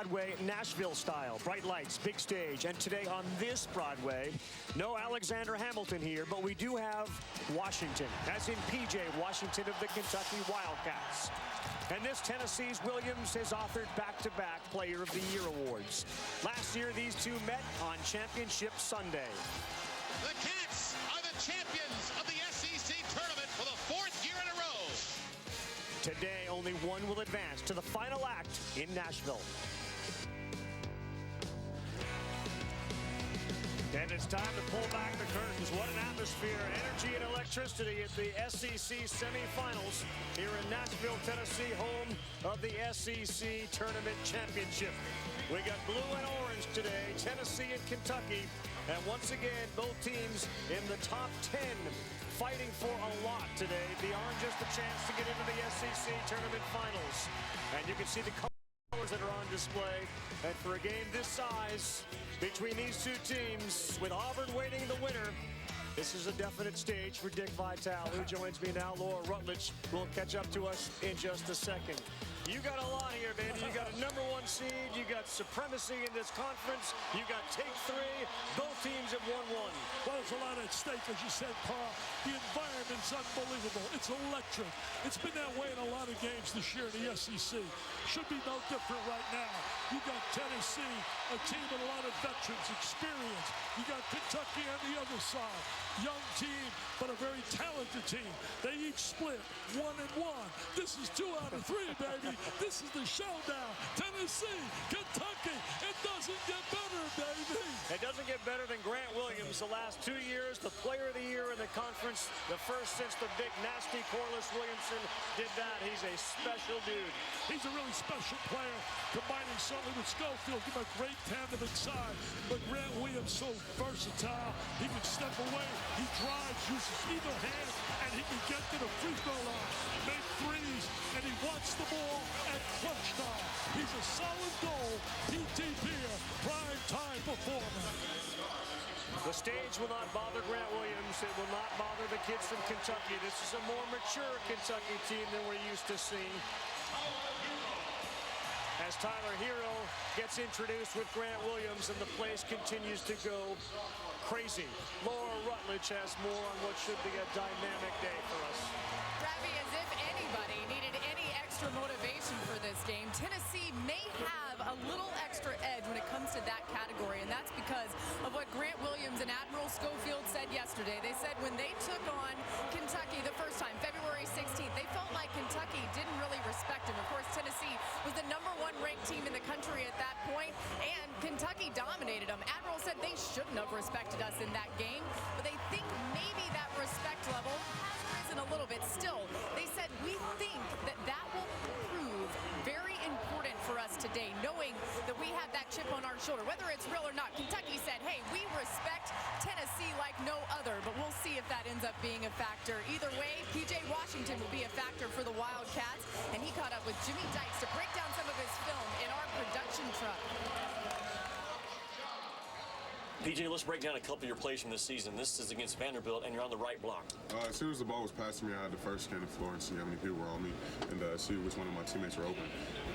Broadway, Nashville style. Bright lights, big stage. And today on this Broadway, no Alexander Hamilton here, but we do have Washington, as in P.J. Washington of the Kentucky Wildcats. And this Tennessee's Williams has authored back-to-back Player of the Year awards. Last year, these two met on Championship Sunday. The Cats are the champions of the SEC tournament for the fourth year in a row. Today, only one will advance to the final act in Nashville. And it's time to pull back the curtains. What an atmosphere, energy and electricity at the SEC semifinals here in Nashville, Tennessee, home of the SEC Tournament Championship. We got blue and orange today, Tennessee and Kentucky. And once again, both teams in the top 10 fighting for a lot today beyond just a chance to get into the SEC Tournament Finals. And you can see the colors that are on display. And for a game this size, between these two teams, with Auburn waiting the winner, this is a definite stage for Dick Vitale, who joins me now. Laura Rutledge will catch up to us in just a second. You got a lot here, baby. You got a #1 seed. You got supremacy in this conference. You got take 3. Both teams have won 1. Well, there's a lot at stake, as you said, Carl. The environment's unbelievable. It's electric. It's been that way in a lot of games this year in the SEC. Should be no different right now. You got Tennessee, a team with a lot of veterans, experience. You got Kentucky on the other side. Young team, but a very talented team. They each split 1-1. This is 2 out of 3, baby. This is the showdown. Tennessee, Kentucky. It doesn't get better, baby. It doesn't get better than Grant Williams. The last 2 years, the Player of the Year in the conference. The first since the big, nasty Corliss Williamson did that. He's a special dude. He's a really special player, combining certainly with Schofield. Give him a great tandem inside. But Grant Williams so versatile. He can step away. He drives, uses either hand, and he can get to the free throw line. Make threes, and he wants the ball at clutch time. He's a solid goal. PTP, prime time performer. The stage will not bother Grant Williams. It will not bother the kids from Kentucky. This is a more mature Kentucky team than we're used to seeing. As Tyler Hero gets introduced with Grant Williams, and the place continues to go crazy. Laura Rutledge has more on what should be a dynamic day for us. Ravi, as if anybody needed any extra motivation for this game, Tennessee may have a little extra edge when it comes to that category, and that's because of what Grant Williams and Admiral Schofield said yesterday. They said when they took on Kentucky the first time, February 16th, they felt like Kentucky didn't really respect him. Of course, Tennessee was the #1 ranked team in the country at that point, and Kentucky dominated them. Admiral said they shouldn't have respected us in that game, but they think maybe that respect level has risen a little bit. Still, they said we think that that will prove very important for us today, knowing that we have that chip on our shoulder. Whether it's real or not, Kentucky said, hey, we respect Tennessee like no other, but we'll see if that ends up being a factor. Either way, P.J. Washington will be a factor for the Wildcats, and he caught up with Jimmy Dykes to break down some of his film in our production truck. PJ, let's break down a couple of your plays from this season. This is against Vanderbilt, and you're on the right block. As soon as the ball was passed to me, I had to first scan the floor and see how many people were on me and see which one of my teammates were open.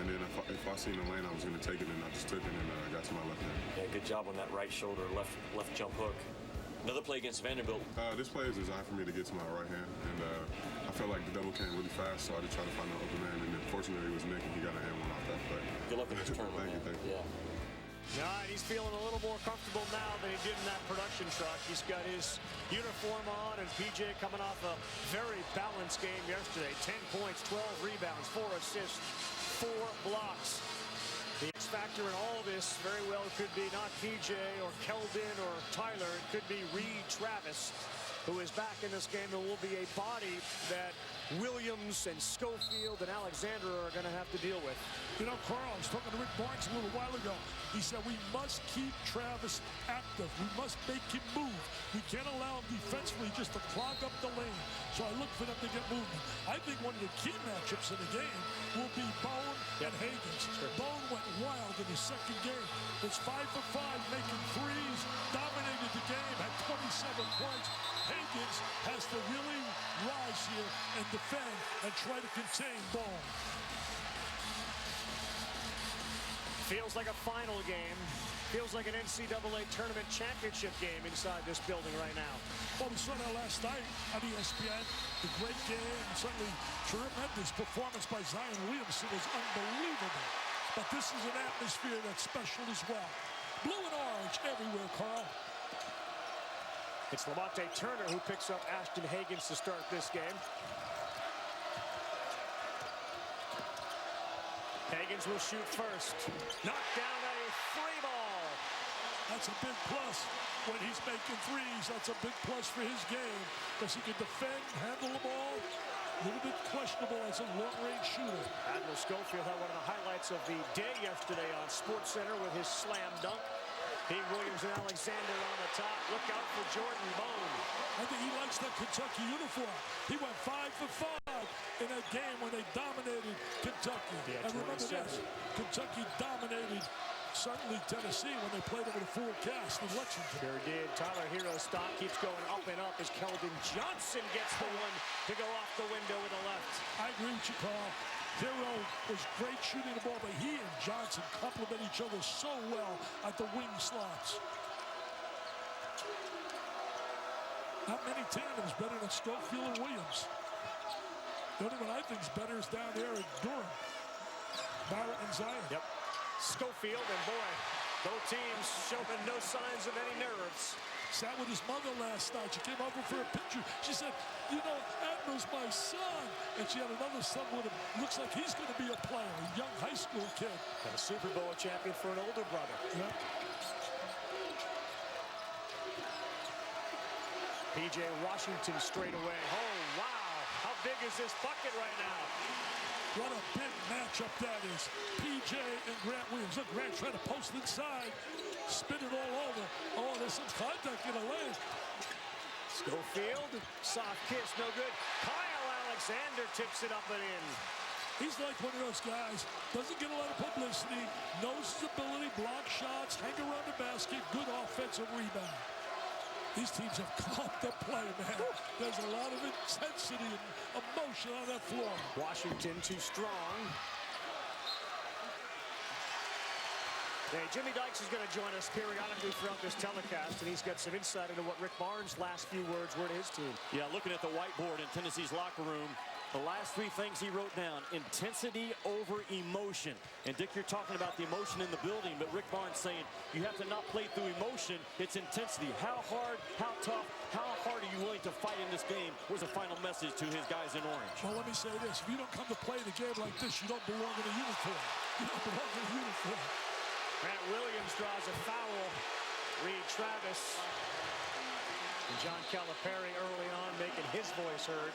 And then if I seen the lane, I was going to take it, and I just took it, and I got to my left hand. Yeah, good job on that right shoulder, left jump hook. Another play against Vanderbilt. This play is designed for me to get to my right hand, and I felt like the double came really fast, so I just tried to find an open man, and then fortunately it was Nick, and he got a hand one off that play. Good luck in this tournament. Thank you. Yeah. All right, he's feeling a little more comfortable now than he did in that production truck. He's got his uniform on, and PJ coming off a very balanced game yesterday. 10 points, 12 rebounds, 4 assists, 4 blocks. The X factor in all this very well could be not PJ or Keldon or Tyler. It could be Reed Travis, who is back in this game, and will be a body that Williams and Schofield and Alexander are going to have to deal with. You know, Carl, I was talking to Rick Barnes a little while ago. He said we must keep Travis active. We must make him move. We can't allow him defensively just to clog up the lane. So I look for them to get movement. I think one of the key matchups in the game will be Bone and Hagans. Sure. Bone went wild in his second game. Was 5 for 5, making threes, dominated the game, had 27 points. Hagans has to really rise here and defend and try to contain Bone. Feels like a final game. Feels like an NCAA tournament championship game inside this building right now. Well, we saw that last night on ESPN. The great game, certainly tremendous performance by Zion Williamson was unbelievable. But this is an atmosphere that's special as well. Blue and orange everywhere, Carl. It's Lamonte Turner who picks up Ashton Hagans to start this game. Hagans will shoot first. Knocked down a free ball. That's a big plus when he's making threes. That's a big plus for his game because he can defend, handle the ball. A little bit questionable as a long-range shooter. Admiral Schofield had one of the highlights of the day yesterday on SportsCenter with his slam dunk. Pete Williams and Alexander on the top. Look out for Jordan Bone. I think he likes that Kentucky uniform. He went 5 for 5 in that game when they dominated Kentucky. Yeah, and remember this, Kentucky dominated certainly Tennessee when they played over the full cast in Lexington. Sure did. Tyler Hero's stock keeps going up and up as Keldon Johnson gets the one to go off the window with the left. I agree with you, Carl. Hero was great shooting the ball, but he and Johnson complement each other so well at the wing slots. Not many tandems better than Schofield and Williams. The only one I think is better is down there at Durham. Barrett and Zion. Yep. Schofield, and boy, both teams showing no signs of any nerves. Sat with his mother last night. She came over for a picture. She said, you know, Admiral's my son. And she had another son with him. Looks like he's going to be a player, a young high school kid. And a Super Bowl champion for an older brother. Yep. P.J. Washington straight away. Oh, wow. How big is this bucket right now? What a big matchup that is. P.J. and Grant Williams. Look, Grant trying to post inside. Spin it all over. Oh, there's some contact in the lane. Schofield, soft kiss, no good. Kyle Alexander tips it up and in. He's like one of those guys, doesn't get a lot of publicity, knows his ability, block shots, hang around the basket, good offensive rebound. These teams have come to play, man. There's a lot of intensity and emotion on that floor. Washington too strong. Hey, Jimmy Dykes is going to join us periodically throughout this telecast, and he's got some insight into what Rick Barnes' last few words were to his team. Yeah, looking at the whiteboard in Tennessee's locker room, the last 3 things he wrote down: intensity over emotion. And Dick, you're talking about the emotion in the building, but Rick Barnes saying you have to not play through emotion, it's intensity. How hard, how tough, how hard are you willing to fight in this game was a final message to his guys in orange. Well, let me say this. If you don't come to play the game like this, you don't belong in a uniform. You don't belong in a uniform. Grant Williams draws a foul. Reed Travis. And John Calipari early on making his voice heard.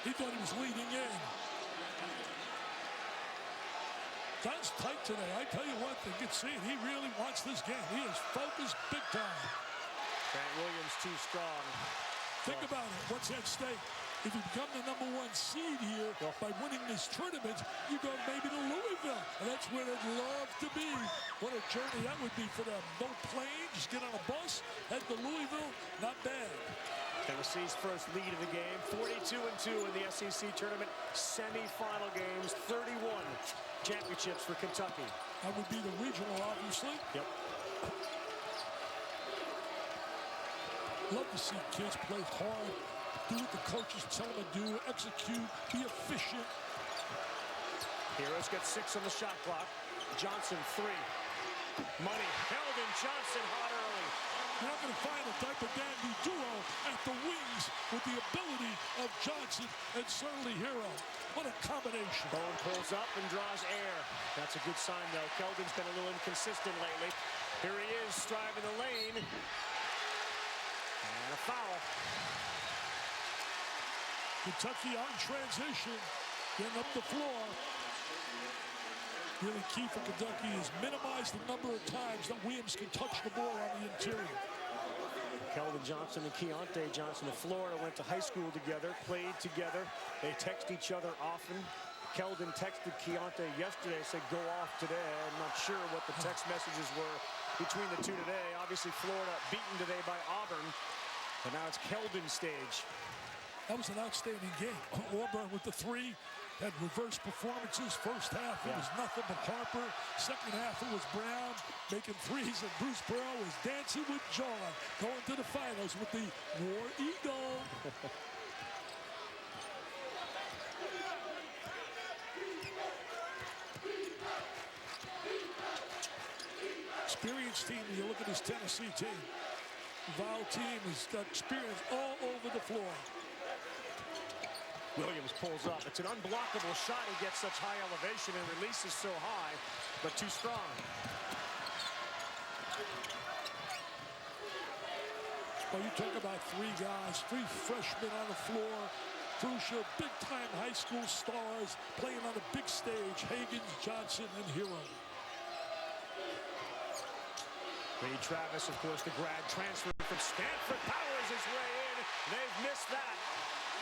He thought he was leading in. That's tight today. I tell you what, they can see it. He really wants this game. He is focused big time. Grant Williams too strong. Think about it. What's at stake? If you become the #1 seed here by winning this tournament, you go maybe to Louisville. And that's where they'd love to be. What a journey that would be for them. No plane, just get on a bus, head to Louisville. Not bad. Tennessee's first lead of the game, 42-2 in the SEC tournament semifinal games, 31 championships for Kentucky. That would be the regional, obviously. Yep. Love to see kids play hard, do what the coaches tell them to do, execute, be efficient. Heroes got 6 on the shot clock. Johnson 3. Money. Keldon Johnson hot early. You're not going to find a type of dandy duo at the wings with the ability of Johnson and certainly Hero. What a combination. Bone pulls up and draws air. That's a good sign, though. Keldon's been a little inconsistent lately. Here he is, striving the lane. And a foul. Kentucky on transition, getting up the floor. Really key for Kentucky is minimize the number of times that Williams can touch the ball on the interior. Keldon Johnson and Keontae Johnson of Florida went to high school together, played together. They text each other often. Keldon texted Keontae yesterday, said, go off today. I'm not sure what the text messages were between the two today. Obviously, Florida beaten today by Auburn. And now it's Keldon's stage. That was an outstanding game. Auburn with the 3, had reverse performances. First half, it was nothing but Harper. Second half, it was Brown making threes, and Bruce Pearl was dancing with joy, going to the finals with the War Eagle. Experienced team, you look at this Tennessee team. Vol team has got experience all over the floor. Williams pulls up. It's an unblockable shot. He gets such high elevation and releases so high, but too strong. Well, you talk about three guys, three freshmen on the floor, crucial, big-time high school stars playing on the big stage, Higgins, Johnson, and Hero. Reed Travis, of course, the grad transfer from Stanford, powers his way in. They've missed that.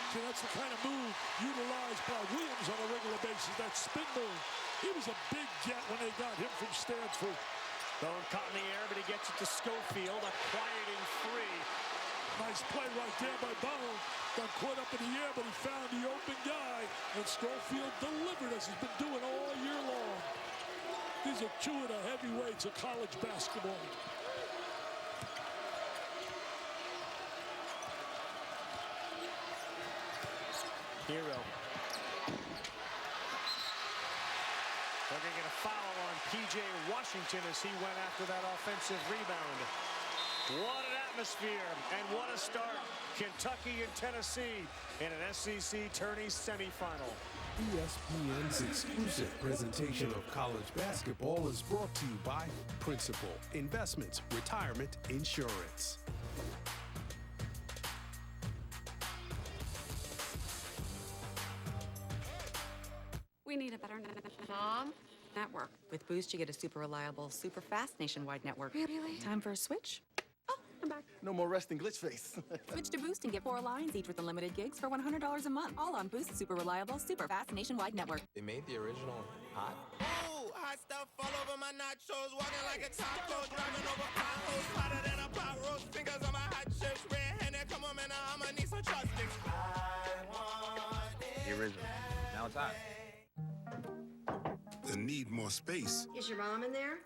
See, that's the kind of move utilized by Williams on a regular basis, that spin move. He was a big get when they got him from Stanford. Bone caught in the air, but he gets it to Schofield, a quieting three. Nice play right there by Bone. Got caught up in the air, but he found the open guy, and Schofield delivered as he's been doing all year long. These are two of the heavyweights of college basketball. Hero. They're going to get a foul on P.J. Washington as he went after that offensive rebound. What an atmosphere and what a start. Kentucky and Tennessee in an SEC tourney semifinal. ESPN's exclusive presentation of college basketball is brought to you by Principal Investments Retirement Insurance. We need a better Mom? network. With Boost, you get a super reliable, super fast nationwide network. Really? Time for a switch? Oh, I'm back. No more resting glitch face. Switch to Boost and get 4 lines, each with unlimited gigs for $100 a month. All on Boost's super reliable, super fast nationwide network. They made the original hot. Ooh, hot stuff all over my nachos, walking like a taco, driving over potholes, hotter than a pot roast, fingers on my hot chips, red-handed, come on, man, I'ma need some chopsticks. I want it. The original. Now it's hot. They need more space. Is your mom in there?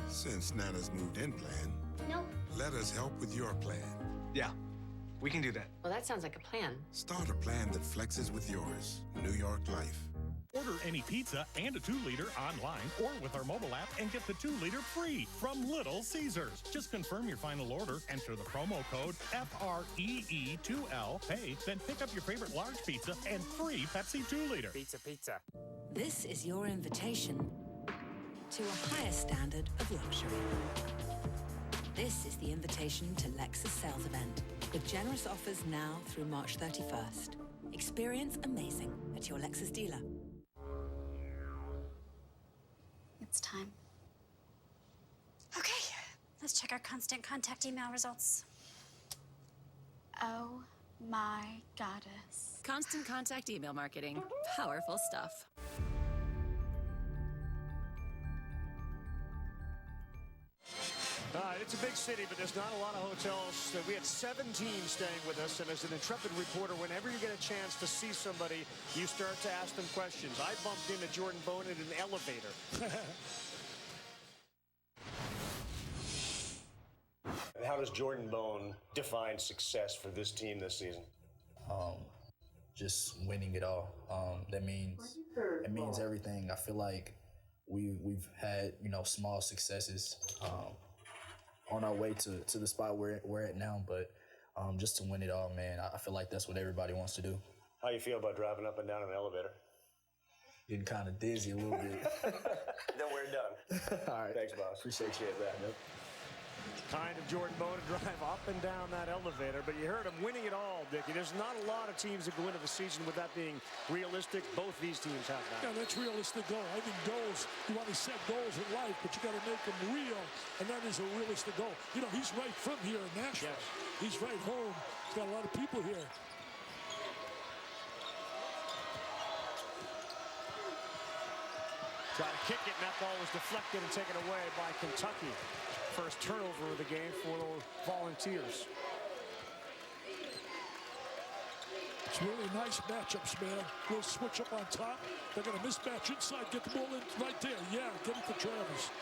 Since Nana's moved in plan, Nope. let us help with your plan. Yeah, we can do that. Well, that sounds like a plan. Start a plan that flexes with yours. New York Life. Order any pizza and a 2-liter online or with our mobile app and get the 2-liter free from Little Caesars. Just confirm your final order, enter the promo code FREE2L, pay, then pick up your favorite large pizza and free Pepsi 2-liter. Pizza, pizza. This is your invitation to a higher standard of luxury. This is the invitation to Lexus sales event with generous offers now through March 31st. Experience amazing at your Lexus dealer. It's time. Okay, let's check our constant contact email results. Oh my goddess. Constant Contact email marketing. Powerful stuff. It's a big city, but there's not a lot of hotels. We had 7 teams staying with us, and as an intrepid reporter, whenever you get a chance to see somebody, you start to ask them questions. I bumped into Jordan Bone in an elevator. And how does Jordan Bone define success for this team this season? Just winning it all. That means it means everything. I feel like we've had small successes on our way to the spot we're at now, but just to win it all, man, I feel like that's what everybody wants to do. How you feel about driving up and down an elevator? Getting kind of dizzy a little bit. Then we're done. All right. Thanks, boss. Appreciate that. Yep. Kind of Jordan Bone to drive up and down that elevator, but you heard him winning it all, Dickie. There's not a lot of teams that go into the season with that being realistic. Both these teams have that. Yeah, that's realistic goal. I think goals, you want to set goals in life, but you got to make them real, and that is a realistic goal. He's right from here in Nashville. Yes. He's right home. He's got a lot of people here. Try to kick it, and that ball was deflected and taken away by Kentucky. First turnover of the game for the Volunteers. It's really nice matchups, man. We'll switch up on top. They're going to mismatch inside, get the ball in right there. Yeah, get it to Travis.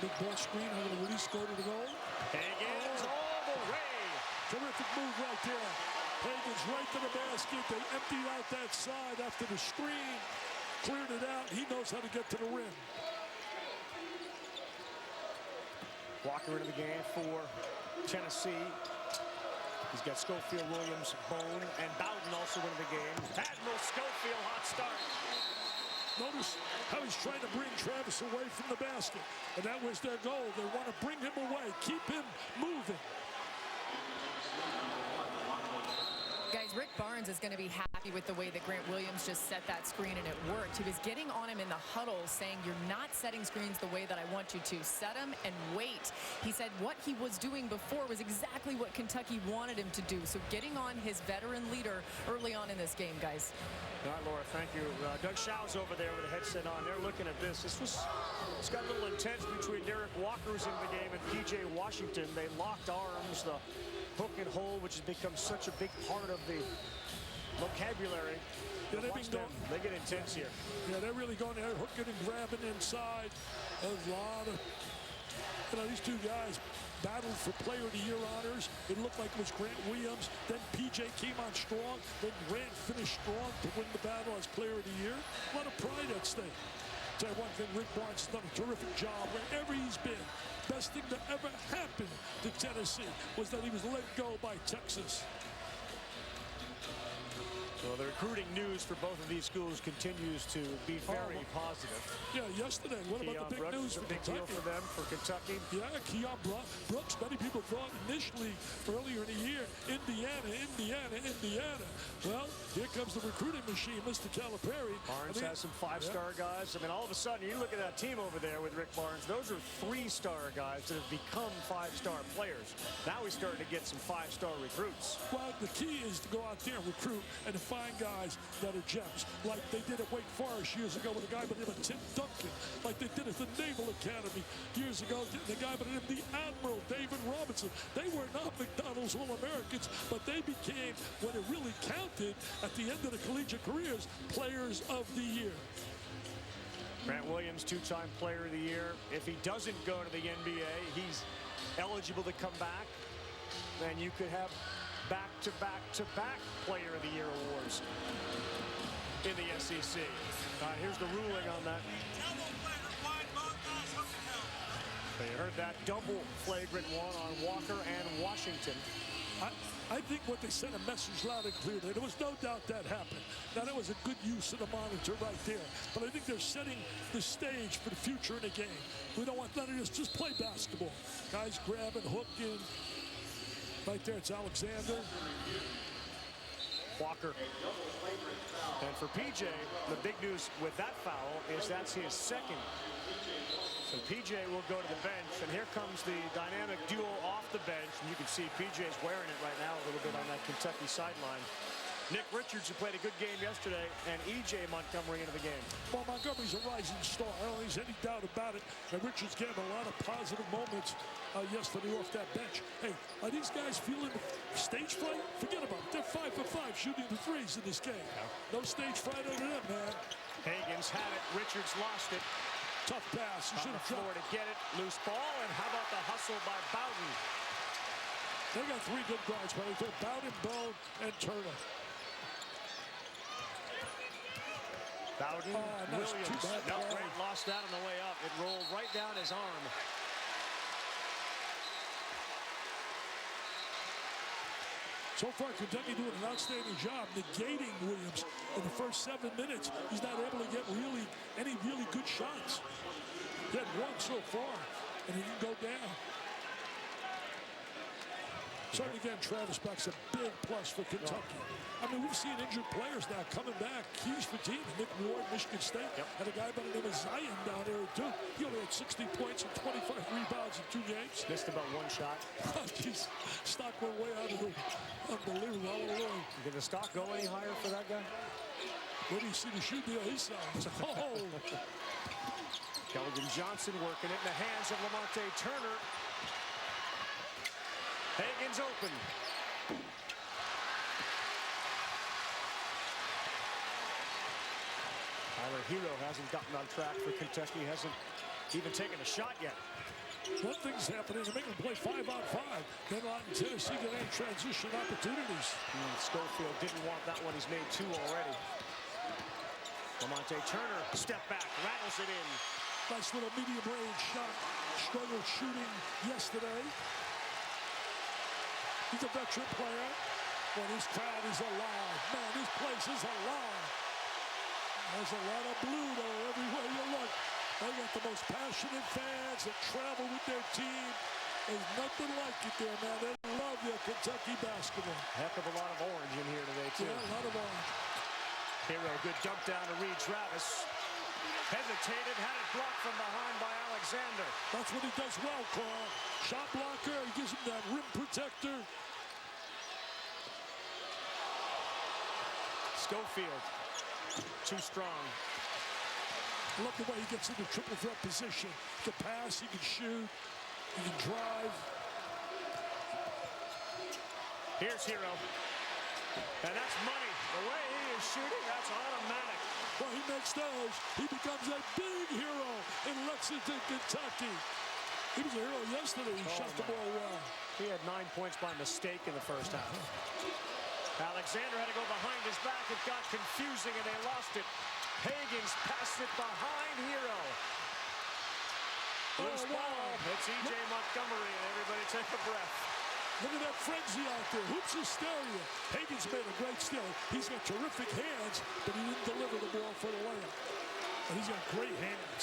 Big ball screen, I'm going to release, go to the goal. Higgins all the way. Terrific move right there. Higgins right to the basket. They emptied out that side after the screen. Cleared it out. He knows how to get to the rim. Walker into the game for Tennessee. He's got Schofield, Williams, Bone, and Bowden also into the game. Admiral Schofield, hot start. Notice how he's trying to bring Travis away from the basket. And that was their goal. They want to bring him away, keep him moving. Guys, Rick Barnes is going to be happy with the way that Grant Williams just set that screen, and it worked. He was getting on him in the huddle, saying, you're not setting screens the way that I want you to. Set them and wait. He said what he was doing before was exactly what Kentucky wanted him to do. So getting on his veteran leader early on in this game, guys. All right, Laura, thank you. Doug Schau's over there with a headset on. They're looking at this. It's got a little intense between Derek Walker, who's in the game, and P.J. Washington. They locked arms. The hook and hold, which has become such a big part of the vocabulary. Yeah, they get intense here. Yeah, they're really going there, hooking and grabbing inside. There's a lot of, these two guys battled for Player of the Year honors. It looked like it was Grant Williams. Then P.J. came on strong. Then Grant finished strong to win the battle as Player of the Year. A lot of pride at stake. Tell you one thing, Rick Barnes has done a terrific job wherever he's been. Best thing that ever happened to Tennessee was that he was let go by Texas. Well, the recruiting news for both of these schools continues to be very positive. Yeah, yesterday. What about the big news for Big Kentucky? deal for them, for Kentucky. Yeah, Keon Brooks. Many people thought initially, earlier in the year, Indiana. Well, here comes the recruiting machine, Mr. Calipari. Barnes has some five-star guys. I mean, all of a sudden, you look at that team over there with Rick Barnes. Those are three-star guys that have become five-star players. Now he's starting to get some five-star recruits. Well, the key is to go out there and recruit and to find guys that are gems, like they did at Wake Forest years ago with a guy by the name of Tim Duncan, like they did at the Naval Academy years ago, the guy by the name of the Admiral, David Robinson. They were not McDonald's All-Americans, but they became, when it really counted, at the end of the collegiate careers, Players of the Year. Grant Williams, two-time Player of the Year. If he doesn't go to the NBA, he's eligible to come back. Then you could have back-to-back-to-back Player of the Year awards in the SEC. Here's the ruling on that. You heard that double flagrant one on Walker and Washington. I think what they sent a message loud and clear there. There was no doubt that happened. Now, that was a good use of the monitor right there. But I think they're setting the stage for the future in the game. We don't want none of this. Just play basketball. Guys grabbing, hooking. Right there, it's Alexander. Walker. And for PJ, the big news with that foul is that's his second. So PJ will go to the bench, and here comes the dynamic duo off the bench. And you can see PJ's wearing it right now a little bit on that Kentucky sideline. Nick Richards, who played a good game yesterday, and E.J. Montgomery into the game. Well, Montgomery's a rising star. I don't think there's any doubt about it. And Richards gave a lot of positive moments yesterday off that bench. Hey, are these guys feeling stage fright? Forget about it. They're 5 for 5 shooting the threes in this game. No stage fright over them, man. Higgins had it. Richards lost it. Tough pass. He on the floor to get it. Loose ball. And how about the hustle by Bowden? They got three good guards, but they Bowden, Bone, and Turner. Bowden, nice. Williams. No, Grant lost that on the way up. It rolled right down his arm. So far, Kentucky doing an outstanding job negating Williams in the first 7 minutes. He's not able to get any really good shots. He had one so far, and he didn't go down. Certainly, again, Travis Buck's a big plus for Kentucky. I mean, we've seen injured players now coming back. Keys for team. Nick Ward, Michigan State. And a guy by the name of Zion down there at Duke. He only had 60 points and 25 rebounds in 2 games. Missed about one shot. Oh, jeez. Stock went way out of the... Unbelievable. All alone. Did the stock go any higher for that guy? Where do you see the shoe deal he sells? Keldon Johnson working it in the hands of Lamonte Turner. Hagen's open. Tyler Hero hasn't gotten on track for Kentucky, hasn't even taken a shot yet. One thing's happening to make them play 5-on-5. Then on Tennessee to have transition opportunities. Schofield didn't want that one. He's made 2 already. Lamonte Turner, step back, rattles it in. Nice little medium range shot. Struggled shooting yesterday. He's a veteran player. But his crowd is alive. Man, this place is alive. There's a lot of blue, though, everywhere you look. They got the most passionate fans that travel with their team. There's nothing like it there, man. They love their Kentucky basketball. Heck of a lot of orange in here today, too. Yeah, a lot of orange. Hero, good dump down to Reed Travis. Hesitated, had it blocked from behind by Alexander. That's what he does well, Carl. Shot blocker, he gives him that rim protector. Schofield, too strong. I love the way he gets into triple threat position. He can pass, he can shoot, he can drive. Here's Hero. And that's money. The way he is shooting, that's automatic. Well, he makes those. He becomes a big hero in Lexington, Kentucky. He was a hero yesterday. He shot the ball well. He had 9 points by mistake in the first half. Alexander had to go behind his back. It got confusing, and they lost it. Hagens passed it behind Hero. Loose ball. It's E.J. Montgomery, and everybody take a breath. Look at that frenzy out there. Hoops hysteria. Hagens made a great steal. He's got terrific hands, but he didn't deliver the ball for the layup. And he's got great hands.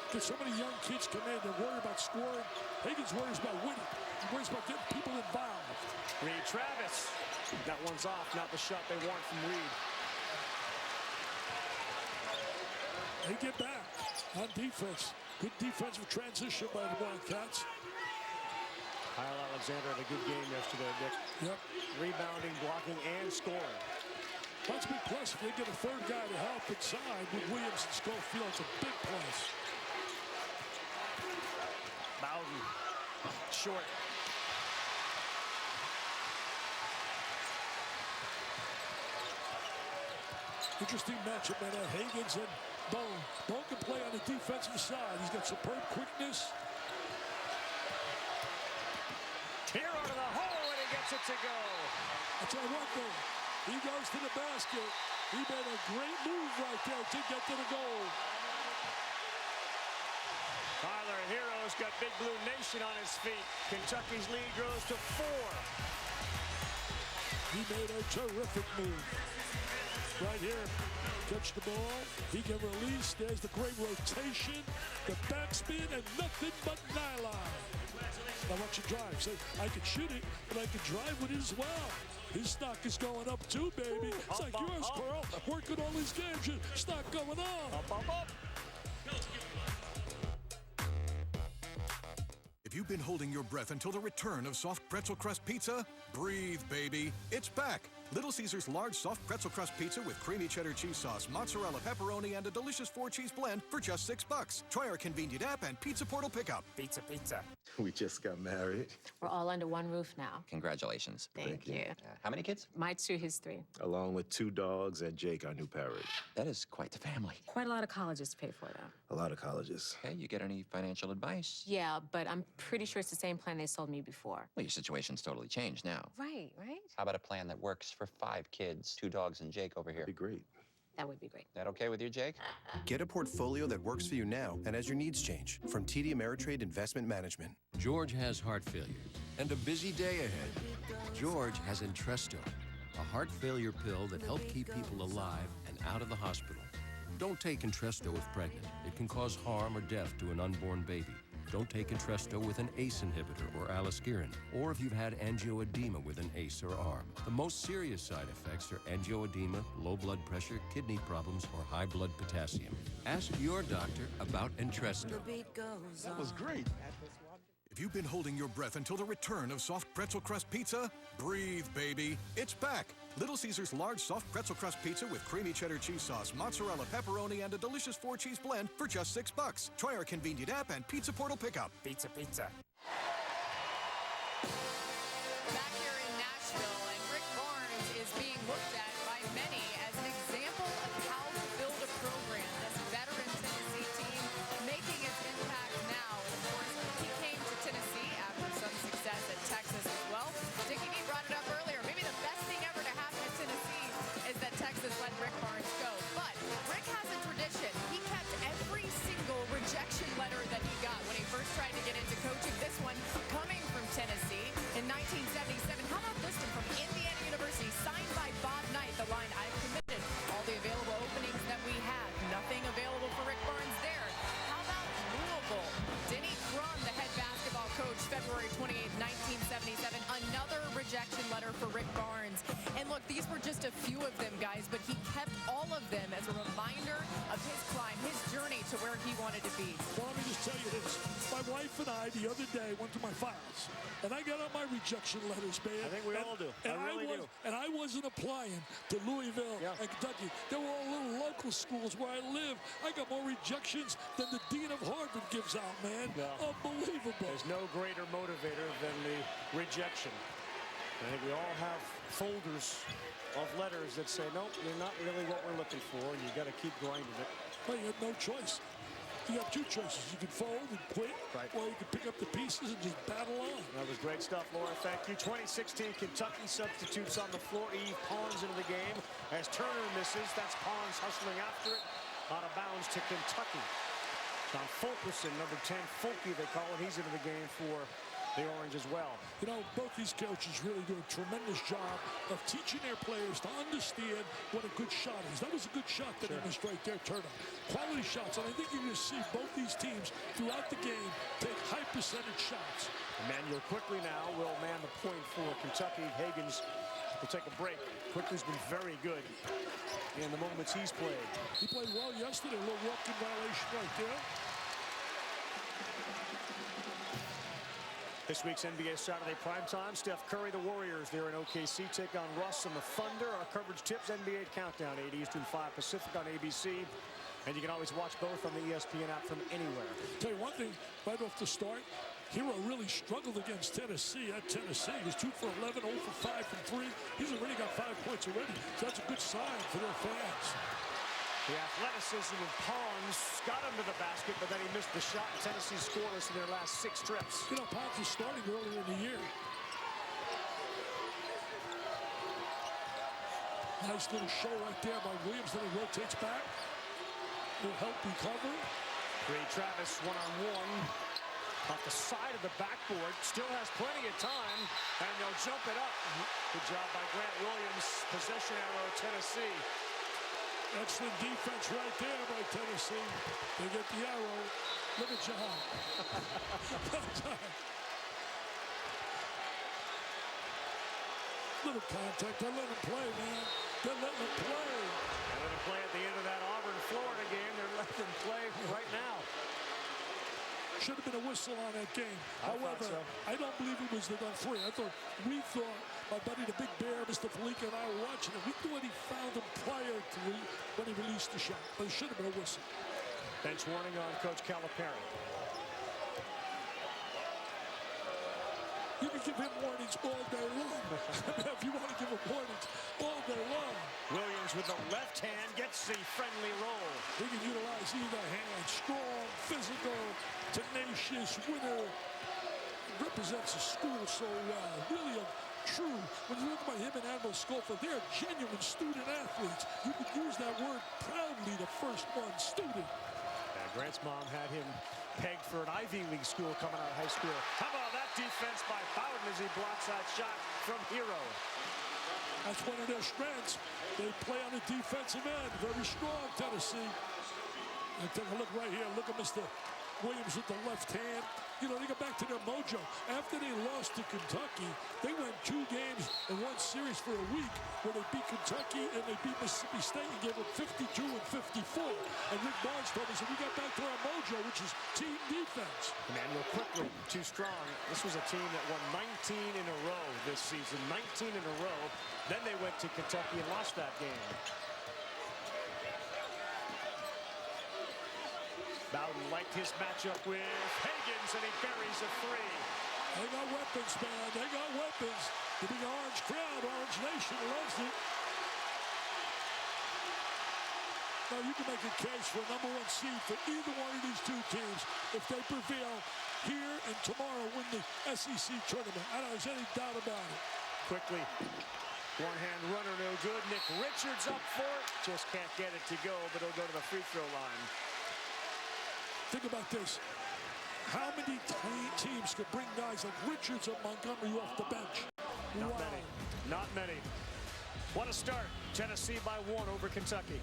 There's so many young kids come in that worry about scoring. Hagens worries about winning. He worries about getting people involved. Reed Travis. That one's off, not the shot they want from Reed. They get back on defense. Good defensive transition by the Wildcats. Kyle Alexander had a good game yesterday, Dick. Yep. Rebounding, blocking, and scoring. That's a big plus. If they get a third guy to help inside with Williams and Schofield, it's a big plus. Bowden, short. Interesting matchup, man. Hagens and Bone. Bone can play on the defensive side. He's got superb quickness. Hero to the hole, and he gets it to go. I'll tell you one thing. He goes to the basket. He made a great move right there to get to the goal. Tyler Hero's got Big Blue Nation on his feet. Kentucky's lead grows to 4. He made a terrific move. Right here, catch the ball. He can release. There's the great rotation, the backspin, and nothing but nylon. Now watch you drive. Say, I can shoot it, but I can drive with it as well. His stock is going up too, baby. It's like yours, Carl. Working all these games, your stock going up. Up. If you've been holding your breath until the return of soft pretzel crust pizza, breathe, baby. It's back. Little Caesars large soft pretzel crust pizza with creamy cheddar cheese sauce, mozzarella, pepperoni, and a delicious 4-cheese blend for just $6. Try our convenient app and Pizza Portal pickup. Pizza. We just got married. We're all under one roof now. Congratulations. Thank you. How many kids? My 2, his 3. Along with 2 dogs and Jake, our new parrot. That is quite the family. Quite a lot of colleges to pay for, though. A lot of colleges. Okay, you get any financial advice? Yeah, but I'm pretty sure it's the same plan they sold me before. Well, your situation's totally changed now. Right. How about a plan that works for 5 kids, 2 dogs, and Jake over here? That'd be great. That would be great. That okay with you, Jake? Get a portfolio that works for you now and as your needs change from TD Ameritrade Investment Management. George has heart failure and a busy day ahead. George has Entresto, a heart failure pill that helps keep people alive and out of the hospital. Don't take Entresto if pregnant. It can cause harm or death to an unborn baby. Don't take Entresto with an ACE inhibitor or aliskiren, or if you've had angioedema with an ACE or ARB. The most serious side effects are angioedema, low blood pressure, kidney problems, or high blood potassium. Ask your doctor about Entresto. That was great. Have you been holding your breath until the return of soft pretzel crust pizza? Breathe, baby. It's back. Little Caesars large soft pretzel crust pizza with creamy cheddar cheese sauce, mozzarella, pepperoni, and a delicious 4-cheese blend for just $6. Try our convenient app and Pizza Portal pickup. Pizza. Back here in Nashville, and Rick Barnes is being looked at by many as an example of how to build a program. This veteran Tennessee team making its impact now. And of course, he came to Tennessee after some success at Texas as well. Dickie D brought it up earlier. Maybe the best thing ever to happen at Tennessee is that Texas let Rick Barnes go. But Rick has a tradition. He kept every single rejection letter that he got when he first tried to get into coaching. This one coming from Tennessee in 1977. How about this one from Indiana University, signed by Bob Knight? The line, I've committed all the available openings that we have. Nothing available for Rick Barnes there. How about Louisville? Denny Crum, the head basketball coach, February 28, 1977. Another rejection letter for Rick Barnes. And look, these were just a few of them, guys, but he kept all of them as a reminder of his climb, his journey to where he wanted to be. Well, let me just tell you this. My wife and I, the other day, went to my files, and I got on my rejection letters, man. I think we all do. And I really do. And I wasn't applying to Louisville and Kentucky. They were all little local schools where I live. I got more rejections than the dean of Harvard gives out, man. Unbelievable. There's no greater motivator than the rejection. I think we all have folders of letters that say, nope, you're not really what we're looking for, and you got to keep grinding it. Well, you have no choice. You have two choices. You can fold and quit, or you can pick up the pieces and just battle on. That was great stuff, Laura. Thank you. 2016 Kentucky substitutes on the floor. Eve Pons into the game as Turner misses. That's Pons hustling after it. Out of bounds to Kentucky. John Fulkerson, number 10, Fulky they call it. He's into the game for the Orange as well. You know, both these coaches really do a tremendous job of teaching their players to understand what a good shot is. That was a good shot that he missed right there, Turner. Quality shots, and I think you're going to see both these teams throughout the game take high percentage shots. Emmanuel Quickly now will man the point for Kentucky. Higgins will take a break. Quickly's been very good in the moments he's played. He played well yesterday. A little walking violation right there. This week's NBA Saturday primetime, Steph Curry, the Warriors, there in OKC, take on Russ and the Thunder. Our coverage tips, NBA Countdown, 8 Eastern, 5 Pacific on ABC. And you can always watch both on the ESPN app from anywhere. Tell you one thing, right off the start, Hero really struggled against Tennessee at Tennessee. He was 2 for 11, 0 for 5 from 3. He's already got 5 points already. So that's a good sign for their fans. The athleticism of Pons got him to the basket, but then he missed the shot. Tennessee scoreless in their last 6 trips. You know, Pons was starting earlier in the year. Nice little show right there by Williams. Then he rotates back. Will help recover. Great Travis one-on-one. Off the side of the backboard. Still has plenty of time. And they'll jump it up. Good job by Grant Williams. Possession arrow, Tennessee. Excellent defense right there by Tennessee. They get the arrow. Look at John. Little contact. They're letting him play, man. They're letting him play. They're letting him play at the end of that Auburn, Florida game. They're letting him play right now. Should have been a whistle on that game. However, I don't believe it was the three. I thought, my buddy the Big Bear, Mr. Felica, and I were watching it. We thought he fouled him prior to when he released the shot. But it should have been a whistle. Bench warning on Coach Calipari. You can give him warnings all day long. If you want to give him warnings all day long. Williams with the left hand gets the friendly roll. He can utilize either hand. Strong, physical, tenacious, winner. Represents the school so well. Really a true, when you look about him and Admiral Schofield, they're genuine student athletes. You could use that word proudly, the first one, student. Grant's mom had him pegged for an Ivy League school coming out of high school. How about that defense by Bowden as he blocks that shot from Hero? That's one of their strengths. They play on the defensive end. Very strong, Tennessee. And take a look right here. Look at Mr. Williams with the left hand. you know, they got back to their mojo. After they lost to Kentucky, they went 2 games and 1 series for a week where they beat Kentucky and they beat Mississippi State and gave them 52 and 54. And Rick Barnes told us that we got back to our mojo, which is team defense. Emmanuel quickly, too strong. This was a team that won 19 in a row this season, 19 in a row. Then they went to Kentucky and lost that game. Bowden liked his matchup with Higgins, and he buries a 3. They got weapons, man. They got weapons. The big orange crowd, Orange Nation loves it. Now, you can make a case for a #1 seed for either one of these 2 teams if they prevail here and tomorrow win the SEC tournament. I don't think there's any doubt about it. Quickly, one-hand runner, no good. Nick Richards up for it. Just can't get it to go, but he'll go to the free throw line. Think about this. How many teams could bring guys like Richards or Montgomery off the bench? Not many. Not many. What a start. Tennessee by 1 over Kentucky.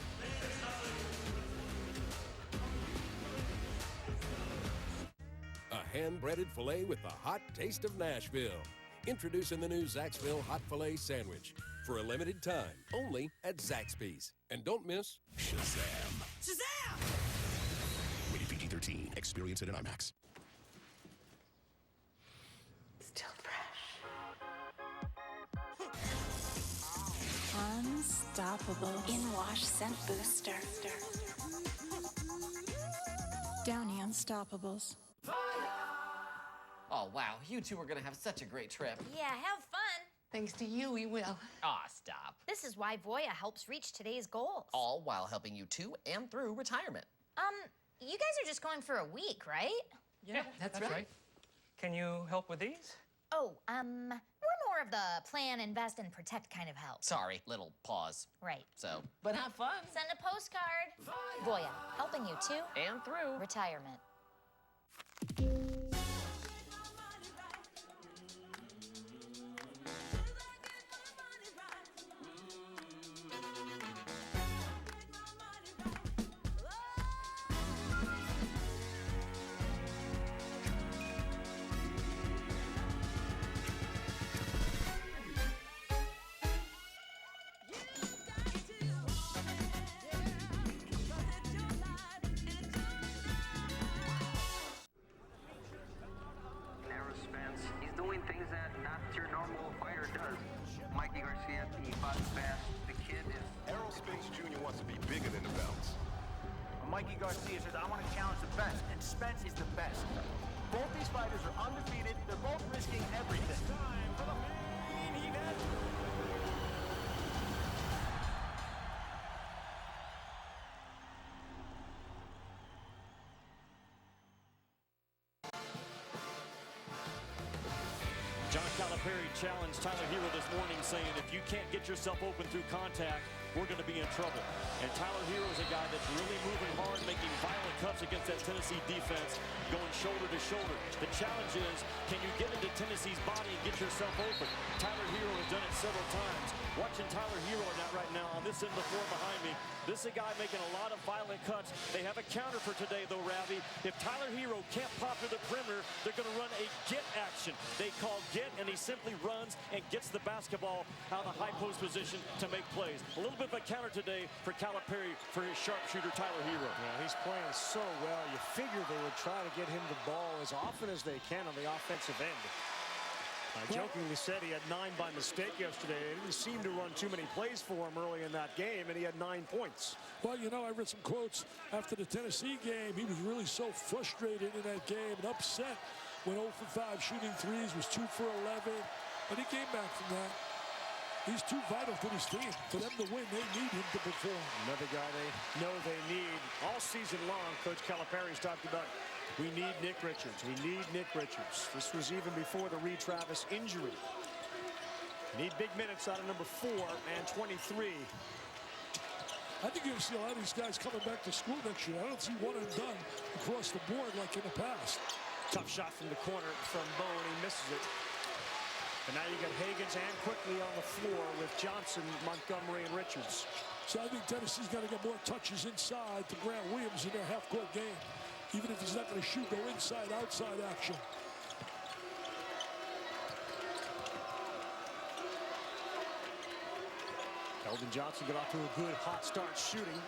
A hand-breaded filet with the hot taste of Nashville. Introducing the new Zaxby's Hot Filet Sandwich. For a limited time, only at Zaxby's. And don't miss Shazam! Shazam! Rated PG-13. Experience it in IMAX. Still fresh. Unstoppable. In-wash scent booster. Downy Unstoppables. Oh, wow. You two are going to have such a great trip. Yeah, have fun. Thanks to you, we will. Aw, stop. This is why Voya helps reach today's goals. All while helping you to and through retirement. You guys are just going for a week, right? Yeah, that's right. Can you help with these? Oh, we're more of the plan, invest, and protect kind of help. Sorry, little pause. Right. So, but have fun. Send a postcard. Voya, helping you to and through retirement. Things that not your normal fighter does. Mikey Garcia, he fought fast. The kid is... Errol Spence Jr. wants to be bigger than the belts. Mikey Garcia says, I want to challenge the best, and Spence is the best. Both these fighters are undefeated. They're both risking everything. It's time for the main event. John Calipari challenged Tyler Hero this morning, saying if you can't get yourself open through contact, we're going to be in trouble. And Tyler Hero is a guy that's really moving hard, making violent cuts against that Tennessee defense, going shoulder to shoulder. The challenge is, can you get into Tennessee's body and get yourself open? Tyler Hero has done it several times. Watching Tyler Hero right now on this end of the floor behind me. This is a guy making a lot of violent cuts. They have a counter for today, though, Ravi. If Tyler Hero can't pop to the perimeter, they're going to run a get action. They call get, and he simply runs and gets the basketball out of the high post position to make plays. A little bit of a counter today for Calipari for his sharpshooter, Tyler Hero. Yeah, he's playing so well. You figure they would try to get him the ball as often as they can on the offensive end. I jokingly said he had 9 by mistake yesterday. It didn't seem to run too many plays for him early in that game, and he had 9 points. Well, you know, I read some quotes after the Tennessee game. He was really so frustrated in that game and upset when 0 for 5 shooting threes, was 2 for 11. But he came back from that. He's too vital to this team. For them to win, they need him to perform. Another guy they know they need all season long. Coach Calipari's talked about, we need Nick Richards. We need Nick Richards. This was even before the Reed Travis injury. Need big minutes out of number 4 and 23. I think you're going to see a lot of these guys coming back to school next year. I don't see one and done across the board like in the past. Tough shot from the corner from Bone. He misses it. And now you got Higgins and quickly on the floor with Johnson, Montgomery, and Richards. So I think Tennessee's got to get more touches inside to Grant Williams in their half-court game. Even if he's not going to shoot, go inside, outside action. Keldon Johnson got off to a good hot start shooting.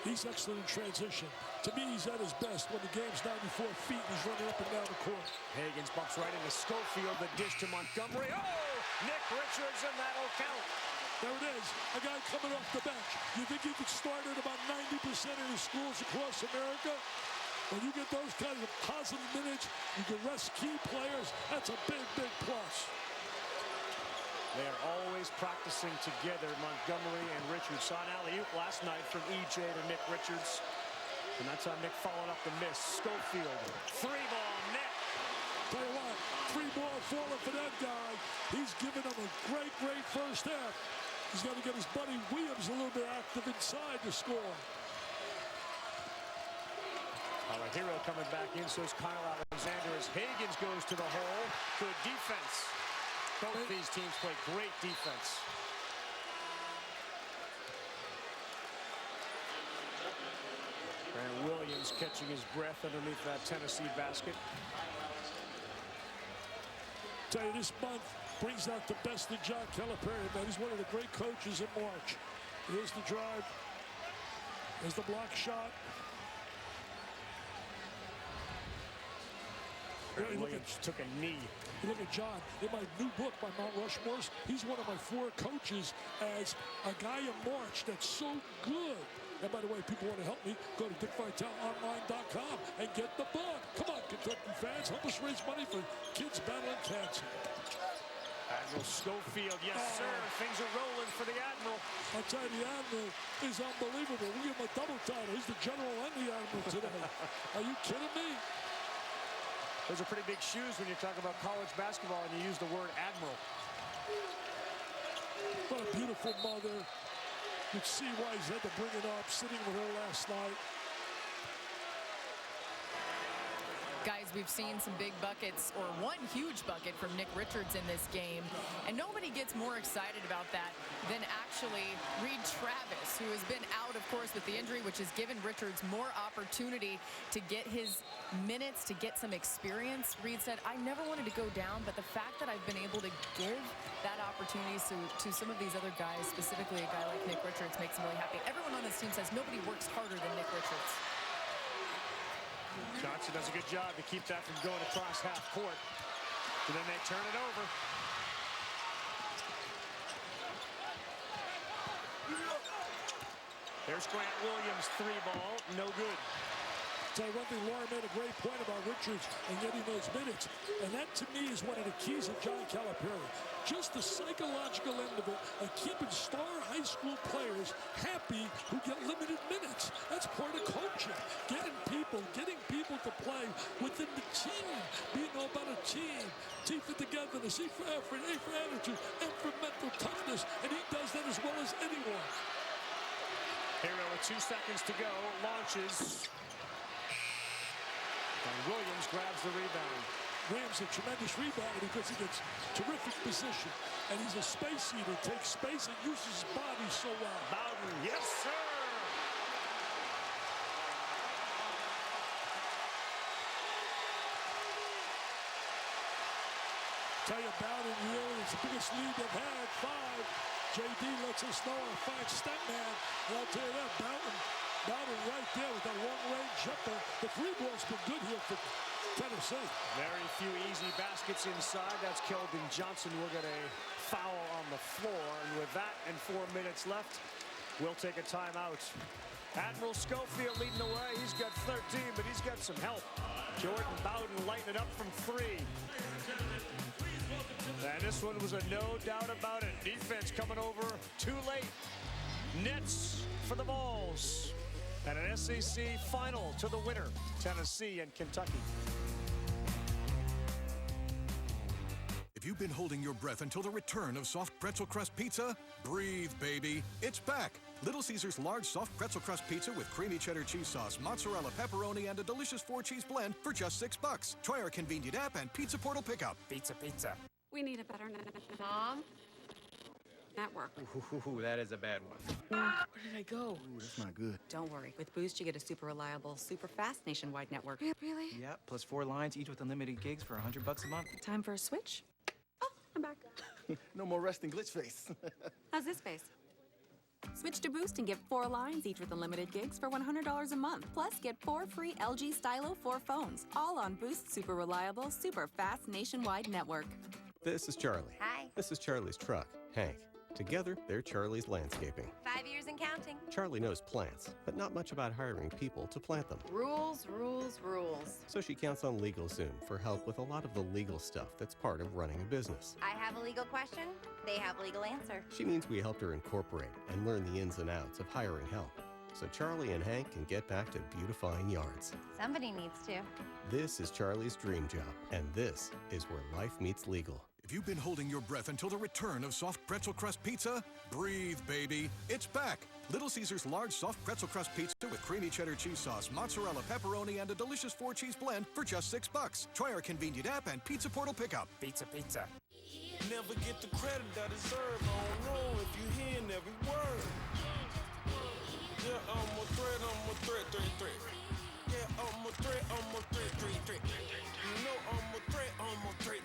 He's excellent in transition. To me, he's at his best when the game's 94 feet and he's running up and down the court. Higgins bumps right into Schofield, the dish to Montgomery. Oh! Nick Richards, and that'll count. There it is, a guy coming off the bench. You think you could start at about 90% of the schools across America? When you get those kinds of positive minutes, you can rest key players. That's a big, big plus. They are always practicing together, Montgomery and Richards. Saw an alley-oop last night from E.J. to Nick Richards. And that's how Nick followed up the miss. Schofield, three-ball net. Tell you what, three ball falling for that guy. He's given him a great, great first half. He's got to get his buddy Williams a little bit active inside to score. All right, Hero coming back in, so is Kyle Alexander as Higgins goes to the hole. Good defense. Both these teams play great defense. And Williams catching his breath underneath that Tennessee basket. Tell you, this month brings out the best of John Calipari, man. He's one of the great coaches in March. Here's the drive. There's the block shot. Williams took a knee. Look at John. In my new book, my Mount Rushmores, he's one of my 4 coaches as a guy in March that's so good. And by the way, people want to help me, go to DickVitaleOnline.com and get the book. Come on, Kentucky fans, help us raise money for kids battling cancer. Admiral Schofield, yes, sir. Things are rolling for the Admiral. I'll tell you, the Admiral is unbelievable. We give him a double title. He's the General and the Admiral today. Are you kidding me? Those are pretty big shoes when you talk about college basketball and you use the word Admiral. What a beautiful mother. You could see why he's had to bring it up, sitting with her last night. Guys, we've seen some big buckets, or one huge bucket from Nick Richards in this game, and nobody gets more excited about that than actually Reed Travis, who has been out, of course, with the injury, which has given Richards more opportunity to get his minutes, to get some experience. Reed said, I never wanted to go down, but the fact that I've been able to give that opportunity to some of these other guys, specifically a guy like Nick Richards, makes him really happy. Everyone on this team says nobody works harder than Nick Richards. Johnson does a good job to keep that from going across half court. And then they turn it over. There's Grant Williams, 3-ball, no good. Tell you one thing, Laura made a great point about Richards and getting those minutes. And that, to me, is one of the keys of John Calipari. Just the psychological end of it and keeping star high school players happy who get limited minutes. That's part of coaching. Getting people to play within the team. Being all about a team. T for togetherness, E for effort, A for attitude, M for mental toughness. And he does that as well as anyone. Hero with 2 seconds to go, launches. And Williams grabs the rebound. Williams a tremendous rebounder because he gets terrific position. And he's a space eater, takes space and uses his body so well. Bowden, yes, sir! Tell you, Bowden really is the biggest lead they've had, 5. JD lets us know a fine stat man. And I'll tell you that, Bowden right there with that long-range jumper. The 3-ball's been good here for Tennessee. Very few easy baskets inside. That's Keldon Johnson. We'll get a foul on the floor. And with that and 4 minutes left, we'll take a timeout. Admiral Schofield leading the way. He's got 13, but he's got some help. Jordan Bowden lighting it up from 3. And this one was a no doubt about it. Defense coming over too late. Nets for the Vols. And an SEC final to the winner, Tennessee and Kentucky. If you've been holding your breath until the return of soft pretzel crust pizza, breathe, baby. It's back. Little Caesars large soft pretzel crust pizza with creamy cheddar cheese sauce, mozzarella, pepperoni, and a delicious 4-cheese blend for just $6. Try our convenient app and Pizza Portal pickup. Pizza. We need a better Mom? Network. Ooh, that is a bad one. Where did I go? Ooh, that's not good. Don't worry. With Boost, you get a super reliable, super fast nationwide network. Really? Yep, plus 4 lines, each with unlimited gigs for $100 a month. Time for a switch? Oh, I'm back. No more resting glitch face. How's this face? Switch to Boost and get 4 lines, each with unlimited gigs for $100 a month. Plus, get 4 free LG Stylo 4 phones. All on Boost's super reliable, super fast nationwide network. This is Charlie. Hi. This is Charlie's truck, Hank. Together, they're Charlie's Landscaping. 5 years and counting. Charlie knows plants, but not much about hiring people to plant them. Rules, rules, rules. So she counts on LegalZoom for help with a lot of the legal stuff that's part of running a business. I have a legal question. They have a legal answer. She means we helped her incorporate and learn the ins and outs of hiring help. So Charlie and Hank can get back to beautifying yards. Somebody needs to. This is Charlie's dream job, and this is where life meets legal. If you've been holding your breath until the return of soft pretzel crust pizza, breathe, baby. It's back. Little Caesars large soft pretzel crust pizza with creamy cheddar cheese sauce, mozzarella, pepperoni, and a delicious 4-cheese blend for just $6. Try our convenient app and Pizza Portal pickup. Pizza. Never get the credit I deserve. I don't know if you hearing every word. Yeah, I'm a threat. Yeah, I'm a threat. You know I'm a threat.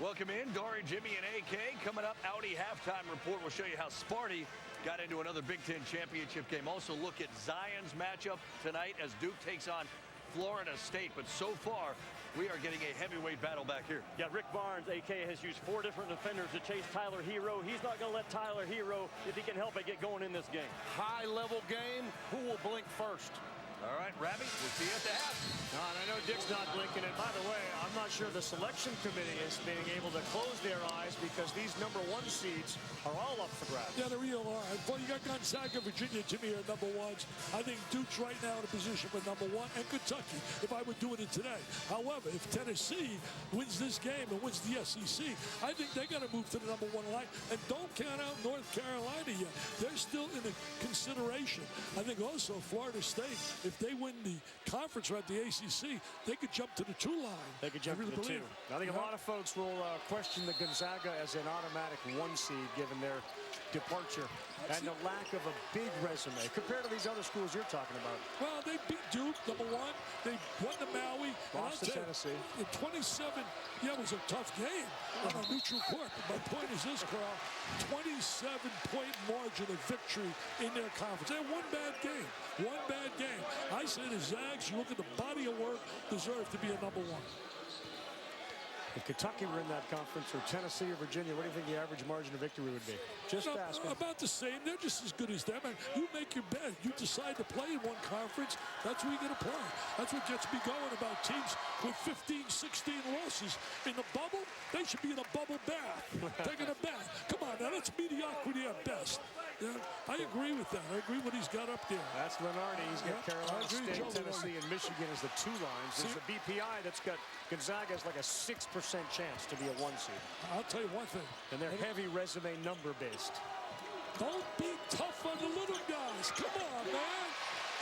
Welcome in, Dory, Jimmy, and AK. Coming up, Audi halftime report. We'll show you how Sparty got into another Big Ten championship game. Also look at Zion's matchup tonight as Duke takes on Florida State. But so far, we are getting a heavyweight battle back here. Yeah, Rick Barnes, AK, has used 4 different defenders to chase Tyler Hero. He's not going to let Tyler Hero, if he can help it, get going in this game. High-level game. Who will blink first? All right, Rabbi, we'll see you at the half. And I know Dick's not blinking. And by the way, I'm not sure the selection committee is being able to close their eyes because these number 1 seeds are all up for grabs. Yeah, they really are. Well, you got Gonzaga, Virginia, Jimmy are number 1s. I think Duke's right now in a position for number 1, and Kentucky, if I were doing it today. However, if Tennessee wins this game and wins the SEC, I think they're going to move to the number 1 line. And don't count out North Carolina yet. They're still in a consideration. I think also Florida State, if they win the conference or at the ACC, they could jump to the 2 line. They could jump to the 2. I think a lot of folks will question the Gonzaga as an automatic 1 seed given their departure and the lack of a big resume compared to these other schools you're talking about. Well, they beat Duke, number 1. They won the Maui. Lost to Tennessee. In 27, yeah, it was a tough game on a neutral court. But my point is this, Carl, 27-point margin of victory in their conference. They had 1 bad game. 1 bad game. I say the Zags, you look at the body of work, deserve to be a number 1. If Kentucky were in that conference, or Tennessee or Virginia, what do you think the average margin of victory would be? Just asking. About the same. They're just as good as them. And you make your bet. You decide to play in 1 conference, that's where you're going to play. That's what gets me going about teams with 15, 16 losses. In the bubble, they should be in a bubble bath. Taking a bath. Come on, now that's mediocrity at best. Yeah, I agree with that. I agree what he's got up there. That's Lenardi. He's got Carolina State, Tennessee, and Michigan as the 2 lines. There's the BPI that's got Gonzaga as like a 6% chance to be a 1 seed. I'll tell you one thing. And they're heavy resume number based. Don't be tough on the little guys. Come on, man.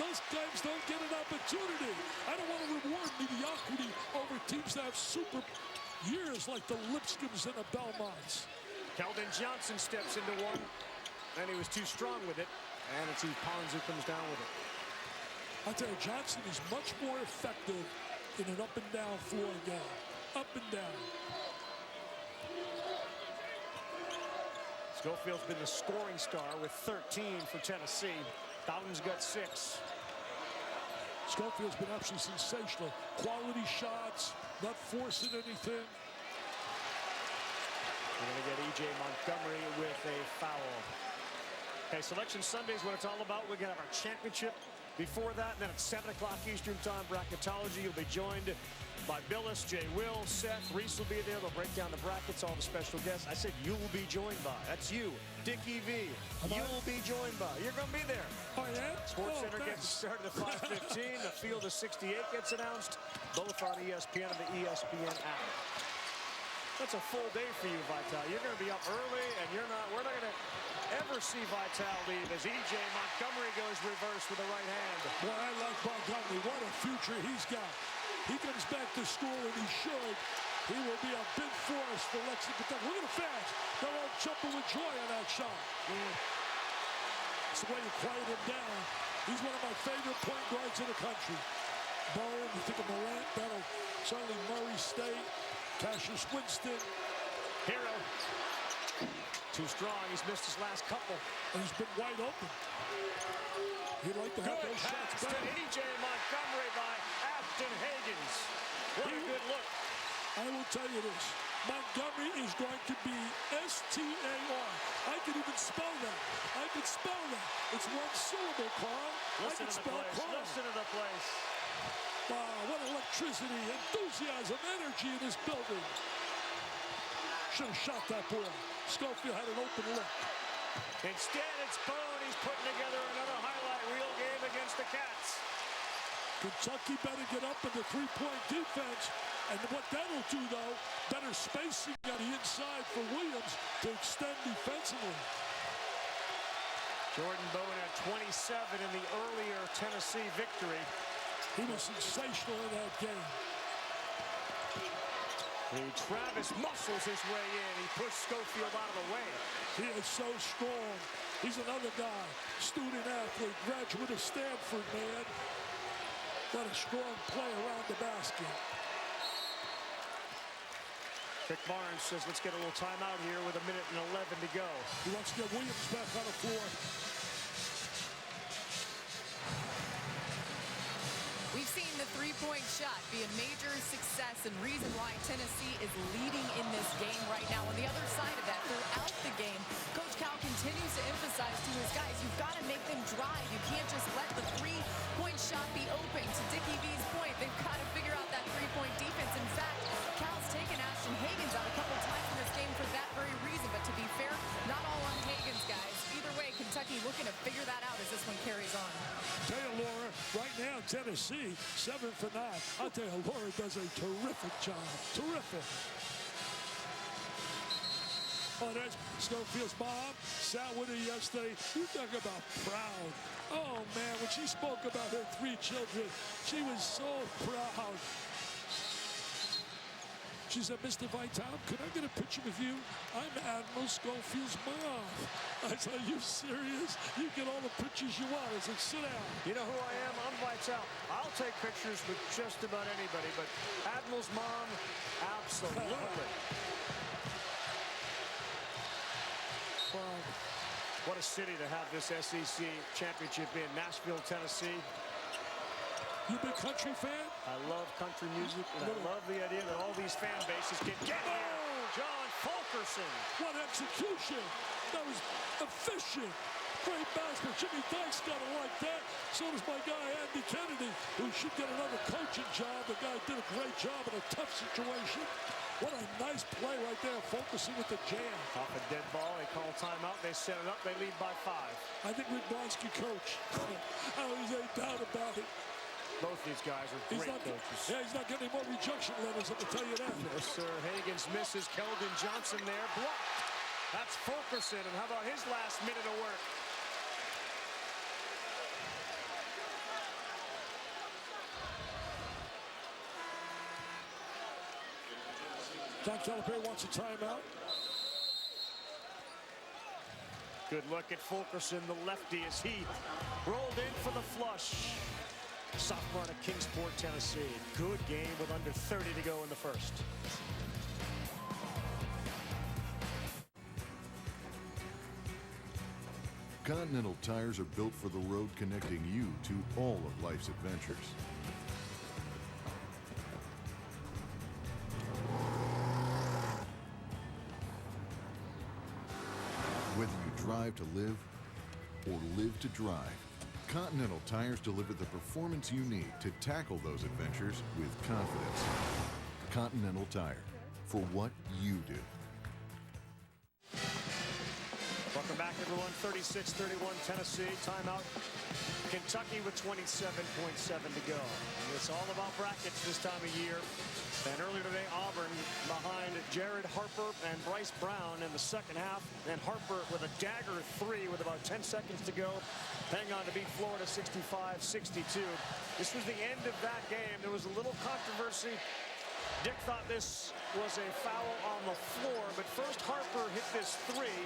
Those guys don't get an opportunity. I don't want to reward mediocrity over teams that have super years like the Lipscombs and the Belmonts. Keldon Johnson steps into 1. And he was too strong with it. And it's Pons who comes down with it. I'll tell you, Johnson is much more effective in an up-and-down floor game. Up and down. Schofield's been the scoring star with 13 for Tennessee. Bowden's got 6. Schofield's been absolutely sensational. Quality shots, not forcing anything. We're going to get E.J. Montgomery with a foul. Okay, Selection Sunday is what it's all about. We're going to have our championship before that. And then at 7 o'clock Eastern Time, Bracketology. You'll be joined by Billis, Jay Will, Seth, Reese will be there. They'll break down the brackets, all the special guests. I said you will be joined by. That's you, Dickie V. You will be joined by. You're going to be there. Oh, yeah? Sports Center gets started at 5:15. The Field of 68 gets announced, both on ESPN and the ESPN app. That's a full day for you, Vital. You're going to be up early, and we're not going to ever see Vital leave as E.J. Montgomery goes reverse with the right hand. Well, I like Montgomery. What a future he's got. He comes back to school, and he should He will be a big force for Lexington. Look at the fans. They're all jumping with joy on that shot. It's the way you quiet him down. He's one of my favorite point guards in the country. Bone, you think of Morant, that'll certainly Murray State, Cassius Winston. Hero. Too strong. He's missed his last couple. And he's been wide open. He'd like to have those shots back. back. E.J. Montgomery by Ashton Hagans. What a good look. I will tell you this. Montgomery is going to be S-T-A-R. I can even spell that. I can spell that. It's one syllable, Carl. Listen to the place. Listen to the place. Wow, what electricity, enthusiasm, energy in this building. Should have shot that ball. Schofield had an open look. Instead, it's Bone. He's putting together another highlight reel game against the Cats. Kentucky better get up in the three-point defense. And what that'll do, though, better spacing on the inside for Williams to extend defensively. Jordan Bone at 27 in the earlier Tennessee victory. He was sensational in that game. Travis muscles his way in. He pushed Schofield out of the way. He is so strong. He's another guy, student athlete, graduate of Stanford, man. What a strong play around the basket. Rick Barnes says, let's get a little timeout here with 1:11 to go. He wants to get Williams back on the floor. We've seen the three-point shot be a major success and reason why Tennessee is leading in this game right now. On the other side of that, throughout the game, Coach Cal continues to emphasize to his guys, you've got to make them drive. You can't just let the three-point shot be open. To Dickie V's point, they've got to figure out that three-point defense. In fact, Cal's taken Ashton Hagans out a couple times in this game for that very reason. But to be fair, not all on Hagans, guys. Either way, Kentucky looking to figure that out as this one carries on. Tell you, Laura, right now, Tennessee, 7 for 9. I'll tell you, Laura does a terrific job. Terrific. Oh, there's Schofield's mom. Sat with her yesterday. You talk about proud. Oh, man, when she spoke about her 3 children, she was so proud. She said, Mr. Vitale, could I get a picture with you? I'm Admiral Schofield's mom. I said, are you serious? You get all the pictures you want. I said, sit down. You know who I am? I'm Vitale. I'll take pictures with just about anybody, but Admiral's mom, absolutely. What a city to have this SEC championship in. Nashville, Tennessee. You a big country fan? I love country music, and I love the idea that all these fan bases can get here. John Fulkerson. What execution. That was efficient. Great basket. Jimmy Dykes got it like that. So does my guy, Andy Kennedy, who should get another coaching job. The guy did a great job in a tough situation. What a nice play right there, focusing with the jam. Off a dead ball, they call timeout, they set it up, they lead by 5. I think Rick Barnes can coach. There's no doubt about it. Both these guys are great coaches. Yeah, he's not getting any more rejection letters, I can tell you that. Yes, sir. Hagans misses. Keldon Johnson there. Blocked. That's Fulkerson. And how about his last minute of work? John Calipari wants a timeout. Good look at Fulkerson, the lefty, as he rolled in for the flush. Sophomore out of Kingsport, Tennessee. Good game with under 30 to go in the first. Continental tires are built for the road, connecting you to all of life's adventures. Whether you drive to live or live to drive, Continental tires deliver the performance you need to tackle those adventures with confidence. Continental Tire, for what you do. Welcome back, everyone. 36-31 Tennessee. Timeout. Kentucky with 27.7 to go. It's all about brackets this time of year. And earlier today, Auburn behind Jared Harper and Bryce Brown in the second half. And Harper with a dagger 3 with about 10 seconds to go. Hang on to beat Florida 65-62. This was the end of that game. There was a little controversy Dick thought this was a foul on the floor, but first Harper hit this three,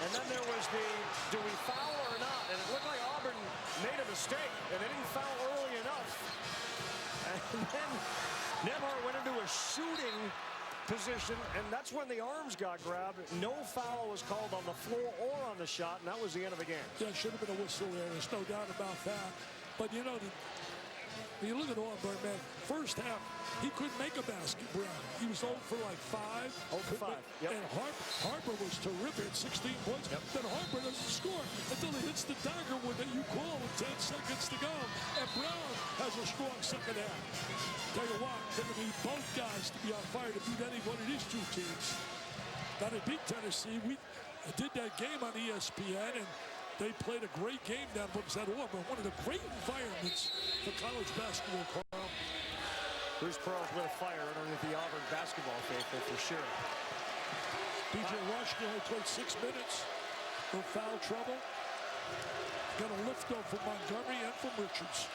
and then there was the, do we foul or not? And it looked like Auburn made a mistake, and they didn't foul early enough. And then Nembhard went into a shooting position, and that's when the arms got grabbed. No foul was called on the floor or on the shot, and that was the end of the game. Yeah, should have been a whistle there. There's no doubt about that. But, you know, when you look at Auburn, man, first half, he couldn't make a basket, Brown. He was 0 for like 5. 0 for 5, yep. And Harper was terrific at 16 points. Yep. Then Harper doesn't score until he hits the dagger one that you call with 10 seconds to go. And Brown has a strong second half. Tell you what, they're going to need both guys to be on fire to beat any one of these two teams. Now, they beat Tennessee. We did that game on ESPN, and they played a great game down at Auburn. One of the great environments for college basketball, Carl. Bruce Pearl's lit a fire underneath the Auburn basketball faithful for sure. B.J. Washington only played 6 minutes. No foul trouble. Got a lift though from Montgomery and from Richards.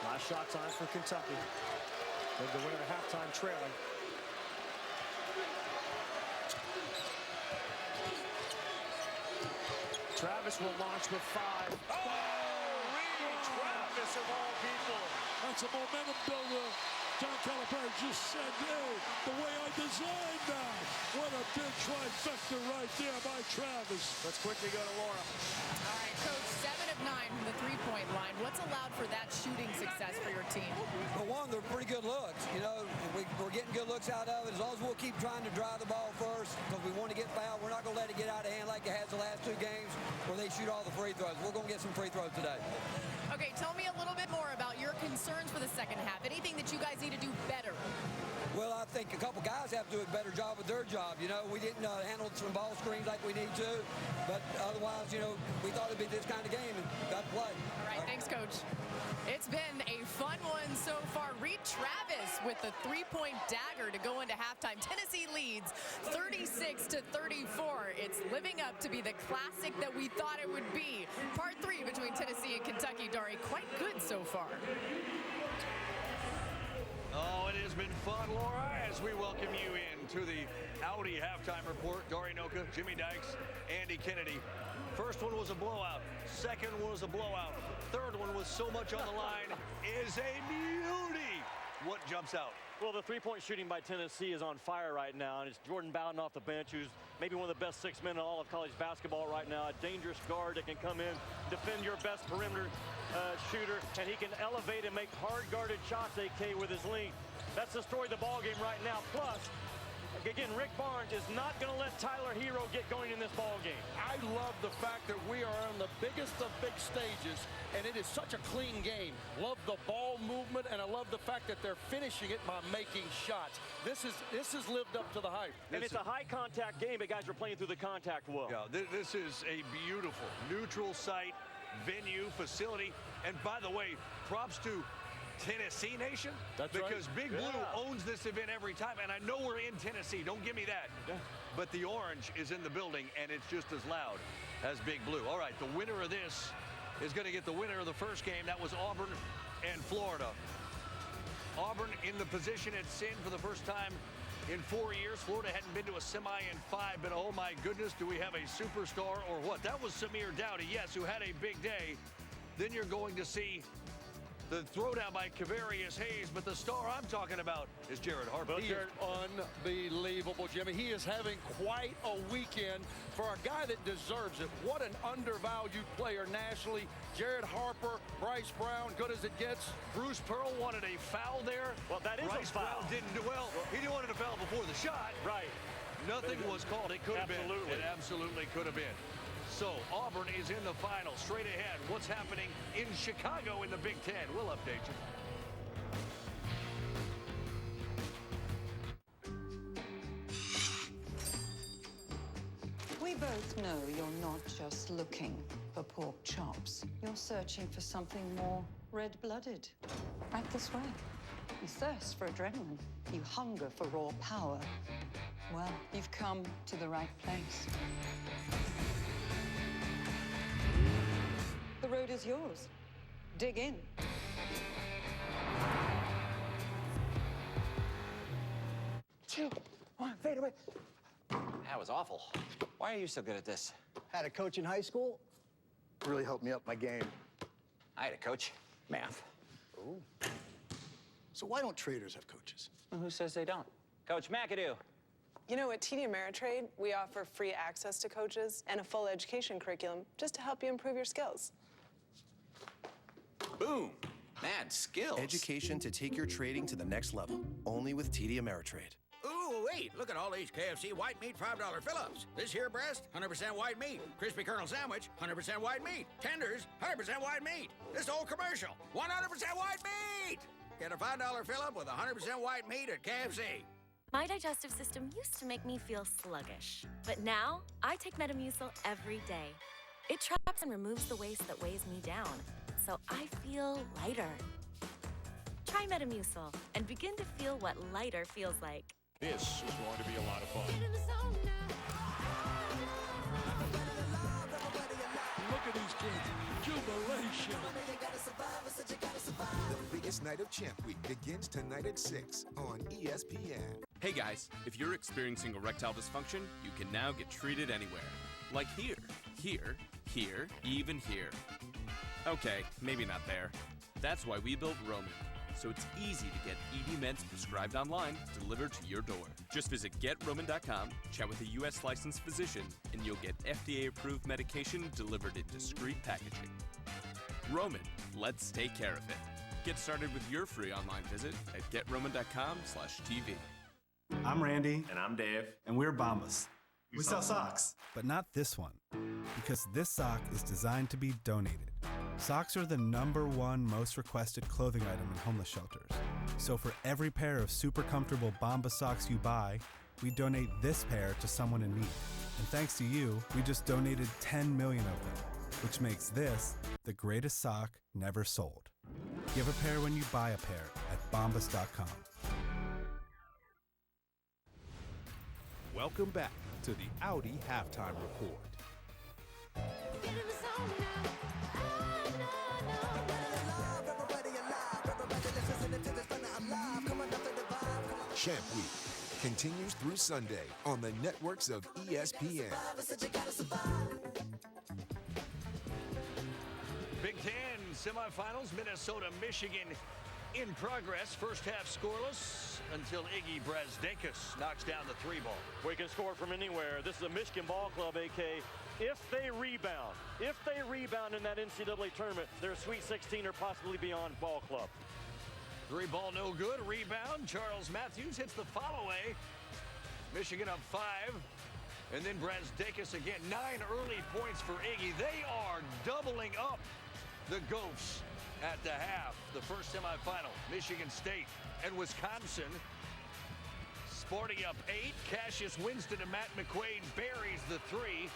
Last shot time for Kentucky. They're the winner at halftime trailing. Travis will launch with 5. Oh, Reed Travis of all people. That's a momentum builder. John Calipari just said, hey, the way I designed that. What a big trifecta right there by Travis. Let's quickly go to Laura. All right, Coach, 7 of 9 from the three-point line. What's allowed for that shooting success for your team? Well, one, they're pretty good looks. You know, we're getting good looks out of it. As long as we'll keep trying to drive the ball first, because we want to get fouled. We're not going to let it get out of hand like it has the last 2 games where they shoot all the free throws. We're going to get some free throws today. Okay, tell me a little bit more about your concerns for the second half. Anything that you guys need to do better? Well, I think a couple guys have to do a better job with their job. You know, we didn't handle some ball screens like we need to, but otherwise, you know, we thought it'd be this kind of game and got to play. All right, thanks, Coach. It's been a fun one so far. Reed Travis with the three-point dagger to go into halftime. Tennessee leads 36-34. It's living up to be the classic that we thought it would be. Part 3 between Tennessee and Kentucky, Dari, quite good so far. Oh, it has been fun, Laura, as we welcome you in to the Audi halftime report. Dari Nowkhah, Jimmy Dykes, Andy Kennedy. First one was a blowout. Second one was a blowout. Third one was so much on the line is a beauty. What jumps out? Well, the three-point shooting by Tennessee is on fire right now, and it's Jordan Bowden off the bench, who's maybe one of the best 6 men in all of college basketball right now. A dangerous guard that can come in, defend your best perimeter shooter, and he can elevate and make hard-guarded shots, AK, with his length. That's the story of the ballgame right now. Plus, again, Rick Barnes is not going to let Tyler Hero get going in this ballgame. I love the fact that we are on the biggest of big stages, and it is such a clean game. Love the ball movement, and I love the fact that they're finishing it by making shots. This has lived up to the hype. And it's a high-contact game, but guys are playing through the contact well. Yeah, this is a beautiful neutral site, venue, facility. And by the way, props to Tennessee Nation. That's because right. Big Blue owns this event every time, and I know we're in Tennessee. Don't give me that. Yeah. But the orange is in the building, and it's just as loud as Big Blue. All right, the winner of this is going to get the winner of the first game. That was Auburn and Florida. Auburn in the position it's in for the first time in 4 years. Florida hadn't been to a semi in 5, but oh my goodness, do we have a superstar or what? That was Samir Dowdy, yes, who had a big day. Then you're going to see the throwdown by Kavarius Hayes, but the star I'm talking about is Jared Harper. He is unbelievable, Jimmy. He is having quite a weekend for a guy that deserves it. What an undervalued player nationally. Jared Harper, Bryce Brown, good as it gets. Bruce Pearl wanted a foul there. Well, that is Bryce a foul. Brown didn't do well. He didn't want a foul before the shot. Right. Nothing was called. It could have been. Absolutely. It absolutely could have been. So Auburn is in the final. Straight ahead, what's happening in Chicago in the Big Ten? We'll update you. We both know you're not just looking for pork chops. You're searching for something more red-blooded. Right this way. You thirst for adrenaline. You hunger for raw power. Well, you've come to the right place. The road is yours. Dig in. 2, 1, fade away. That was awful. Why are you so good at this? Had a coach in high school. Really helped me up my game. I had a coach. Math. Ooh. So why don't traders have coaches? Well, who says they don't? Coach McAdoo. You know, at TD Ameritrade, we offer free access to coaches and a full education curriculum just to help you improve your skills. Boom. Mad skills. Education to take your trading to the next level. Only with TD Ameritrade. Ooh, wait, look at all these KFC white meat $5 fill-ups. This here breast, 100% white meat. Crispy Colonel sandwich, 100% white meat. Tenders, 100% white meat. This whole commercial, 100% white meat. Get a $5 fill-up with 100% white meat at KFC. My digestive system used to make me feel sluggish, but now I take Metamucil every day. It traps and removes the waste that weighs me down, so I feel lighter. Try Metamucil and begin to feel what lighter feels like. This is going to be a lot of fun. Look at these kids. Jubilation. The biggest night of Champ Week begins tonight at 6 on ESPN. Hey guys, if you're experiencing erectile dysfunction, you can now get treated anywhere. Like here, here, here, even here. Okay, maybe not there. That's why we built Roman. So it's easy to get ED meds prescribed online, delivered to your door. Just visit GetRoman.com, chat with a U.S. licensed physician, and you'll get FDA-approved medication delivered in discreet packaging. Roman, let's take care of it. Get started with your free online visit at GetRoman.com/TV. I'm Randy. And I'm Dave. And we're Bombas. We sell socks. But not this one. Because this sock is designed to be donated. Socks are the #1 most requested clothing item in homeless shelters. So for every pair of super comfortable Bombas socks you buy, we donate this pair to someone in need. And thanks to you, we just donated 10 million of them, which makes this the greatest sock never sold. Give a pair when you buy a pair at Bombas.com. Welcome back to the Audi Halftime Report. Champ Week continues through Sunday on the networks of ESPN. Big Ten semifinals, Minnesota, Michigan in progress. First half scoreless until Iggy Brazdeikis knocks down the 3-ball. We can score from anywhere. This is a Michigan ball club, AK. If they rebound in that NCAA tournament, they're a Sweet 16 or possibly beyond ball club. 3-ball no good. Rebound. Charles Matthews hits the follow-away. Michigan up 5. And then Brazdeikis again. 9 early points for Iggy. They are doubling up the Gophers at the half. The first semifinal. Michigan State and Wisconsin. Sporting up 8. Cassius Winston and Matt McQuaid buries the 3.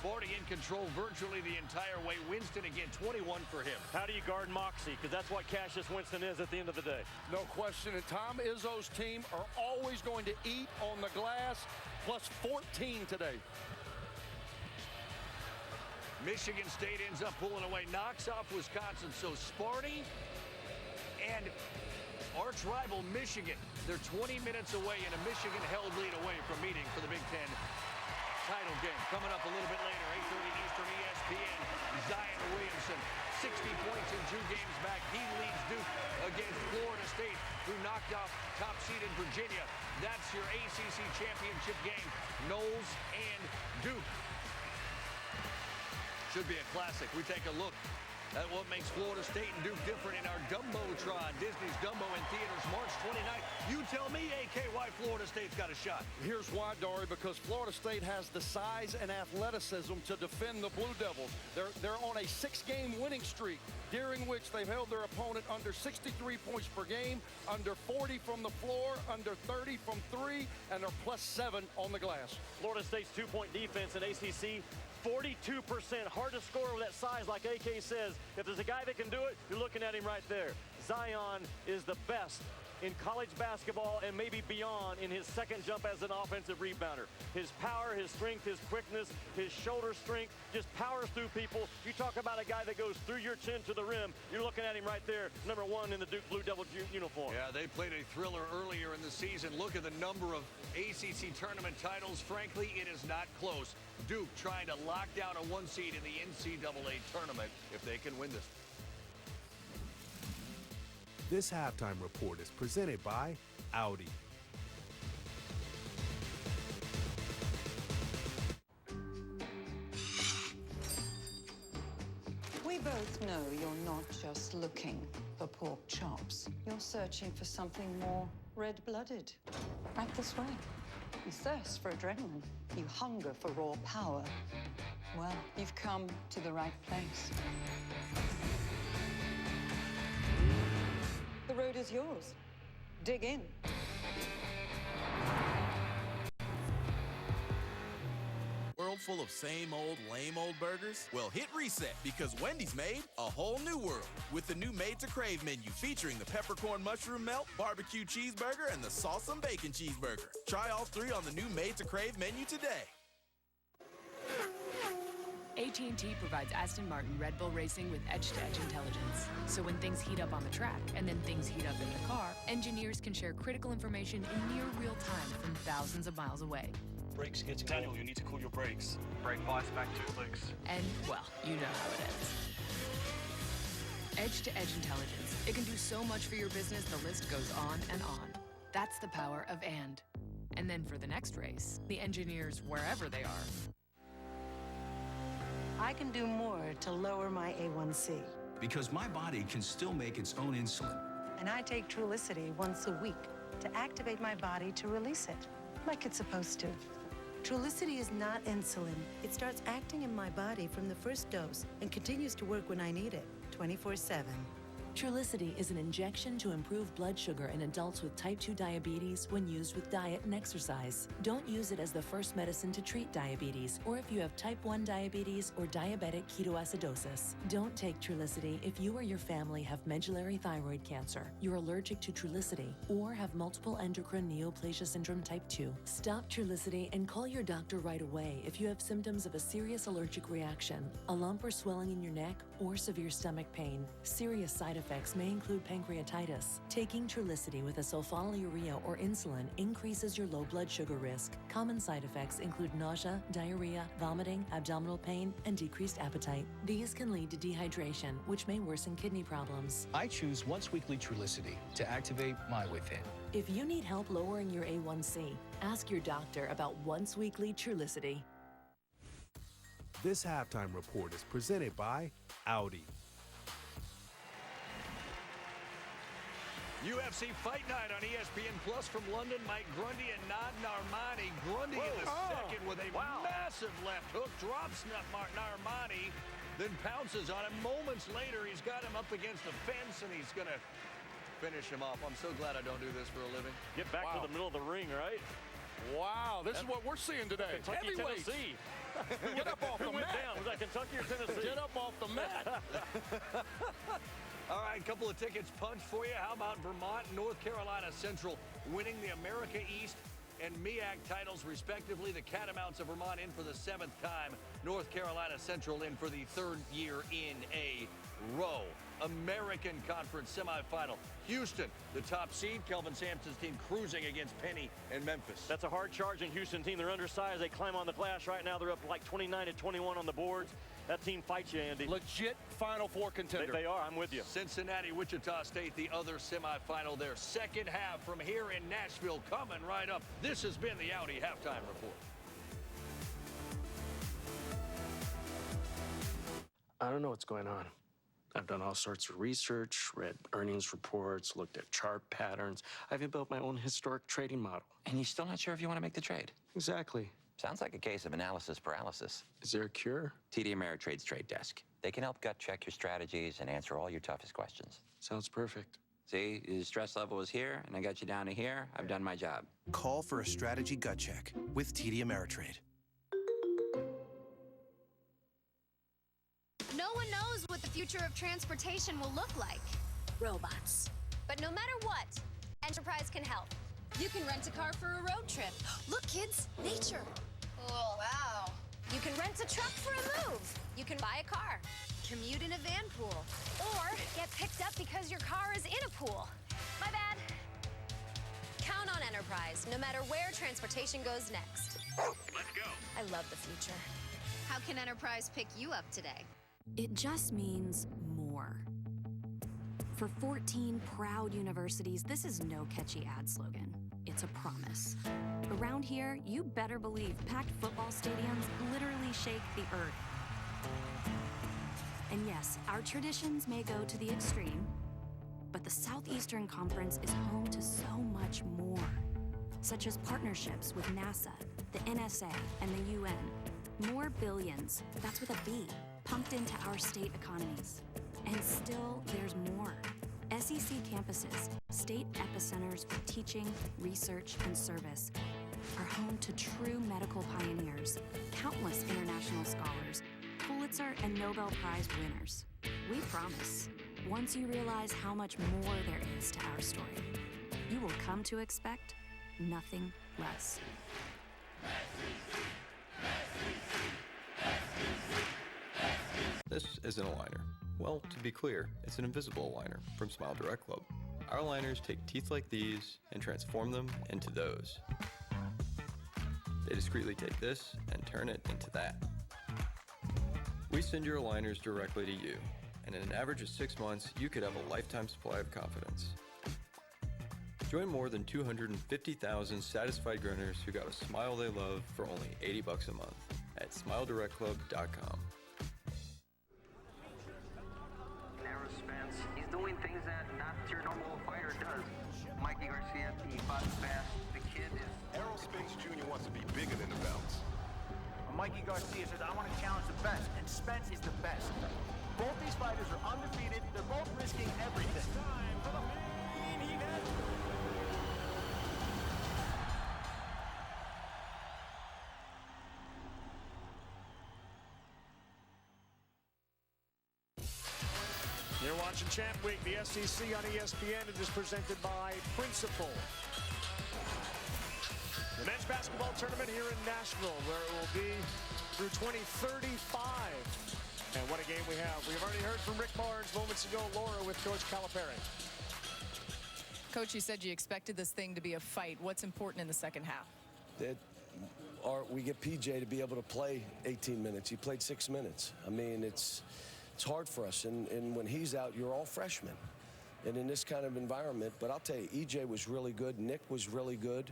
Sporting in control virtually the entire way. Winston again, 21 for him. How do you guard Moxie? Because that's what Cassius Winston is at the end of the day. No question. And Tom Izzo's team are always going to eat on the glass, plus 14 today. Michigan State ends up pulling away, knocks off Wisconsin. So Sparty and arch rival Michigan, they're 20 minutes away and a Michigan-held lead away from meeting for the Big Ten title game. Coming up a little bit later, 8:30 Eastern, ESPN, Zion Williamson, 60 points in 2 games back. He leads Duke against Florida State, who knocked off top seed in Virginia. That's your ACC championship game, Noles and Duke. Should be a classic. We take a look at what makes Florida State and Duke different in our Dumbotron. Disney's Dumbo in theaters March 29th. You tell me, AK, why Florida State's got a shot. Here's why, Dory, because Florida State has the size and athleticism to defend the Blue Devils. They're on a 6-game winning streak, during which they've held their opponent under 63 points per game, under 40 from the floor, under 30 from 3, and they're plus 7 on the glass. Florida State's 2-point defense in ACC, 42%. Hard to score with that size, like AK says. If there's a guy that can do it, you're looking at him right there. Zion is the best in college basketball and maybe beyond in his second jump as an offensive rebounder. His power, his strength, his quickness, his shoulder strength, just powers through people. You talk about a guy that goes through your chin to the rim, you're looking at him right there, number 1 in the Duke Blue Devil uniform. Yeah, they played a thriller earlier in the season. Look at the number of ACC tournament titles. Frankly, it is not close. Duke trying to lock down a 1 seed in the NCAA tournament if they can win this. This halftime report is presented by Audi. We both know you're not just looking for pork chops. You're searching for something more red-blooded. Right this way. You thirst for adrenaline. You hunger for raw power. Well, you've come to the right place. The road is yours. Dig in. World full of same old, lame old burgers? Well, hit reset because Wendy's made a whole new world with the new Made to Crave menu featuring the peppercorn mushroom melt, barbecue cheeseburger, and the sauce and bacon cheeseburger. Try all 3 on the new Made to Crave menu today. AT&T provides Aston Martin Red Bull Racing with edge-to-edge intelligence. So when things heat up on the track and then things heat up in the car, engineers can share critical information in near real time from thousands of miles away. Brakes getting Daniel, you need to cool your brakes. Brake bias back 2 licks. And, well, you know how it ends. Edge-to-edge intelligence. It can do so much for your business, the list goes on and on. That's the power of and. And then for the next race, the engineers, wherever they are, I can do more to lower my A1C. Because my body can still make its own insulin. And I take Trulicity once a week to activate my body to release it, like it's supposed to. Trulicity is not insulin. It starts acting in my body from the first dose and continues to work when I need it, 24/7. Trulicity is an injection to improve blood sugar in adults with type 2 diabetes when used with diet and exercise. Don't use it as the first medicine to treat diabetes or if you have type 1 diabetes or diabetic ketoacidosis. Don't take Trulicity if you or your family have medullary thyroid cancer, you're allergic to Trulicity, or have multiple endocrine neoplasia syndrome type 2. Stop Trulicity and call your doctor right away if you have symptoms of a serious allergic reaction, a lump or swelling in your neck, or severe stomach pain. Serious side effects may include pancreatitis. Taking Trulicity with a sulfonylurea or insulin increases your low blood sugar risk. Common side effects include nausea, diarrhea, vomiting, abdominal pain, and decreased appetite. These can lead to dehydration, which may worsen kidney problems. I choose once-weekly Trulicity to activate my within. If you need help lowering your A1C, ask your doctor about once-weekly Trulicity. This halftime report is presented by Audi. UFC Fight Night on ESPN Plus from London. Mike Grundy and Nad Narmani. Grundy in the second with a massive left hook. Drops Narmani, then pounces on him. Moments later, he's got him up against the fence, and he's going to finish him off. I'm so glad I don't do this for a living. Get back to the middle of the ring, right? Wow, this is what we're seeing today. Kentucky, Tennessee. Get up off the mat. Down? Was that Kentucky or Tennessee? Get up off the mat. All right, a couple of tickets punched for you. How about Vermont, North Carolina Central winning the America East and MEAC titles, respectively? The Catamounts of Vermont in for the 7th time. North Carolina Central in for the 3rd year in a row. American Conference semifinal. Houston, the top seed. Kelvin Sampson's team cruising against Penny and Memphis. That's a hard-charging Houston team. They're undersized. They climb on the glass right now. They're up like 29-21 on the boards. That team fights you, Andy. Legit Final Four contender. They are. I'm with you. Cincinnati, Wichita State, the other semifinal. Their second half from here in Nashville coming right up. This has been the Audi Halftime Report. I don't know what's going on. I've done all sorts of research, read earnings reports, looked at chart patterns. I even built my own historic trading model. And you're still not sure if you want to make the trade? Exactly. Sounds like a case of analysis paralysis. Is there a cure? TD Ameritrade's trade desk. They can help gut check your strategies and answer all your toughest questions. Sounds perfect. See, your stress level was here, and I got you down to here. I've done my job. Call for a strategy gut check with TD Ameritrade. No one knows what the future of transportation will look like. Robots. But no matter what, Enterprise can help. You can rent a car for a road trip. Look, kids, nature. Oh, wow. You can rent a truck for a move. You can buy a car, commute in a van pool, or get picked up because your car is in a pool. My bad. Count on Enterprise, no matter where transportation goes next. Let's go. I love the future. How can Enterprise pick you up today? It just means more. For 14 proud universities, this is no catchy ad slogan. It's a promise. Around here, you better believe packed football stadiums literally shake the earth. And yes, our traditions may go to the extreme, but the Southeastern Conference is home to so much more, such as partnerships with NASA, the NSA, and the UN. More billions, that's with a B, pumped into our state economies. And still, there's more. SEC campuses, state epicenters for teaching, research, and service, are home to true medical pioneers, countless international scholars, Pulitzer and Nobel Prize winners. We promise, once you realize how much more there is to our story, you will come to expect nothing less. This isn't a liner. Well, to be clear, it's an invisible aligner from Smile Direct Club. Our aligners take teeth like these and transform them into those. They discreetly take this and turn it into that. We send your aligners directly to you, and in an average of 6 months, you could have a lifetime supply of confidence. Join more than 250,000 satisfied groaners who got a smile they love for only $80 a month at SmileDirectClub.com. He's doing things that not your normal fighter does. Mikey Garcia, he fought fast. The kid is... Errol Spence Jr. wants to be bigger than the belts. Mikey Garcia says, I want to challenge the best, and Spence is the best. Both these fighters are undefeated. They're both risking everything. It's time for the main event. You're watching Champ Week, the SEC on ESPN. It is presented by Principal. The men's basketball tournament here in Nashville, where it will be through 2035. And what a game we have. We've already heard from Rick Barnes moments ago. Laura with Coach Calipari. Coach, you said you expected this thing to be a fight. What's important in the second half? We get PJ to be able to play 18 minutes. He played 6 minutes. I mean, it's hard for us, and when he's out, you're all freshmen. And in this kind of environment, but I'll tell you, EJ was really good. Nick was really good.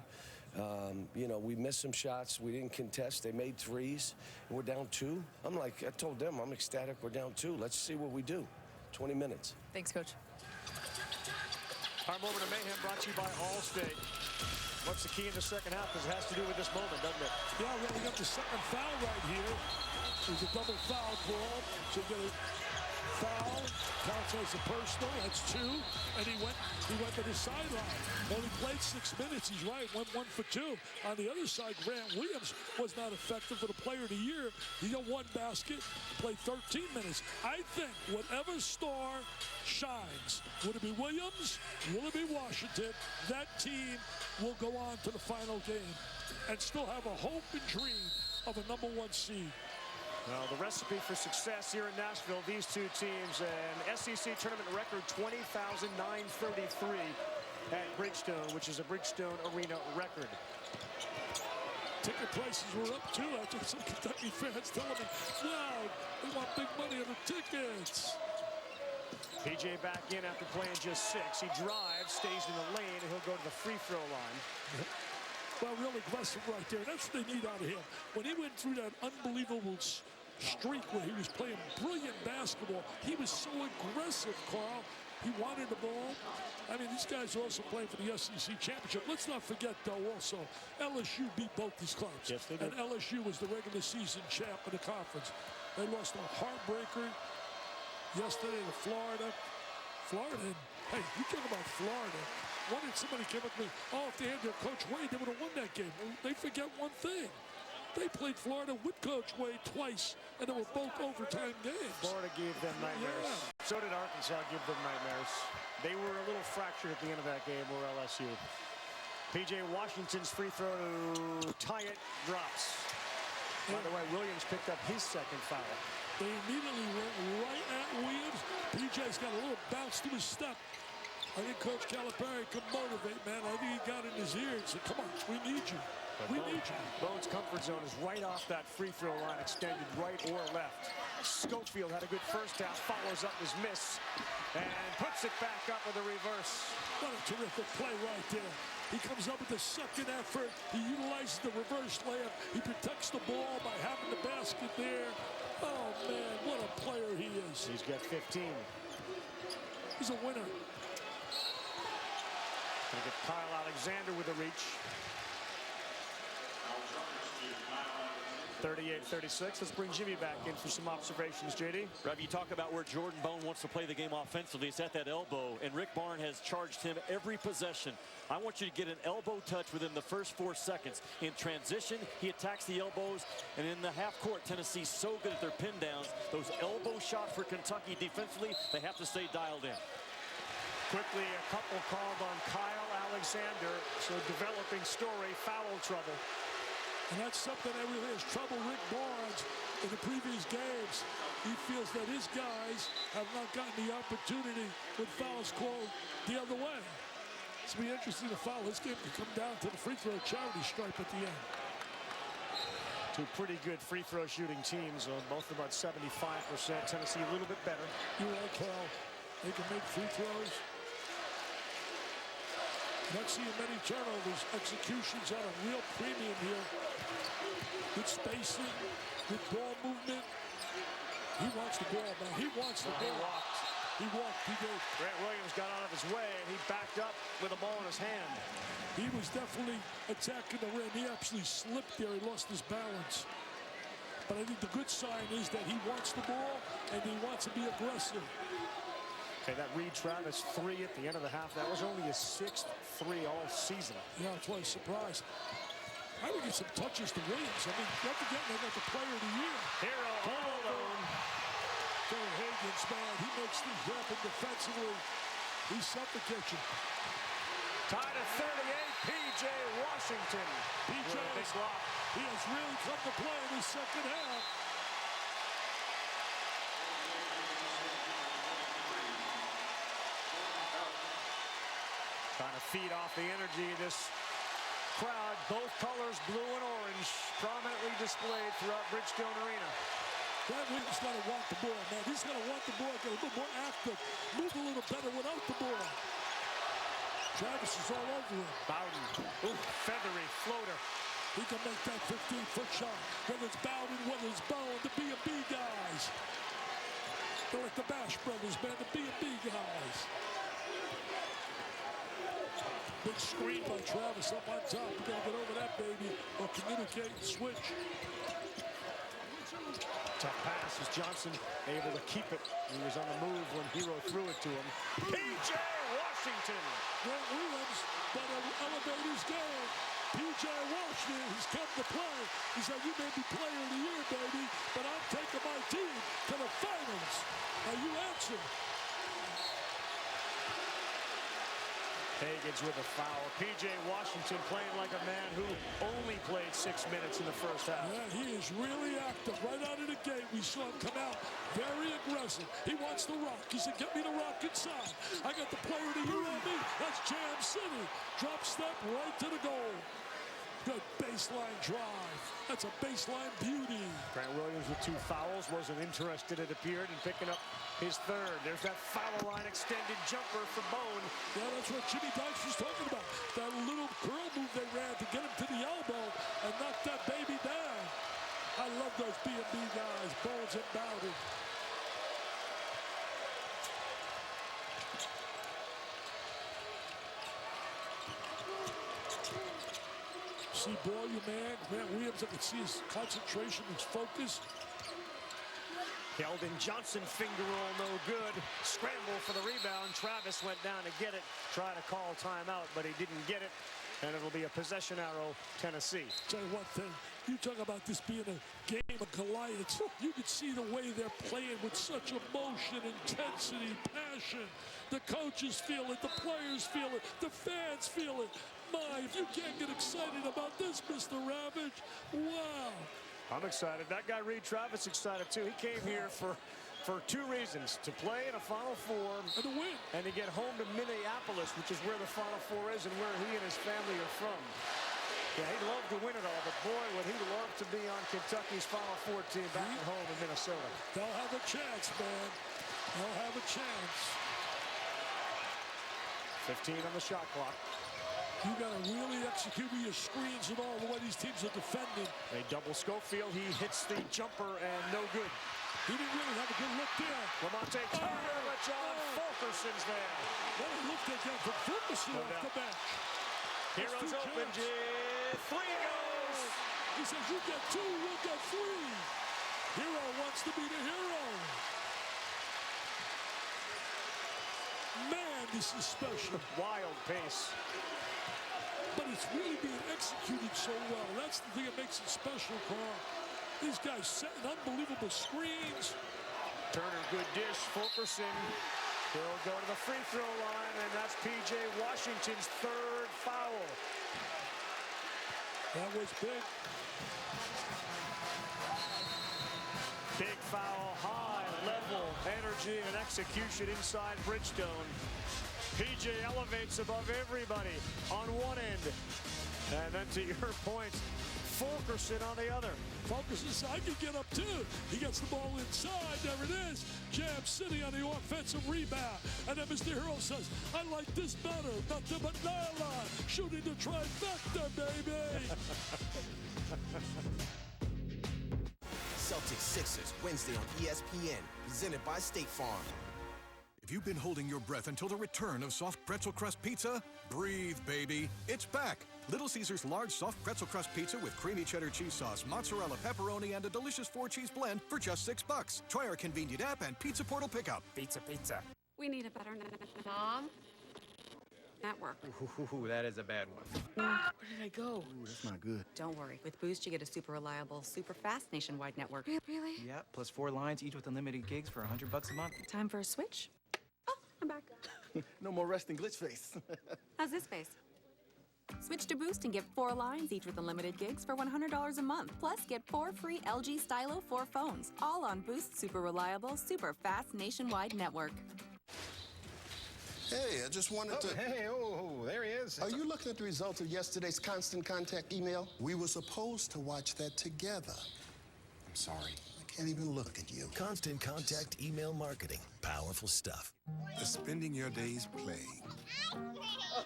You know, we missed some shots. We didn't contest. They made threes, and we're down 2. I'm like, I told them, I'm ecstatic. We're down 2. Let's see what we do. 20 minutes. Thanks, Coach. Our moment of mayhem brought to you by Allstate. What's the key in the second half? Because it has to do with this moment, doesn't it? Yeah, well, we got the second foul right here. There's a double foul call. So you get a foul, counts as a personal. That's 2. And he went to the sideline. Only played 6 minutes. He's right. Went 1 for 2. On the other side, Grant Williams was not effective for the Player of the Year. He got 1 basket, played 13 minutes. I think whatever star shines, would it be Williams? Will it be Washington? That team will go on to the final game and still have a hope and dream of a #1 seed. Well, the recipe for success here in Nashville, these two teams, an SEC tournament record 20,933 at Bridgestone, which is a Bridgestone Arena record. Ticket prices were up, too. I took some Kentucky fans telling me, wow, they want big money on the tickets. PJ back in after playing just 6. He drives, stays in the lane, and he'll go to the free throw line. Well, real aggressive right there. That's what they need out of him. When he went through that unbelievable streak where he was playing brilliant basketball, he was so aggressive, Carl. He wanted the ball. I mean, these guys are also playing for the SEC championship. Let's not forget, though, also, LSU beat both these clubs. Yes, they did. And LSU was the regular season champ of the conference. They lost a heartbreaker yesterday to Florida. Hey, you talk about Florida. Why did somebody come up with me? Oh, if they had their Coach Wade, they would have won that game. Well, they forget one thing. They played Florida with Coach Wade twice, and they were both overtime games. Florida gave them nightmares. Yeah. So did Arkansas give them nightmares. They were a little fractured at the end of that game, or LSU. P.J. Washington's free throw to tie it drops. By the way, Williams picked up his second foul. They immediately went right at Williams. P.J.'s got a little bounce to his step. I think Coach Calipari can motivate, man. I think he got in his ear and said, come on, we need you. We need you. Bone's comfort zone is right off that free throw line, extended right or left. Schofield had a good first half, follows up his miss, and puts it back up with a reverse. What a terrific play right there. He comes up with the second effort. He utilizes the reverse layup. He protects the ball by having the basket there. Oh, man, what a player he is. He's got 15. He's a winner. Gonna get Kyle Alexander with a reach. 38-36. Let's bring Jimmy back in for some observations, JD. Rob, you talk about where Jordan Bone wants to play the game offensively. It's at that elbow, and Rick Barnes has charged him every possession. I want you to get an elbow touch within the first 4 seconds. In transition, he attacks the elbows, and in the half court, Tennessee's so good at their pin downs. Those elbow shots for Kentucky defensively, they have to stay dialed in. Quickly, a couple called on Kyle Alexander. So developing story, foul trouble. And that's something that really has troubled Rick Barnes in the previous games. He feels that his guys have not gotten the opportunity with fouls called the other way. It's going to be interesting to follow. This game could come down to the free throw charity stripe at the end. Two pretty good free throw shooting teams, both about 75%. Tennessee a little bit better. You're right, Cal. They can make free throws. Not seeing many turnovers. Execution's at a real premium here. Good spacing, good ball movement. He wants the ball, man. He wants the ball. He walked. He did. Grant Williams got out of his way, and he backed up with a ball in his hand. He was definitely attacking the rim. He actually slipped there. He lost his balance. But I think the good sign is that he wants the ball, and he wants to be aggressive. Okay, that Reed Travis 3 at the end of the half. That was only his 6th 3 all season. Yeah, that's why I was surprised. I would get some touches to Williams. I mean, don't forget they got the player of the year. Hero all alone. Phil Higgins, man, he makes things happen defensively. He suffocates you. Tied at 38, P.J. Washington. P.J. He has really come to play in the second half. Trying to feed off the energy of this crowd. Both colors, blue and orange, prominently displayed throughout Bridgestone Arena. Grant Williams got to want the ball, man. He's going to want the ball, get a little more active, move a little better without the ball. Travis is all over him. Bowden, feathery floater. He can make that 15-foot shot. Whether it's Bowden, whether it's Bone, the B&B guys. They're like the Bash Brothers, man, the B&B guys. Big screen by Travis up on top. We gotta get over that, baby, or communicate and switch. Tough pass as Johnson able to keep it. He was on the move when Hero threw it to him. P.J. Washington. Grant Williams got to elevate his game. P.J. Washington has come to play. He said, you may be player of the year, baby, but I'm taking my team to the finals. Now you answer. Higgins with a foul. P.J. Washington playing like a man who only played 6 minutes in the first half. Yeah, he is really active. Right out of the gate, we saw him come out very aggressive. He wants the rock. He said, get me the rock inside. I got the player of the year on me. That's Jam City. Drop step right to the goal. Good baseline drive. That's a baseline beauty. Grant Williams with 2 fouls. Wasn't interested, it appeared, in picking up his third. There's that foul line extended jumper for Bone. Yeah, that's what Jimmy Dykes was talking about. That little curl move they ran to get him to the elbow and knock that baby down. I love those B&B guys, Bones and Bowden. See Boyer, man. Grant Williams, I can see his concentration, his focus. Keldon Johnson finger roll, no good. Scramble for the rebound. Travis went down to get it. Try to call timeout, but he didn't get it. And it'll be a possession arrow, Tennessee. Tell you one thing, You talk about this being a game of Goliaths. You can see the way they're playing with such emotion, intensity, passion. The coaches feel it, the players feel it, the fans feel it. My, if you can't get excited about this, Mr. Ravage, wow. I'm excited. That guy, Reed Travis, excited too. He came here for two reasons: to play in a Final Four and to win, and to get home to Minneapolis, which is where the Final Four is and where he and his family are from. Yeah, he'd love to win it all, but boy, would he love to be on Kentucky's Final Four team back at home in Minnesota. They'll have a chance, man. They'll have a chance. 15 on the shot clock. You got to really execute with your screens and all the way these teams are defending. They double Schofield. He hits the jumper and no good. He didn't really have a good look there. Lamonte Turner, but John Fulkerson's there. What a look they get from Fulkerson off the bench. Heroes open, three goes. He says, you get two, you'll get three. Hero wants to be the hero. Man, this is special. Wild pace. But it's really being executed so well. That's the thing that makes it special, Carl. These guys setting unbelievable screens. Turner, good dish. Fulkerson, he'll go to the free throw line, and that's P.J. Washington's third foul. That was big. Big foul, high level energy and execution inside Bridgestone. P.J. elevates above everybody on one end. And then to your point, Fulkerson on the other. Fulkerson says, I can get up too. He gets the ball inside. There it is. Jam City on the offensive rebound. And then Mr. Hero says, I like this better. Nothing but nylon. Shooting the trifecta, baby. Celtics Sixers, Wednesday on ESPN. Presented by State Farm. If you've been holding your breath until the return of soft pretzel crust pizza, breathe, baby. It's back. Little Caesars large soft pretzel crust pizza with creamy cheddar cheese sauce, mozzarella, pepperoni, and a delicious 4-cheese blend for just $6. Try our convenient app and Pizza Portal pickup. Pizza. We need a better Mom? Network. Ooh, that is a bad one. Where did I go? Ooh, that's not good. Don't worry. With Boost, you get a super reliable, super fast nationwide network. Really? Yeah, plus 4 lines, each with unlimited gigs for $100 a month. Time for a switch? Oh, I'm back. No more resting glitch face. How's this face? Switch to Boost and get 4 lines, each with unlimited gigs for $100 a month. Plus, get 4 free LG Stylo 4 phones. All on Boost's super reliable, super fast nationwide network. Hey, I just wanted to... Hey, there he is. Are you looking at the results of yesterday's Constant Contact email? We were supposed to watch that together. I'm sorry. I can't even look at you. Constant Contact email marketing. Powerful stuff. Spending your days playing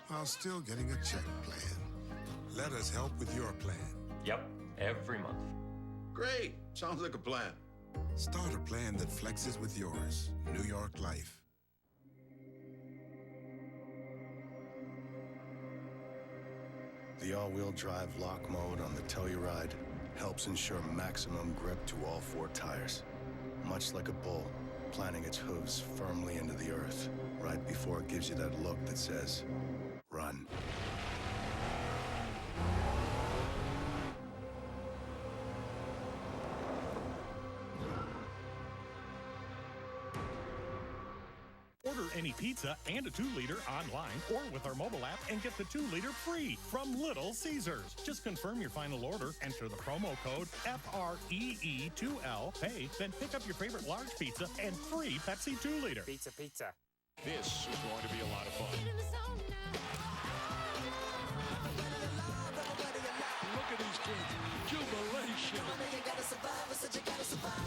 while still getting a check plan. Let us help with your plan. Yep, every month. Great. Sounds like a plan. Start a plan that flexes with yours. New York Life. The all-wheel drive lock mode on the Telluride helps ensure maximum grip to all 4 tires. Much like a bull, planting its hooves firmly into the earth, right before it gives you that look that says, run. Order any pizza and a 2-liter online or with our mobile app and get the 2-liter free from Little Caesars. Just confirm your final order, enter the promo code FREE2L, pay, then pick up your favorite large pizza and free Pepsi 2-liter. Pizza. This is going to be a lot of fun. Look at these kids. Jubilation.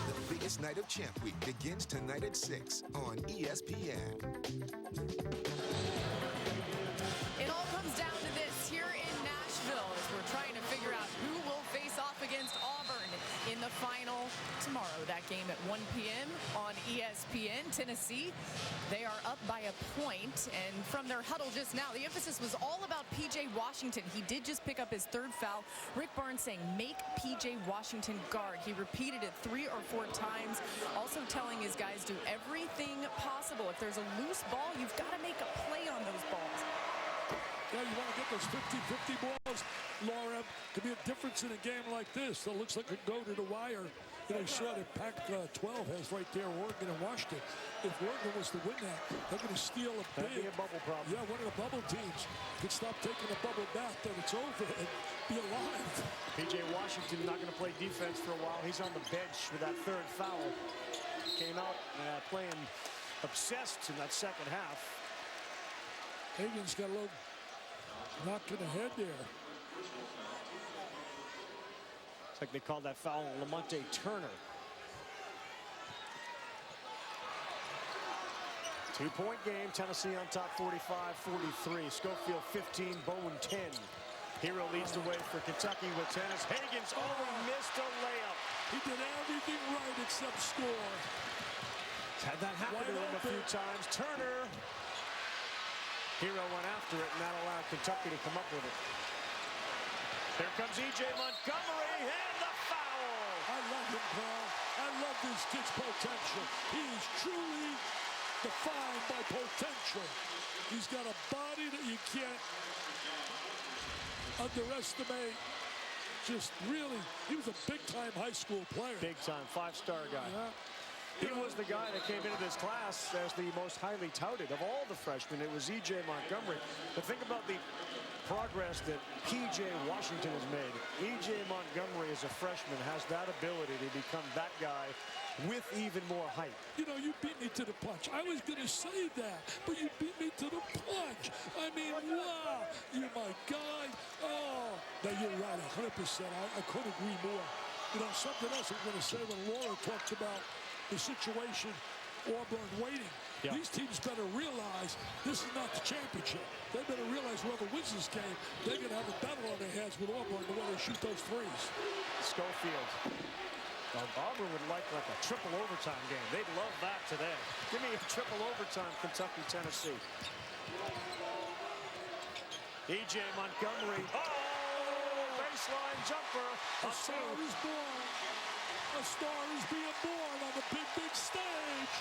The biggest night of Champ Week begins tonight at 6 on ESPN. It all comes down to this here in Nashville as we're trying to figure out who will face off against Auburn in the final tomorrow. That game at 1 p.m. on ESPN. Tennessee, they are up by a point, and from their huddle just now, the emphasis was all about P.J. Washington. He did just pick up his 3rd foul. Rick Barnes saying, make P.J. Washington guard. He repeated it 3 or 4 times, also telling his guys, do everything possible. If there's a loose ball, you've got to make a play on those balls. Yeah, you want to get those 50-50 balls, Laura, Could be a difference in a game like this that looks like it could go to the wire. You know, you saw that Pac-12 has right there Oregon and Washington. If Oregon was to win that, they're going to steal a big. That'd be a bubble problem. Yeah, one of the bubble teams could stop taking a bubble bath, then it's over and be alive. P.J. Washington not going to play defense for a while. He's on the bench with that third foul. Came out playing obsessed in that second half. Higgins got a little knock in the head there. It's like they called that foul on Lamonte Turner. 2-point game. Tennessee on top 45-43. Schofield 15, Bowen 10. Hero leads the way for Kentucky with tennis. Higgins missed a layup. He did everything right except score. He's had that happen to him a few times. Turner. Hero went after it, and that allowed Kentucky to come up with it. Here comes E.J. Montgomery, and the foul! I love him, Carl. I love this kid's potential. He is truly defined by potential. He's got a body that you can't underestimate. Just really, he was a big-time high school player. Big-time, five-star guy. Yeah. He was the guy that came into this class as the most highly touted of all the freshmen. It was E.J. Montgomery. But think about the progress that P.J. Washington has made. E.J. Montgomery as a freshman has that ability to become that guy with even more height. You know, you beat me to the punch. I was going to say that, but you beat me to the punch. I mean, wow, you're my guy. Oh, now you're right, 100%. I couldn't agree more. You know, something else I'm going to say when Laura talked about the situation, Auburn waiting. Yeah. These teams better realize this is not the championship. They better realize whoever wins this game, they're going to have a battle on their hands with Auburn the way they shoot those threes. Schofield. Auburn would like a triple overtime game. They'd love that today. Give me a triple overtime Kentucky, Tennessee. E.J. Montgomery. Oh, baseline jumper. A star is born. A star is being born on the big stage.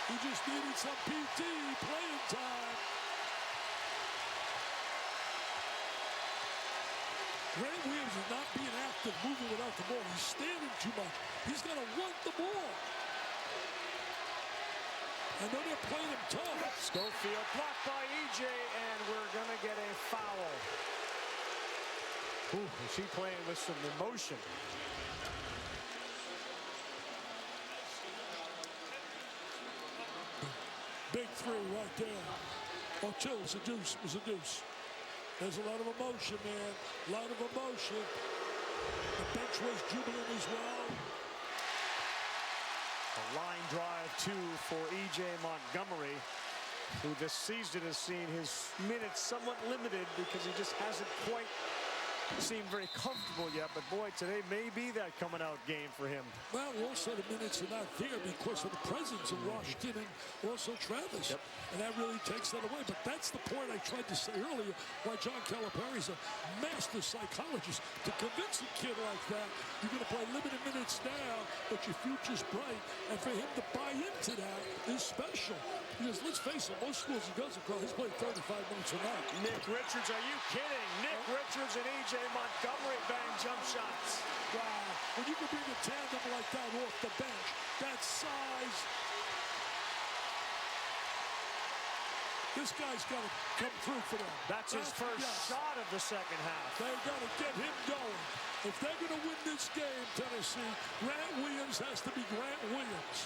He just needed some PT, playing time. Grant Williams is not being active, moving without the ball. He's standing too much. He's got to want the ball. I know they're playing him tough. Schofield blocked by E.J., and we're going to get a foul. Ooh, is he playing with some emotion? Big three right there. Oh, two, it was a deuce, it was a deuce. There's a lot of emotion, man. A lot of emotion. The bench was jubilant as well. A line drive, two for E.J. Montgomery, who this season has seen his minutes somewhat limited because he just hasn't quite seemed very comfortable yet. But boy, today may be that coming out game for him. Well, also the minutes are not there because of the presence of Washington and also Travis. Yep. And that really takes that away. But that's the point I tried to say earlier, why John Calipari's a master psychologist. To convince a kid like that, you're going to play limited minutes now, but your future's bright. And for him to buy into that is special. Because let's face it, most schools he goes across, he's played 35 minutes a night. Nick Richards, are you kidding? Nick Richards and E.J. Montgomery bang jump shots. Wow. When you can bring a tandem like that off the bench, that size. This guy's got to come through for them. That's his first shot of the second half. They've got to get him going. If they're going to win this game, Tennessee, Grant Williams has to be Grant Williams.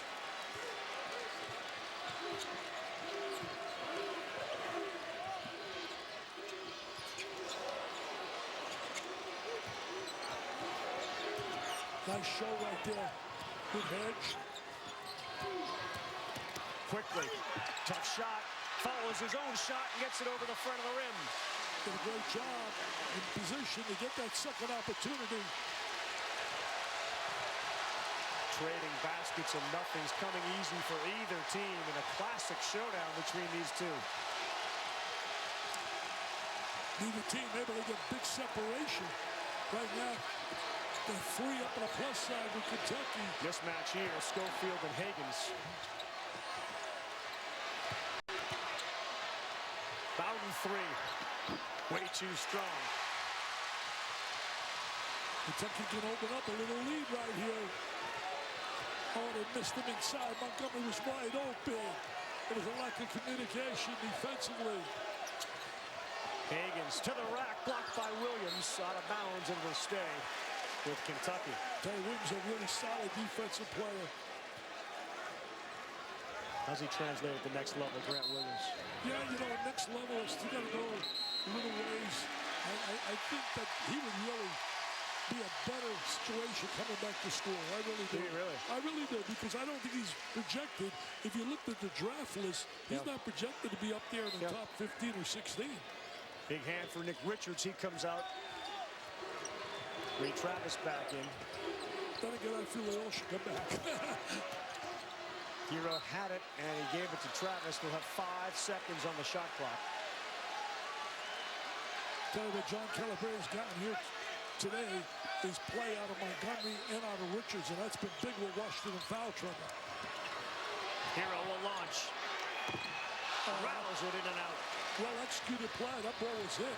Nice show right there. Good hedge. Quickly. Tough shot. Follows his own shot and gets it over the front of the rim. Did a great job in position to get that second opportunity. Trading baskets and nothing's coming easy for either team in a classic showdown between these two. Neither team able to get big separation. Right now, the three up on the plus side with Kentucky. Mismatch here, Schofield and Higgins. Bowden three. Way too strong. Kentucky can open up a little lead right here. Oh, they missed him inside. Montgomery was wide open. It was a lack of communication defensively. Higgins to the rack, blocked by Williams, out of bounds, and will stay with Kentucky. Terry Williams, a really solid defensive player. How's he translate at the next level, Grant Williams? Yeah, you know, next level is still got to go a little ways. I think that he would really be a better situation coming back to school. I really do. Really? I really do, because I don't think he's projected. If you looked at the draft list, he's not projected to be up there in the top 15 or 16. Big hand for Nick Richards. He comes out. Reed Travis back in. Then again, I feel they all should come back. Hero had it, and he gave it to Travis. We'll have 5 seconds on the shot clock. Tell you what John Calabrese gotten here today is play out of Montgomery and out of Richards, and that's been big with Washington in foul trouble. Hero will launch. Rattles it in and out. Well executed play. That ball was hit.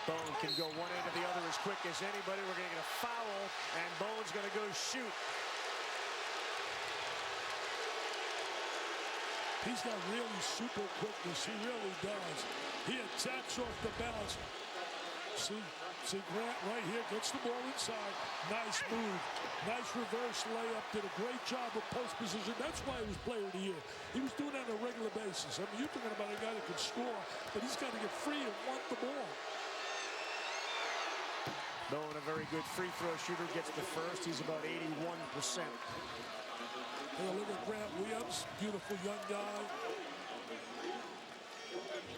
Bone can go one end to the other as quick as anybody. We're going to get a foul, and Bone's going to go shoot. He's got really super quickness. He really does. He attacks off the bounce. See Grant right here gets the ball inside. Nice move. Nice reverse layup. Did a great job of post position. That's why he was player of the year. He was doing that on a regular basis. I mean, you're talking about a guy that can score, but he's got to get free and want the ball. Bone, a very good free throw shooter, gets the first. He's about 81%. Look at Grant Williams, beautiful young guy.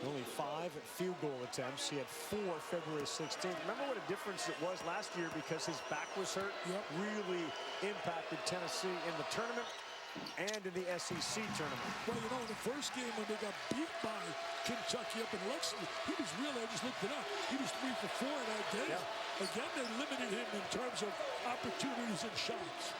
Only 5 field goal attempts. He had 4 February 16th. Remember what a difference it was last year because his back was hurt? Really impacted Tennessee in the tournament and in the SEC tournament. Well, you know, in the first game when they got beat by Kentucky up in Lexington, he was really, I just looked it up, he was 3 for 4 in that game. Again, they limited him in terms of opportunities and shots.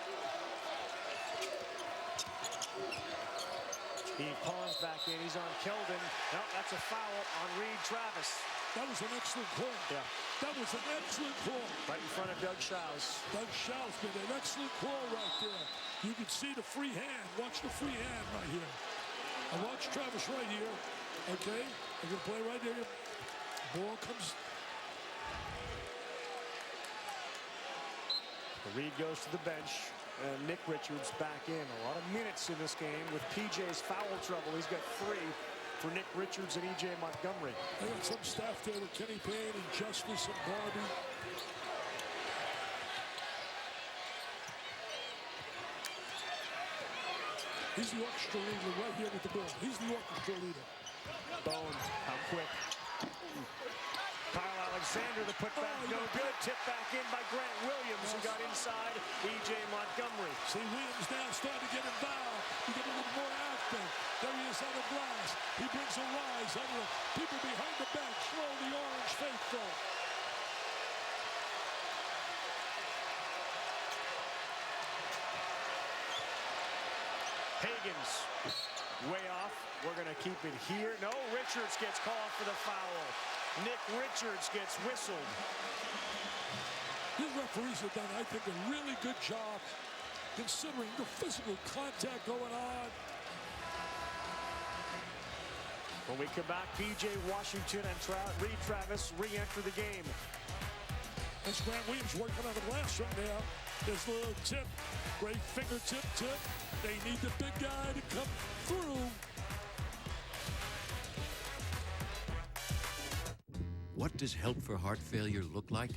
Steve Pons back in. He's on Keldon. No, that's a foul on Reed Travis. That was an excellent call. Yeah. That was an excellent call. Right in front of Doug Shouse. Doug Shouse made an excellent call right there. You can see the free hand. Watch the free hand right here. And watch Travis right here. Okay? I'm going to play right there. Ball comes. Reed goes to the bench. And Nick Richards back in. A lot of minutes in this game with PJ's foul trouble. He's got 3 for Nick Richards and E.J. Montgomery. They got some staff there with Kenny Payne and Justice and Barbie. He's the orchestra leader right here with the ball. He's the orchestra leader. Bone, how quick. Kyle Alexander, the putback, no good. Tip back in by Grant Williams, who got inside E.J. Montgomery. See, Williams now starting to get involved. He get a little more active. There he is on the glass. He brings a rise out of the people behind the bench. Throw the Orange faithful. Higgins, way off. We're going to keep it here. No, Richards gets called for the foul. Nick Richards gets whistled. These referees have done, I think, a really good job considering the physical contact going on. When we come back, P.J. Washington and Reed Travis re-enter the game. That's Grant Williams working on the glass right now. There's a little tip, great fingertip tip. They need the big guy to come through. What does Help for Heart Failure look like?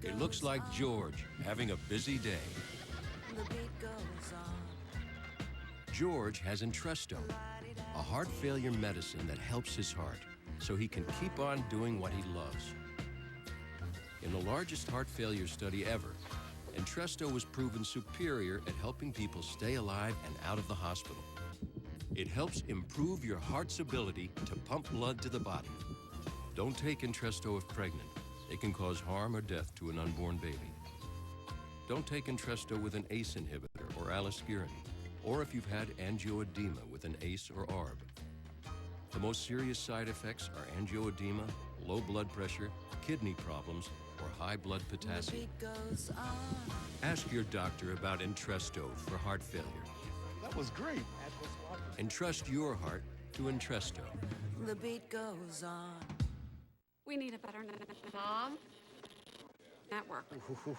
It looks like George having a busy day. George has Entresto, a heart failure medicine that helps his heart so he can keep on doing what he loves. In the largest heart failure study ever, Entresto was proven superior at helping people stay alive and out of the hospital. It helps improve your heart's ability to pump blood to the body. Don't take Entresto if pregnant. It can cause harm or death to an unborn baby. Don't take Entresto with an ACE inhibitor or aliskiren, or if you've had angioedema with an ACE or ARB. The most serious side effects are angioedema, low blood pressure, kidney problems, or high blood potassium. Ask your doctor about Entresto for heart failure. That was great. Entrust your heart to Entresto. The beat goes on. We need a better Mom? Network.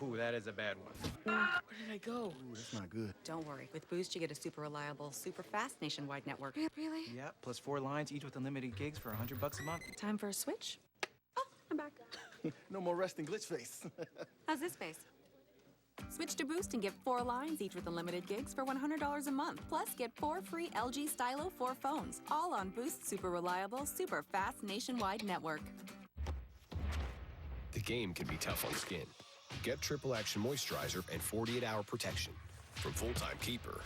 Ooh, that is a bad one. Where did I go? Ooh, that's not good. Don't worry. With Boost, you get a super reliable, super fast nationwide network. Really? Yep, plus 4 lines, each with unlimited gigs for $100 a month. Time for a switch? Oh, I'm back. No more resting glitch face. How's this space? Switch to Boost and get 4 lines, each with unlimited gigs for $100 a month. Plus, get 4 free LG Stylo 4 phones. All on Boost's super reliable, super fast nationwide network. The game can be tough on skin. Get Triple Action Moisturizer and 48-hour protection. From full-time keeper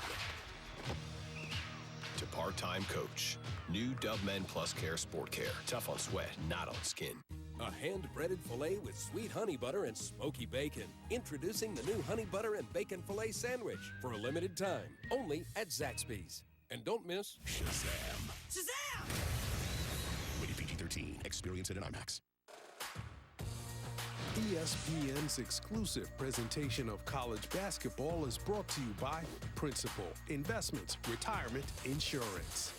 to part-time coach. New Dove Men Plus Care Sport Care. Tough on sweat, not on skin. A hand-breaded filet with sweet honey butter and smoky bacon. Introducing the new honey butter and bacon filet sandwich for a limited time. Only at Zaxby's. And don't miss Shazam! Shazam! Rated PG-13. Experience it in IMAX. ESPN's exclusive presentation of college basketball is brought to you by Principal Investments Retirement Insurance.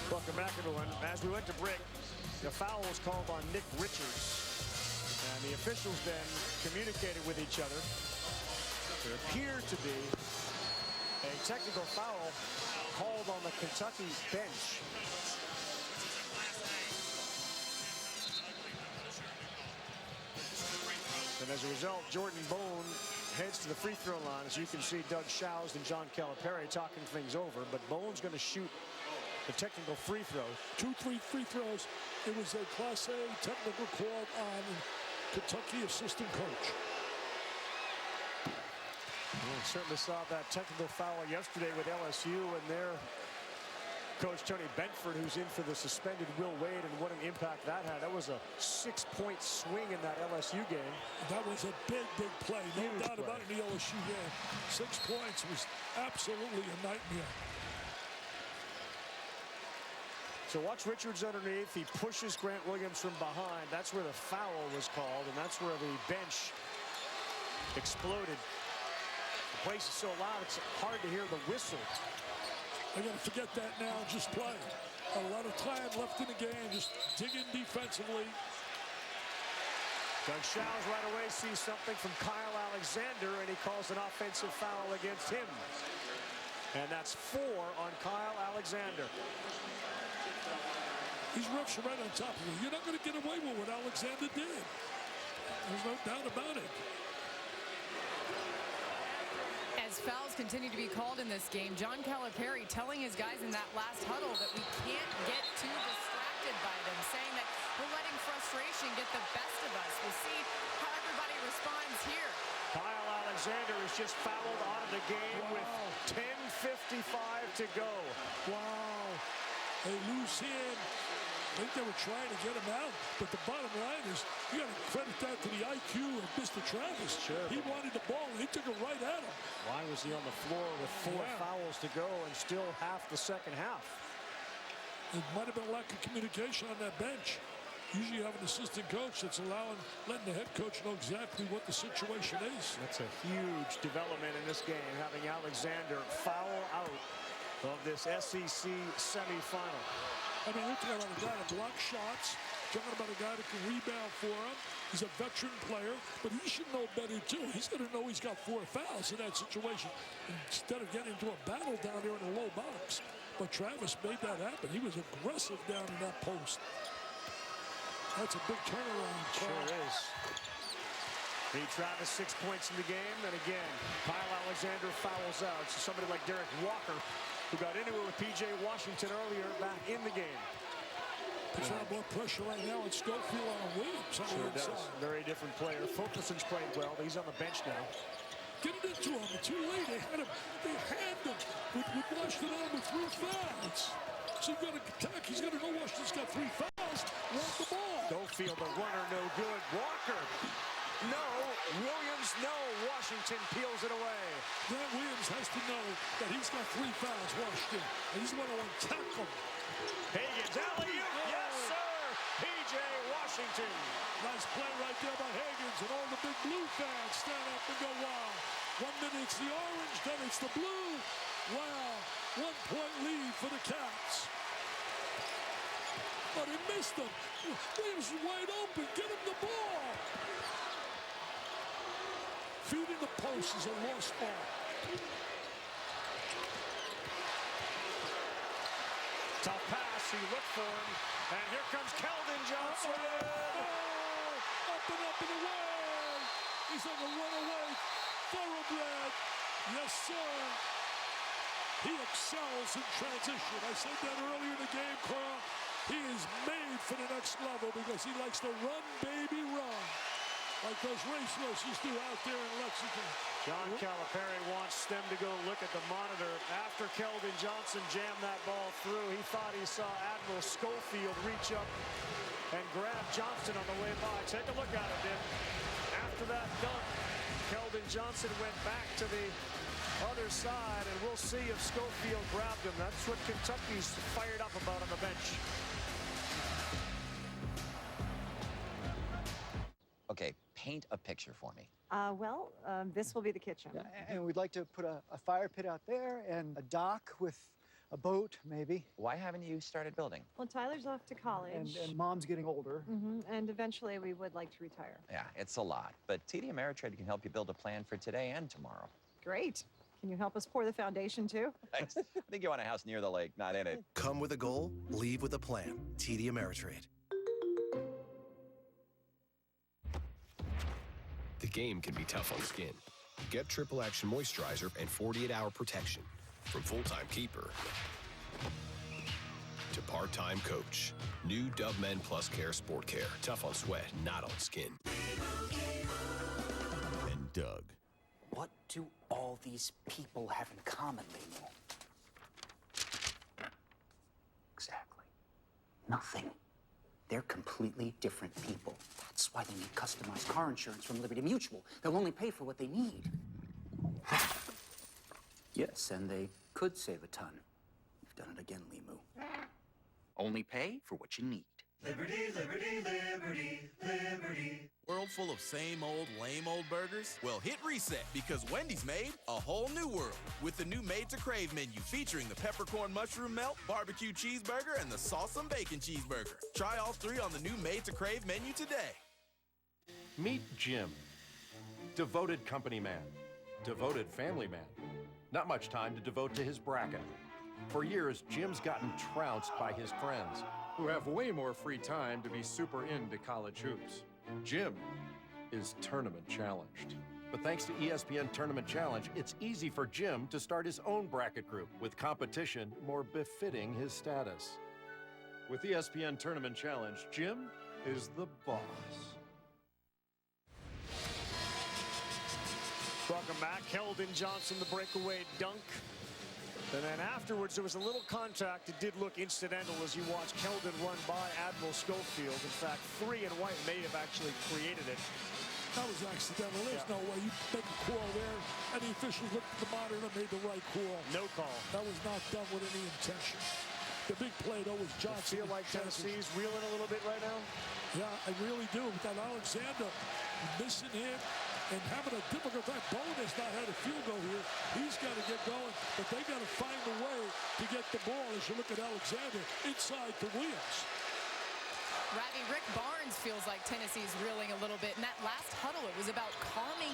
Welcome back, everyone. As we went to break, the foul was called on Nick Richards. And the officials then communicated with each other. There appeared to be a technical foul called on the Kentucky bench. And as a result, Jordan Bone heads to the free throw line. As you can see, Doug Shouse and John Calipari talking things over. But Bone's going to shoot the technical free throw. 2-3 free throws. It was a Class A technical call on Kentucky assistant coach. Well, certainly saw that technical foul yesterday with LSU and their coach Tony Benford, who's in for the suspended Will Wade, and what an impact that had. That was a 6-point swing in that LSU game. That was a big play. No doubt about it in the LSU game. 6 points was absolutely a nightmare. So watch Richards underneath. He pushes Grant Williams from behind. That's where the foul was called, and that's where the bench exploded. The place is so loud, it's hard to hear the whistle. I got to forget that now and just play. A lot of time left in the game. Just dig in defensively. Doug Shouse right away sees something from Kyle Alexander, and he calls an offensive foul against him. And that's 4 on Kyle Alexander. These refs are right on top of you. You're not going to get away with what Alexander did. There's no doubt about it. As fouls continue to be called in this game, John Calipari telling his guys in that last huddle that we can't get too distracted by them, saying that we're letting frustration get the best of us. We'll see how everybody responds here. Kyle Alexander is just fouled out of the game with 10:55 to go. Wow. They lose him. I think they were trying to get him out, but the bottom line is you got to credit that to the IQ of Mr. Travis. Sure. He wanted the ball, and he took it right at him. Why was he on the floor with 4 fouls to go and still half the second half? It might have been a lack of communication on that bench. Usually you have an assistant coach that's letting the head coach know exactly what the situation is. That's a huge development in this game, having Alexander foul out of this SEC semifinal. I mean, we're talking about a guy that blocks shots, talking about a guy that can rebound for him. He's a veteran player, but he should know better, too. He's going to know he's got 4 fouls in that situation instead of getting into a battle down there in the low box. But Travis made that happen. He was aggressive down in that post. That's a big turnaround. Sure is. Lee Travis, 6 points in the game, and again, Kyle Alexander fouls out. So somebody like Derek Walker, who got into it with P.J. Washington earlier, back in the game. Puts a lot more pressure right now in Schofield on Williams. Sure does. Very different player. Fulkerson's played well, but he's on the bench now. Get it into him. Too late. They had him with Washington on with 3 fouls. So you've got to attack. He's got to know Washington's got 3 fouls. Want the ball. Schofield, the runner, no good. Walker. No. Williams, no. Washington peels it away. Grant Williams has to know that he's got 3 fouls, Washington. And he's going to attack him. Higgins, alley-oop. Yes, sir. there by Higgins, and all the big blue fans stand up and go, wow. 1 minute it's the orange, then it's the blue. Wow, 1 point lead for the Cats. But he missed them. Williams is wide open. Get him the ball. Feeding the post is a lost ball. Tough pass. He looked for him. And here comes Keldon Johnson. Oh, up and away. He's on the runaway thoroughbred. Yes, sir. He excels in transition. I said that earlier in the game, Carl. He is made for the next level because he likes to run, baby, run. Like those racehorses do out there in Lexington. John Calipari wants them to go look at the monitor. After Keldon Johnson jammed that ball through, he thought he saw Admiral Schofield reach up and grab Johnson on the way by. Take a look at it, then. After that dunk, Keldon Johnson went back to the other side, and we'll see if Schofield grabbed him. That's what Kentucky's fired up about on the bench. Okay, paint a picture for me. This will be the kitchen. Yeah, and we'd like to put a fire pit out there and a dock with a boat, maybe. Why haven't you started building? Well, Tyler's off to college. And Mom's getting older. And eventually we would like to retire. Yeah, it's a lot, but TD Ameritrade can help you build a plan for today and tomorrow. Great. Can you help us pour the foundation, too? I think you want a house near the lake, not in it. Come with a goal, leave with a plan. TD Ameritrade. The game can be tough on skin. Get Triple Action Moisturizer and 48-hour protection. From full-time keeper to part-time coach. New Dove Men Plus Care Sport Care. Tough on sweat, not on skin. And Doug. What do all these people have in common, Limo? Exactly. Nothing. They're completely different people. That's why they need customized car insurance from Liberty Mutual. They'll only pay for what they need. Yes, and they could save a ton. You've done it again, Limu. Only pay for what you need. Liberty, liberty, liberty, liberty. World full of same old, lame old burgers? Well, hit reset because Wendy's made a whole new world with the new Made to Crave menu featuring the peppercorn mushroom melt, barbecue cheeseburger, and the sauce bacon cheeseburger. Try all three on the new Made to Crave menu today. Meet Jim. Devoted company man. Devoted family man. Not much time to devote to his bracket. For years, Jim's gotten trounced by his friends, who have way more free time to be super into college hoops. Jim is tournament challenged. But thanks to ESPN Tournament Challenge, it's easy for Jim to start his own bracket group with competition more befitting his status. With ESPN Tournament Challenge, Jim is the boss. Welcome back. Keldon Johnson, the breakaway dunk. And then afterwards, there was a little contact. It did look incidental as you watch Keldon run by Admiral Schofield. In fact, 3 and White may have actually created it. That was accidental. There's no way you make a call there. And the officials looked at the monitor and made the right call. No call. That was not done with any intention. The big play, though, was Johnson. I feel like Tennessee's reeling a little bit right now? Yeah, I really do. With that Alexander missing him and having a difficult time. Bowen has not had a field goal here. He's got to get going, but they got to find a way to get the ball as you look at Alexander inside to Williams. Ravi, Rick Barnes feels like Tennessee's reeling a little bit. In that last huddle, it was about calming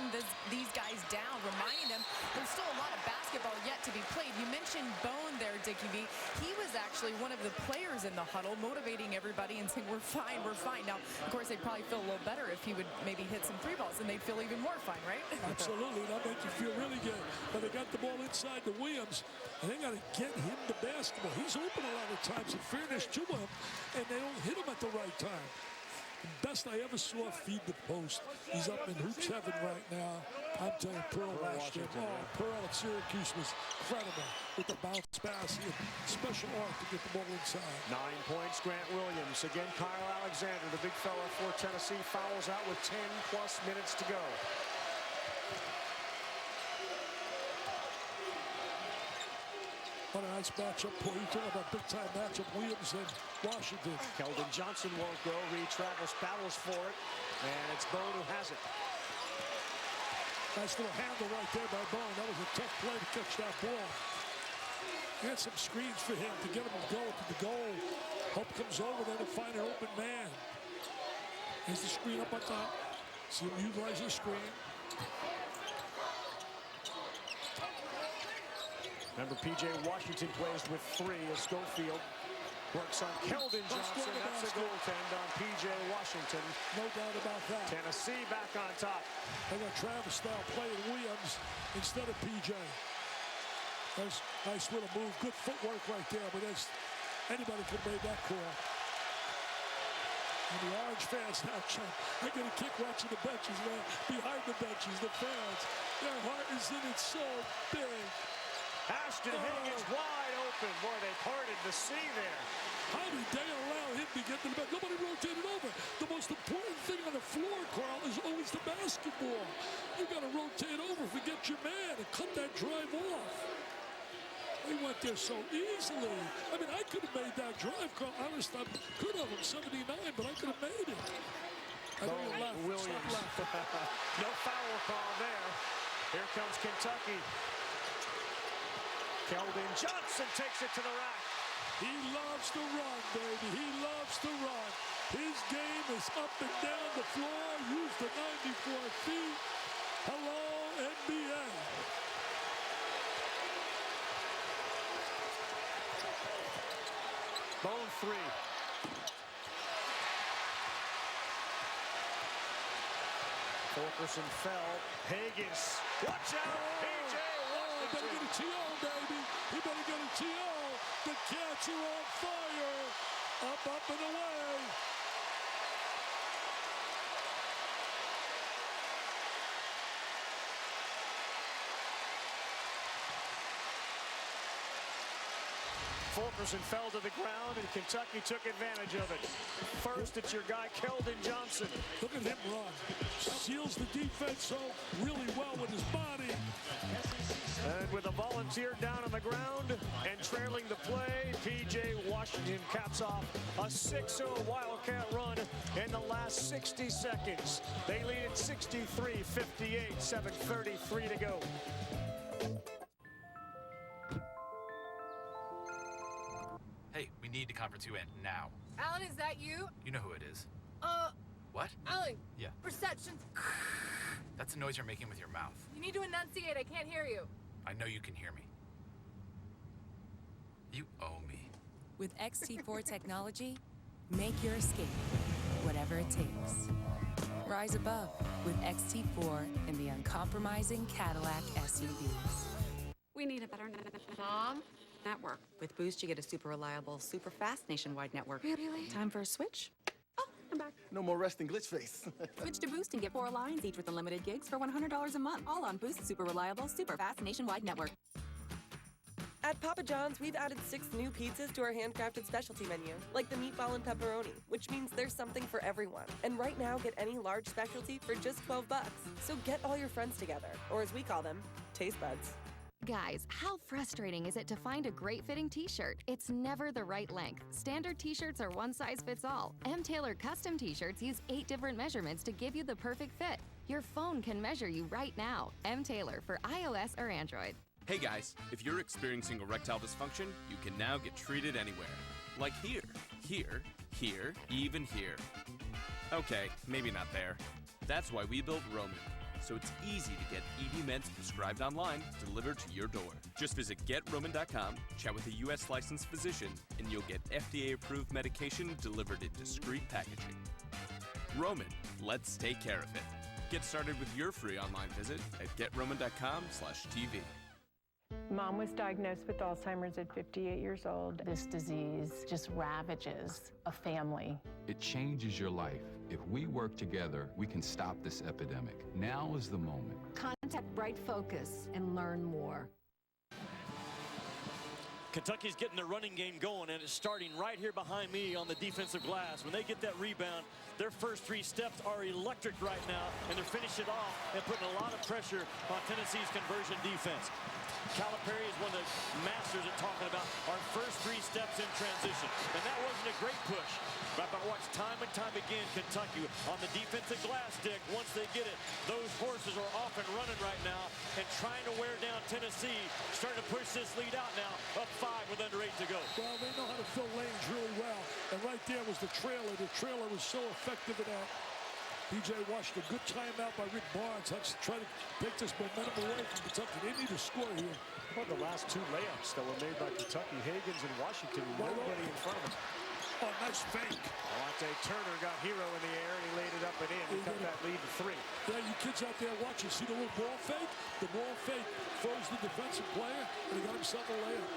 these guys down, reminding them there's still a lot of basketball yet to be played. You mentioned Bone there, Dickie V. He was actually one of the players in the huddle, motivating everybody and saying, we're fine, we're fine. Now, of course, they'd probably feel a little better if he would maybe hit some 3 balls, and they'd feel even more fine, right? Absolutely. That makes you feel really good. But they got the ball inside to Williams, and they got to get him the basketball. He's open a lot of times, in fairness to him, and they don't hit him at the right time. The best I ever saw feed the post. He's up in hoops heaven right now. I'm telling you, Pearl last year. Oh, Pearl at Syracuse was incredible with the bounce pass. He had special art to get the ball inside. 9 points, Grant Williams. Again, Kyle Alexander, the big fella for Tennessee, fouls out with 10+ minutes to go. What a nice matchup. Boy, you talk about big-time matchup. Williams and Washington. Keldon Johnson won't go. Reed Travis battles for it. And it's Bone who has it. Nice little handle right there by Bone. That was a tough play to catch that ball. He had some screens for him to get him to go to the goal. Hope comes over there to find an open man. Here's the screen up on top. See him utilize the screen. Remember, P.J. Washington plays with 3 as Schofield works on Keldon Johnson. That's a goaltend on P.J. Washington. No doubt about that. Tennessee back on top. They got Travis now playing Williams instead of P.J. That's a nice little move. Good footwork right there, but anybody could have made that call. And the Orange fans now, Chuck, I get a kick watching the benches, man. Behind the benches, the fans, their heart is in it so big. Ashton Higgins wide open. Boy, they parted the sea there. How did they allow him to get to the back? Nobody rotated over. The most important thing on the floor, Carl, is always the basketball. You got to rotate over, forget your man, and cut that drive off. They went there so easily. I mean, I could have made that drive, Carl. Honest, I could have. I'm 79, but I could have made it. I know you laughed. Williams. No foul call there. Here comes Kentucky. Keldon Johnson takes it to the rack. He loves to run, baby. He loves to run. His game is up and down the floor. Use the 94 feet. Hello, NBA. Bone 3. Fulkerson fell. Higgins. Watch out. P.J. He better get a TO, baby. He better get a TO. The Cats are on fire. Up and away. Fulkerson fell to the ground, and Kentucky took advantage of it. First, it's your guy, Keldon Johnson. Look at him run. Seals the defense so really well with his body. And with a volunteer down on the ground and trailing the play, P.J. Washington caps off a 6-0 Wildcat run in the last 60 seconds. They lead at 63-58, 7:33 to go. Hey, we need to conference you in now. Alan, is that you? You know who it is. What? Alan. Yeah. Reception. That's the noise you're making with your mouth. You need to enunciate. I can't hear you. I know you can hear me. You owe me. With XT4 technology, make your escape, whatever it takes. Rise above with XT4 and the uncompromising Cadillac SUVs. We need a better Mom? network. With Boost, you get a super reliable, super fast nationwide network. Really? Time for a switch? Oh, I'm back. No more resting glitch face. Switch to Boost and get 4 lines, each with unlimited gigs for $100 a month. All on Boost's super reliable, super fast nationwide network. At Papa John's, we've added 6 new pizzas to our handcrafted specialty menu, like the meatball and pepperoni, which means there's something for everyone. And right now, get any large specialty for just $12. So get all your friends together, or as we call them, taste buds. Guys, how frustrating is it to find a great fitting t-shirt? It's never the right length. Standard t-shirts are one size fits all. M. Taylor custom t-shirts use 8 different measurements to give you the perfect fit. Your phone can measure you right now. M. Taylor for iOS or Android. Hey guys, if you're experiencing erectile dysfunction, you can now get treated anywhere. Like here, here, here, even here. Okay, maybe not there. That's why we built Roman. So it's easy to get ED meds prescribed online, delivered to your door. Just visit GetRoman.com, chat with a U.S. licensed physician, and you'll get FDA-approved medication delivered in discreet packaging. Roman, let's take care of it. Get started with your free online visit at GetRoman.com/TV. Mom was diagnosed with Alzheimer's at 58 years old. This disease just ravages a family. It changes your life. If we work together, we can stop this epidemic. Now is the moment. Contact Bright Focus and learn more. Kentucky's getting their running game going, and it's starting right here behind me on the defensive glass. When they get that rebound, their first 3 steps are electric right now, and they're finishing it off and putting a lot of pressure on Tennessee's conversion defense. Calipari is one of the masters at talking about our first 3 steps in transition. And that wasn't a great push. But I watched time and time again Kentucky on the defensive glass stick. Once they get it, those horses are off and running right now and trying to wear down Tennessee. Starting to push this lead out now, up 5 with under 8 to go. Well, they know how to fill lanes really well. And right there was the trailer. The trailer was so effective in that. P.J. Washington, good timeout by Rick Barnes. That's trying to take this momentum away from Kentucky. They need to score here. How about the last 2 layups that were made by Kentucky? Higgins and Washington, nobody in front of them. Oh, nice fake. Alante Turner got Hero in the air, and he laid it up and in. He cut that lead to 3. Yeah, you kids out there watching, see the little ball fake? The ball fake froze the defensive player, and he got himself a layup.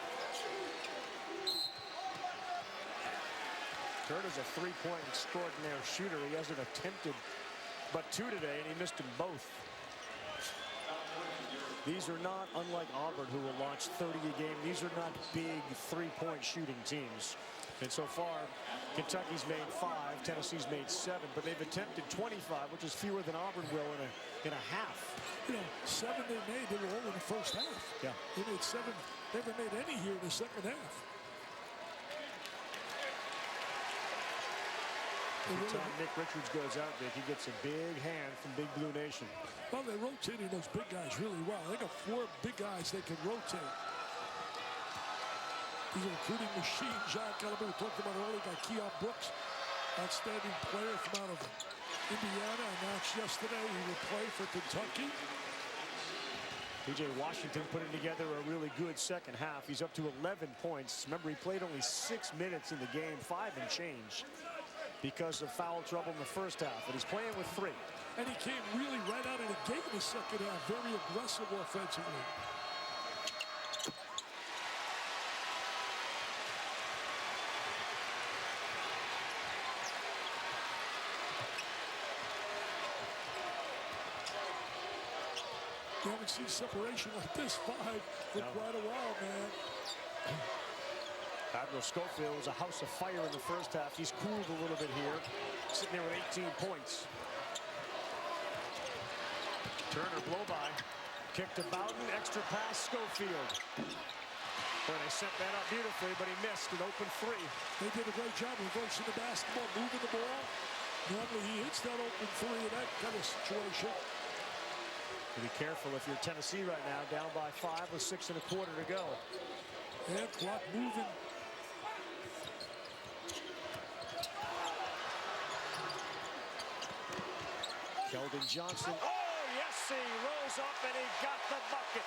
Turner's a 3-point extraordinaire shooter. He hasn't attempted but 2 today, and he missed them both. These are not, unlike Auburn, who will launch 30 a game, these are not big 3-point shooting teams. And so far, Kentucky's made 5, Tennessee's made 7, but they've attempted 25, which is fewer than Auburn will in a half. You know, 7 they made, they were all in the first half. Yeah. They made 7, never made any here in the second half. Every time Nick Richards goes out there, he gets a big hand from Big Blue Nation. Well, they're rotating those big guys really well. They got 4 big guys they can rotate. He's a recruiting machine. John Calipari talked about earlier. Got Keon Brooks, outstanding player from out of Indiana. Announced yesterday he will play for Kentucky. P.J. Washington putting together a really good second half. He's up to 11 points. Remember, he played only 6 minutes in the game, 5 and change, because of foul trouble in the first half. But he's playing with 3. And he came really right out of the gate in the second half. Very aggressive offensively. You haven't seen separation like this 5 for quite a while, man. Admiral Schofield was a house of fire in the first half. He's cooled a little bit here, sitting there with 18 points. Turner blow by, kick to Bowden, extra pass, Schofield. Boy, they set that up beautifully, but he missed an open 3. They did a great job reversing the basketball, moving the ball. Normally he hits that open 3 in that kind of situation. Be careful if you're Tennessee right now, down by 5 with 6 1/4 to go. And clock moving. Keldon Johnson. Oh, yes, he rose up and he got the bucket.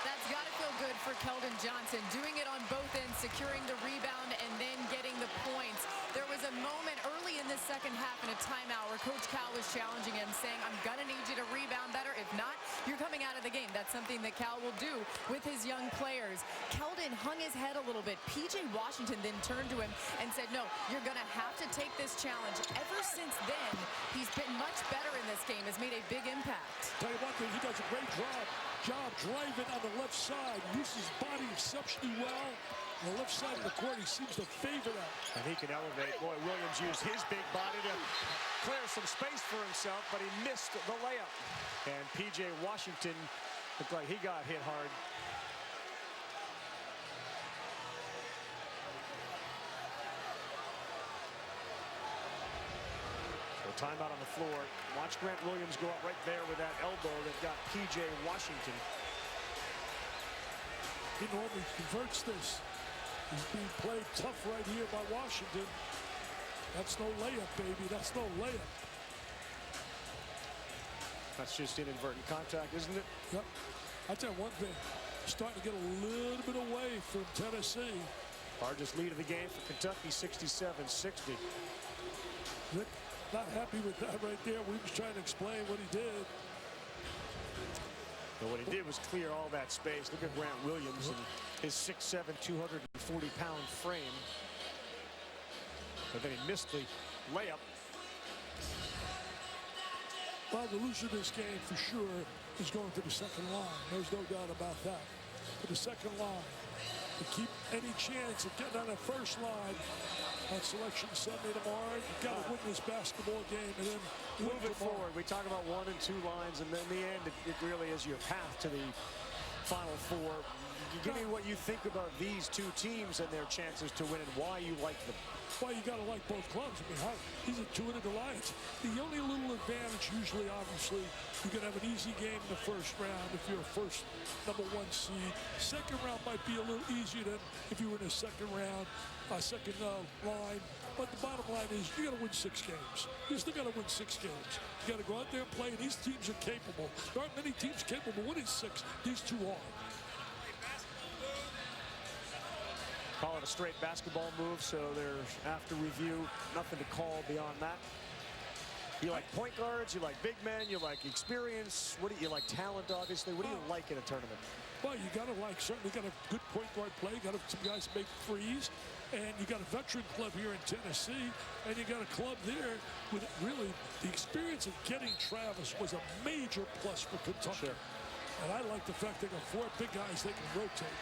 That's got to feel good for Keldon Johnson, doing it on both ends, securing the rebound and then getting the points. There was a moment early in the second half in a timeout where Coach Cal was challenging him, saying, I'm going to need you to rebound better. If not, you're coming out of the game. That's something that Cal will do with his young players. Keldon hung his head a little bit. P.J. Washington then turned to him and said, no, you're going to have to take this challenge. Ever since then, he's been much better in this game, has made a big impact. Tell you one thing, he does a great job driving on the left side, uses his body exceptionally well. On the left side of the court, he seems to favor that. And he can elevate. Boy, Williams used his big body to clear some space for himself, but he missed the layup. And P.J. Washington looked like he got hit hard. So timeout on the floor. Watch Grant Williams go up right there with that elbow that got P.J. Washington. He normally converts this. He's being played tough right here by Washington. That's no layup, baby. That's no layup. That's just inadvertent contact, isn't it? Yep. I'll tell you one thing. Starting to get a little bit away from Tennessee. Largest lead of the game for Kentucky, 67-60. Rick, not happy with that right there. We was trying to explain what he did. But what he did was clear all that space. Look at Grant Williams and his 6'7", 240-pound frame. But then he missed the layup. Well, the loser of this game for sure is going to the second line. There's no doubt about that. To the second line, to keep any chance of getting on that first line on selection Sunday tomorrow, you've got to win this basketball game and then move it forward. We talk about 1 and 2 lines, and then in the end, it really is your path to the Final Four. Give me what you think about these two teams and their chances to win and why you like them. Well, you got to like both clubs. I mean, these are 2-1 alliance. The only little advantage, usually, obviously, you can have an easy game in the first round if you're a first #1 seed. Second round might be a little easier than if you were in the second round, second line. But the bottom line is you got to win 6 games. You still got to win 6 games. You got to go out there and play, and these teams are capable. There aren't many teams capable of winning 6. These two are. Call it a straight basketball move, so there's, after review, nothing to call beyond that. You like point guards, you like big men, you like experience. What do you like? Talent, obviously. What do you like in a tournament? Well, you got to certainly got a good point guard play. You got some guys make threes. And you got a veteran club here in Tennessee. And you got a club there with really the experience of getting Travis was a major plus for Kentucky. Sure. And I like the fact they got 4 big guys they can rotate.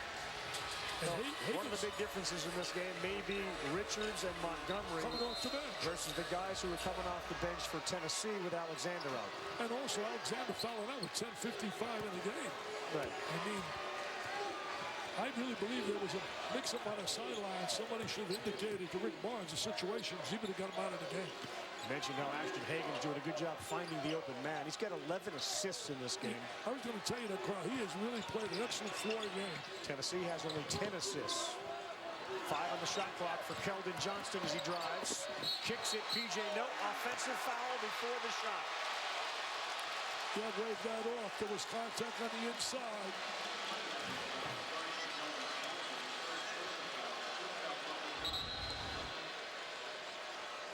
So one of the big differences in this game may be Richards and Montgomery coming off the bench versus the guys who are coming off the bench for Tennessee with Alexander out. And also Alexander fouling out with 10:55 in the game. Right. I mean, I really believe there was a mix-up on the sideline. Somebody should have indicated to Rick Barnes the situation. He would have got him out of the game. Mentioned how Ashton Hagen's doing a good job finding the open man. He's got 11 assists in this game. I was going to tell you that, Carl. He has really played an excellent floor game. Tennessee has only 10 assists. 5 on the shot clock for Keldon Johnston as he drives. Kicks it, PJ. No, offensive foul before the shot. Yeah, waved that off. There was contact on the inside.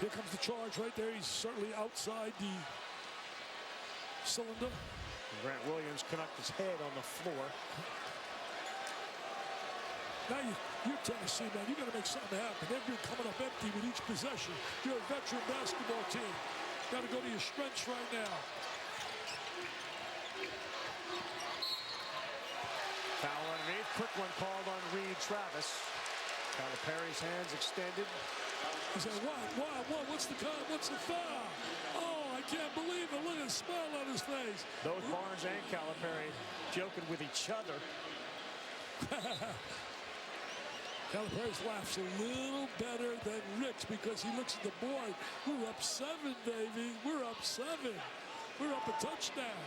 Here comes the charge right there. He's certainly outside the cylinder. Grant Williams knocked his head on the floor. Now you're Tennessee, man. You got to make something happen. They've been coming up empty with each possession. You're a veteran basketball team. Got to go to your strengths right now. Foul underneath. Quick one called on Reed Travis. Calipari's hands extended. He said, what? What's the call? What's the foul? Oh, I can't believe it. Look at the smile on his face. Both Barnes and Calipari joking with each other. Calipari's laughs a little better than Rick's because he looks at the board. We're up 7, baby. We're up 7. We're up a touchdown.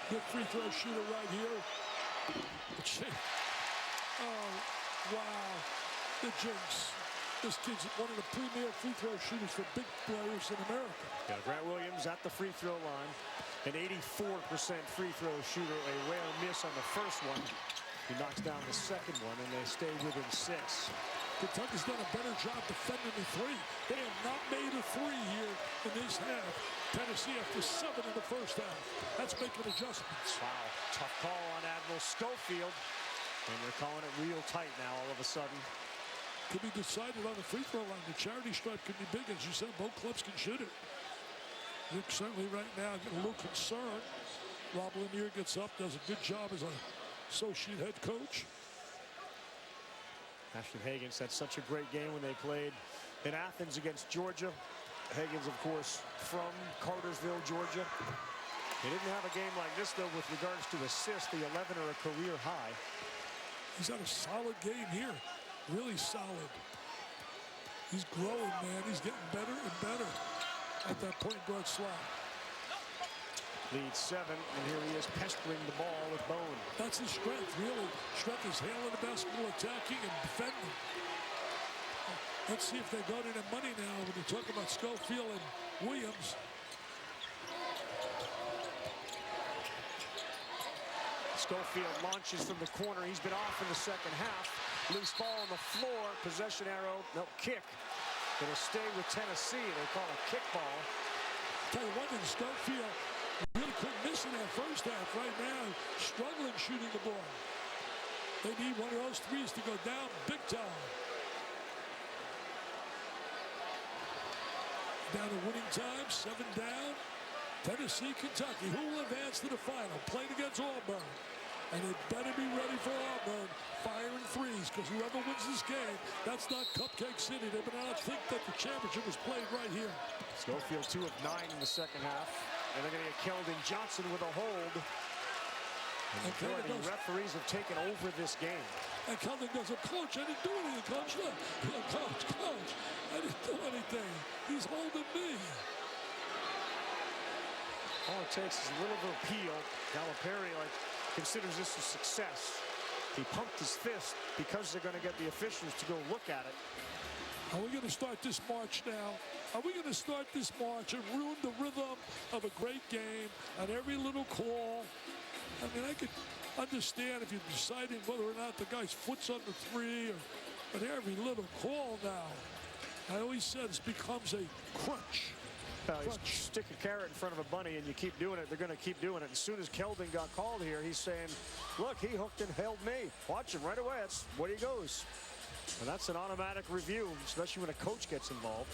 Good free throw shooter right here. Oh, wow. The jinx. This kid's one of the premier free throw shooters for big players in America. Yeah, Grant Williams at the free throw line. An 84% free throw shooter. A rare miss on the first one. He knocks down the second one, and they stay within 6. Kentucky's done a better job defending the 3. They have not made a 3 here in this half. Tennessee after 7 in the first half. That's making adjustments. Wow, tough call on Admiral Schofield. And they're calling it real tight now all of a sudden. Could be decided on the free throw line. The charity stripe could be big. As you said, both clubs can shoot it. Rick certainly right now getting a little concerned. Rob Lanier gets up, does a good job as an associate head coach. Ashton Hagens had such a great game when they played in Athens against Georgia. Hagens, of course, from Cartersville, Georgia. He didn't have a game like this, though, with regards to assists. The 11 are a career high. He's had a solid game here. Really solid. He's growing, man. He's getting better and better at that point guard slot. Lead 7, and here he is pestering the ball with Bone. That's his strength, really. Strength is handling the basketball, attacking, and defending. Let's see if they got in money now when you talk about Schofield and Williams. Schofield launches from the corner. He's been off in the second half. Loose ball on the floor. Possession arrow. No, kick. It'll stay with Tennessee. They call a kickball. Tell you one thing, Schofield really couldn't miss in that first half. Right now, struggling shooting the ball. They need one of those threes to go down big time. Down to winning time, 7 down. Tennessee, Kentucky. Who will advance to the final? Playing against Auburn. And they better be ready for Auburn. Firing threes, because whoever wins this game, that's not Cupcake City. They better not think that the championship was played right here. Schofield 2 of 9 in the second half. And they're going to get Keldon Johnson with a hold. And the referees have taken over this game. And Keldon goes, Coach, I didn't do anything, Coach. Look, Coach, I didn't do anything. He's holding me. All it takes is a little bit of appeal. Calipari considers this a success. He pumped his fist because they're going to get the officials to go look at it. Are we going to start this march now? Are we going to start this march and ruin the rhythm of a great game on every little call? I mean, I could understand if you're deciding whether or not the guy's foot's on the 3, but every little call now. I always said it becomes a crunch. You stick a carrot in front of a bunny and you keep doing it, they're going to keep doing it. As soon as Keldon got called here, he's saying, look, he hooked and held me. Watch him right away. That's where he goes. And that's an automatic review, especially when a coach gets involved.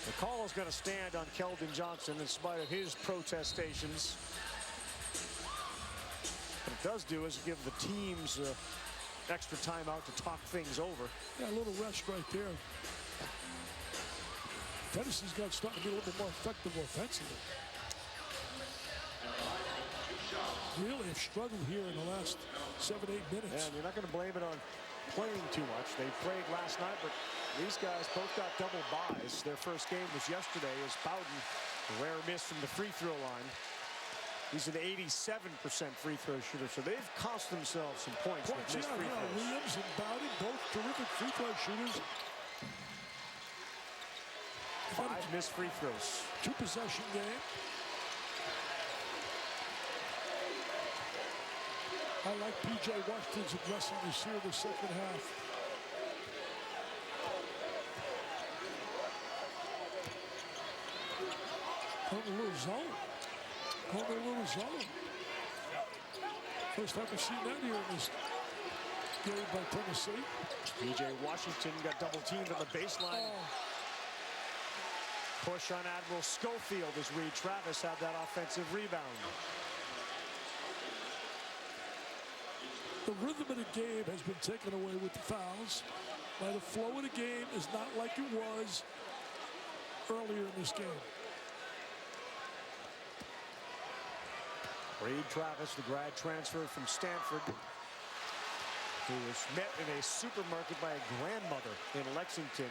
The call is going to stand on Keldon Johnson in spite of his protestations. What it does do is give the teams extra time out to talk things over. Yeah, a little rest right there. Tennessee's got starting to be a little bit more effective offensively. Really have struggled here in the last 7-8 minutes. Yeah, you're not going to blame it on playing too much. They played last night, but these guys both got double buys. Their first game was yesterday as Bowden, a rare miss from the free throw line. He's an 87% free throw shooter, so they've cost themselves some points with missed free throws. Williams and Bowden, both terrific free throw shooters. 5 missed free throws. 2-possession game. I like P.J. Washington's aggressiveness here in the second half. On a little zone. On a little zone. First time we've seen that here in this game by Tennessee. P.J. Washington got double teamed on the baseline. Push on Admiral Schofield as Reed Travis had that offensive rebound. The rhythm of the game has been taken away with the fouls. Now the flow of the game is not like it was earlier in this game. Reed Travis, the grad transfer from Stanford, who was met in a supermarket by a grandmother in Lexington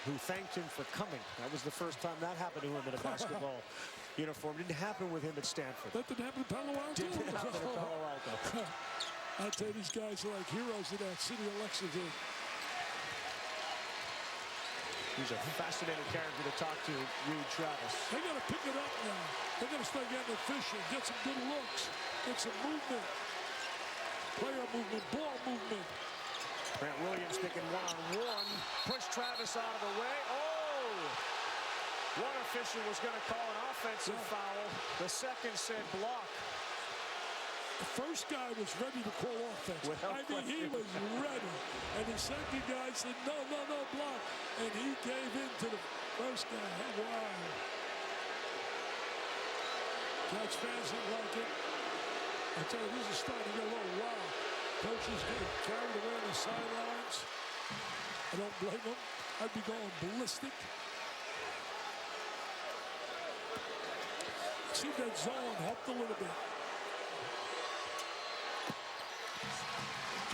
who thanked him for coming. That was the first time that happened to him in a basketball uniform. Didn't happen with him at Stanford. That didn't happen in Palo Alto? Didn't happen in Palo Alto. I tell you, these guys are like heroes in that city of Lexington. He's a fascinating character to talk to, Reed Travis. They got to pick it up now. They got to start getting efficient, get some good looks, get some movement, player movement, ball movement. Grant Williams thinking one-on-one. Push Travis out of the way. Oh! One official was going to call an offensive foul. The second said block. The first guy was ready to call offense. He was ready. And the second guy said, no, block. And he gave in to the first guy. Wow. Jets fans didn't like it. I tell you, this is starting to get a little wild. Coaches getting carried away on the sidelines. I don't blame them. I'd be going ballistic. See that zone helped a little bit.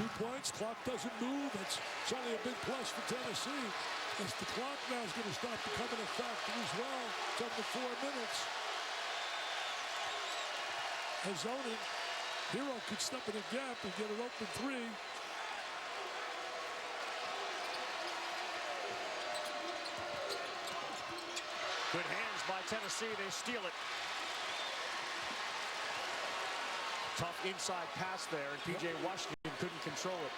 2 points, clock doesn't move. It's only a big plus for Tennessee. As the clock now is going to start becoming a factor as well. It's under 4 minutes. As zoning, Hero could step in the gap and get an open 3. Good hands by Tennessee. They steal it. Tough inside pass there, and P.J. Washington couldn't control it.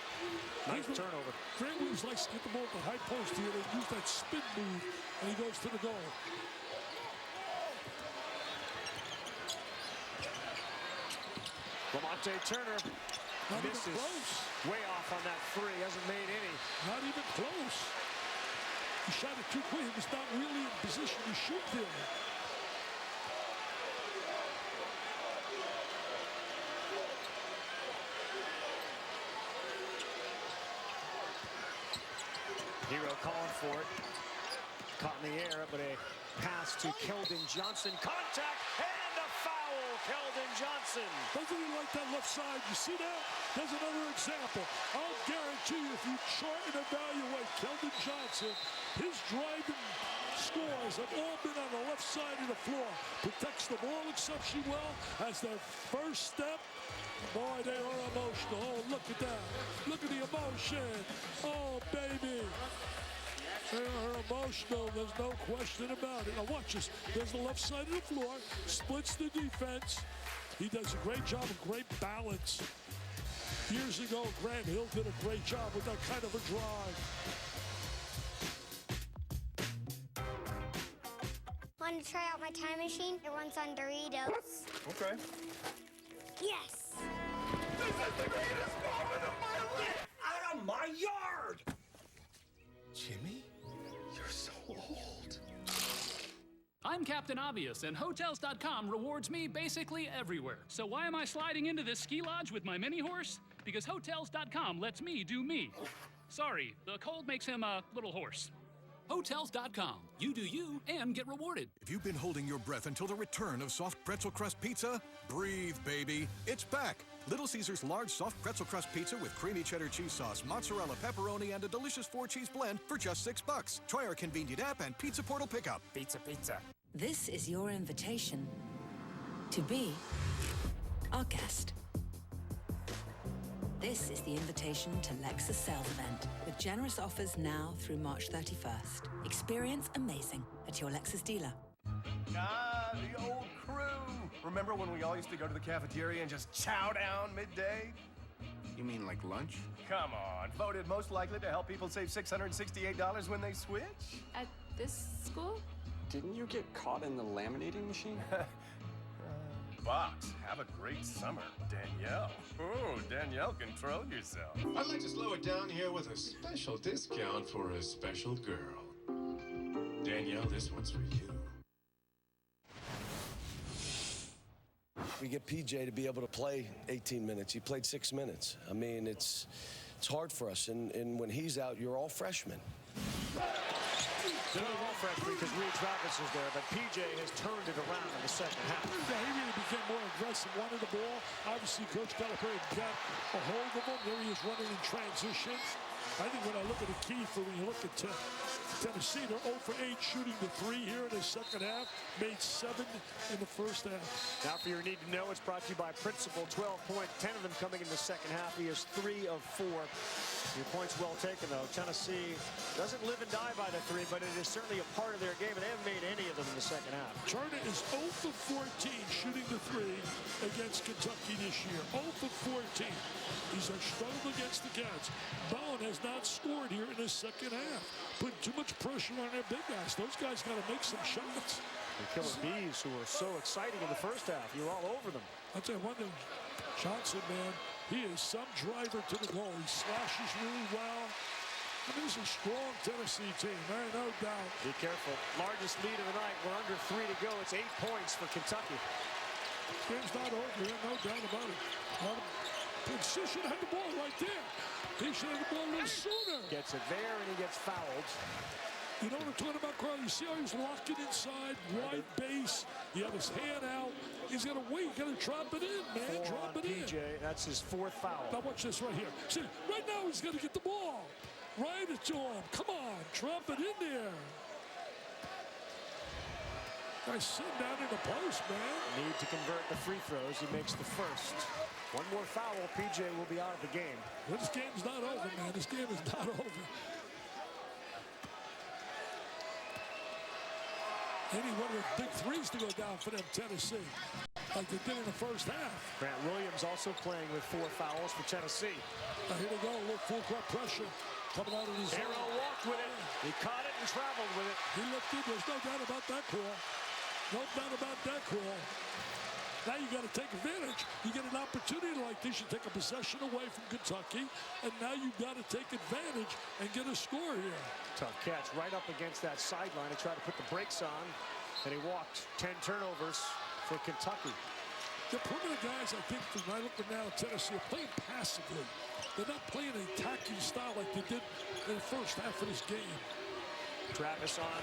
Nice turnover. Grant Williams likes to get the ball at the high post here and use that spin move, and he goes to the goal. Lamonte Turner Not even Misses close. way off on that three. Hasn't made any. Not even close. He shot it too quick. He was not really in position to shoot there. Hero calling for it. Caught in the air, but a pass to Keldon Johnson. Contact and a foul. Keldon Johnson. Doesn't he like that left side? You see that? There's another example. I'll guarantee you, if you chart and evaluate Keldon Johnson, his driving scores have all been on the left side of the floor. Protects the ball exceptionally well. Has their first step. Boy, they are emotional. Oh, look at that. Look at the emotion. Oh, baby. They are emotional. There's no question about it. Now watch this. There's the left side of the floor. Splits the defense. He does a great job of great balance. Years ago, Grant Hill did a great job with that kind of a drive. Want to try out my time machine? It runs on Doritos. Okay. Yes! This is the greatest moment of my life! Out of my yard! Jimmy? You're so old. I'm Captain Obvious, and Hotels.com rewards me basically everywhere. So why am I sliding into this ski lodge with my mini horse? Because Hotels.com lets me do me. Sorry, the cold makes him a little hoarse. Hotels.com. You do you and get rewarded. If you've been holding your breath until the return of soft pretzel crust pizza, breathe, baby. It's back. Little Caesars large soft pretzel crust pizza with creamy cheddar cheese sauce, mozzarella, pepperoni, and a delicious 4-cheese blend for just $6. Try our convenient app and Pizza Portal pickup. Pizza, pizza. This is your invitation to be our guest. This is the invitation to Lexus sales event with generous offers now through March 31st. Experience amazing at your Lexus dealer. Ah, the old crew. Remember when we all used to go to the cafeteria and just chow down midday? You mean like lunch? Come on. Voted most likely to help people save $668 when they switch? At this school? Didn't you get caught in the laminating machine? Box, have a great summer. Danielle. Oh, Danielle, control yourself. I'd like to slow it down here with a special discount for a special girl. Danielle, this one's for you. We get PJ to be able to play 18 minutes. He played 6 minutes. I mean, it's hard for us. And when he's out, you're all freshmen. They're all freshmen because Reed Travis is there, but PJ has turned it around in the second half. Yeah, he really became more aggressive, wanted the ball. Obviously, Coach Calipari got a hold of him. There he is running in transition. I think when I look at the key for when you look at Tennessee, they're 0 for 8 shooting the 3 here in the second half. Made 7 in the first half. Now for your need to know, it's brought to you by Principal. 12 points, 10 of them coming in the second half. He is 3 of 4. Your point's well taken, though. Tennessee doesn't live and die by the 3, but it is certainly a part of their game, and they haven't made any of them in the second half. Turner is 0 for 14 shooting the 3 against Kentucky this year. 0 for 14. He's struggled against the Cats. Bowen has not scored here in the second half. Putting too much pressure on their big guys. Those guys got to make some shots. The Killer Bees, who were so exciting in the first half. You're all over them. I'll tell you one thing. Johnson, man, he is some driver to the goal. He slashes really well. I mean, this is a strong Tennessee team, man, no doubt. Be careful. Largest lead of the night. We're under 3 to go. It's 8 points for Kentucky. Game's not over. There's no doubt about it. He should have had the ball right there. He should have the ball a little sooner. Gets it there, and he gets fouled. You know what I'm talking about, Carl? You see how he's locking inside, wide base. He had his hand out. He's got to wait. He's got to drop it in, man. Drop it in. PJ, that's his 4th foul. Now watch this right here. See, right now he's got to get the ball. Right it to him. Come on, drop it in there. Guy's sitting down in the post, man. Need to convert the free throws. He makes the first. One more foul, PJ will be out of the game. Well, this game's not over, man. This game is not over. They need one of the big threes to go down for them, Tennessee, like they did in the first half. Grant Williams also playing with 4 fouls for Tennessee. Now here they go, a little full court pressure coming out of his zone. Harrell walked with it. He caught it and traveled with it. He looked in. There's no doubt about that call. No doubt about that call. Now you got to take advantage. You get an opportunity like this, you take a possession away from Kentucky, and now you got to take advantage and get a score here. Tough catch right up against that sideline. He tried to put the brakes on, and he walked. 10 turnovers for Kentucky. The perimeter guys, I think, when I look at now at Tennessee, are playing passively. They're not playing an attacking style like they did in the first half of this game. Travis on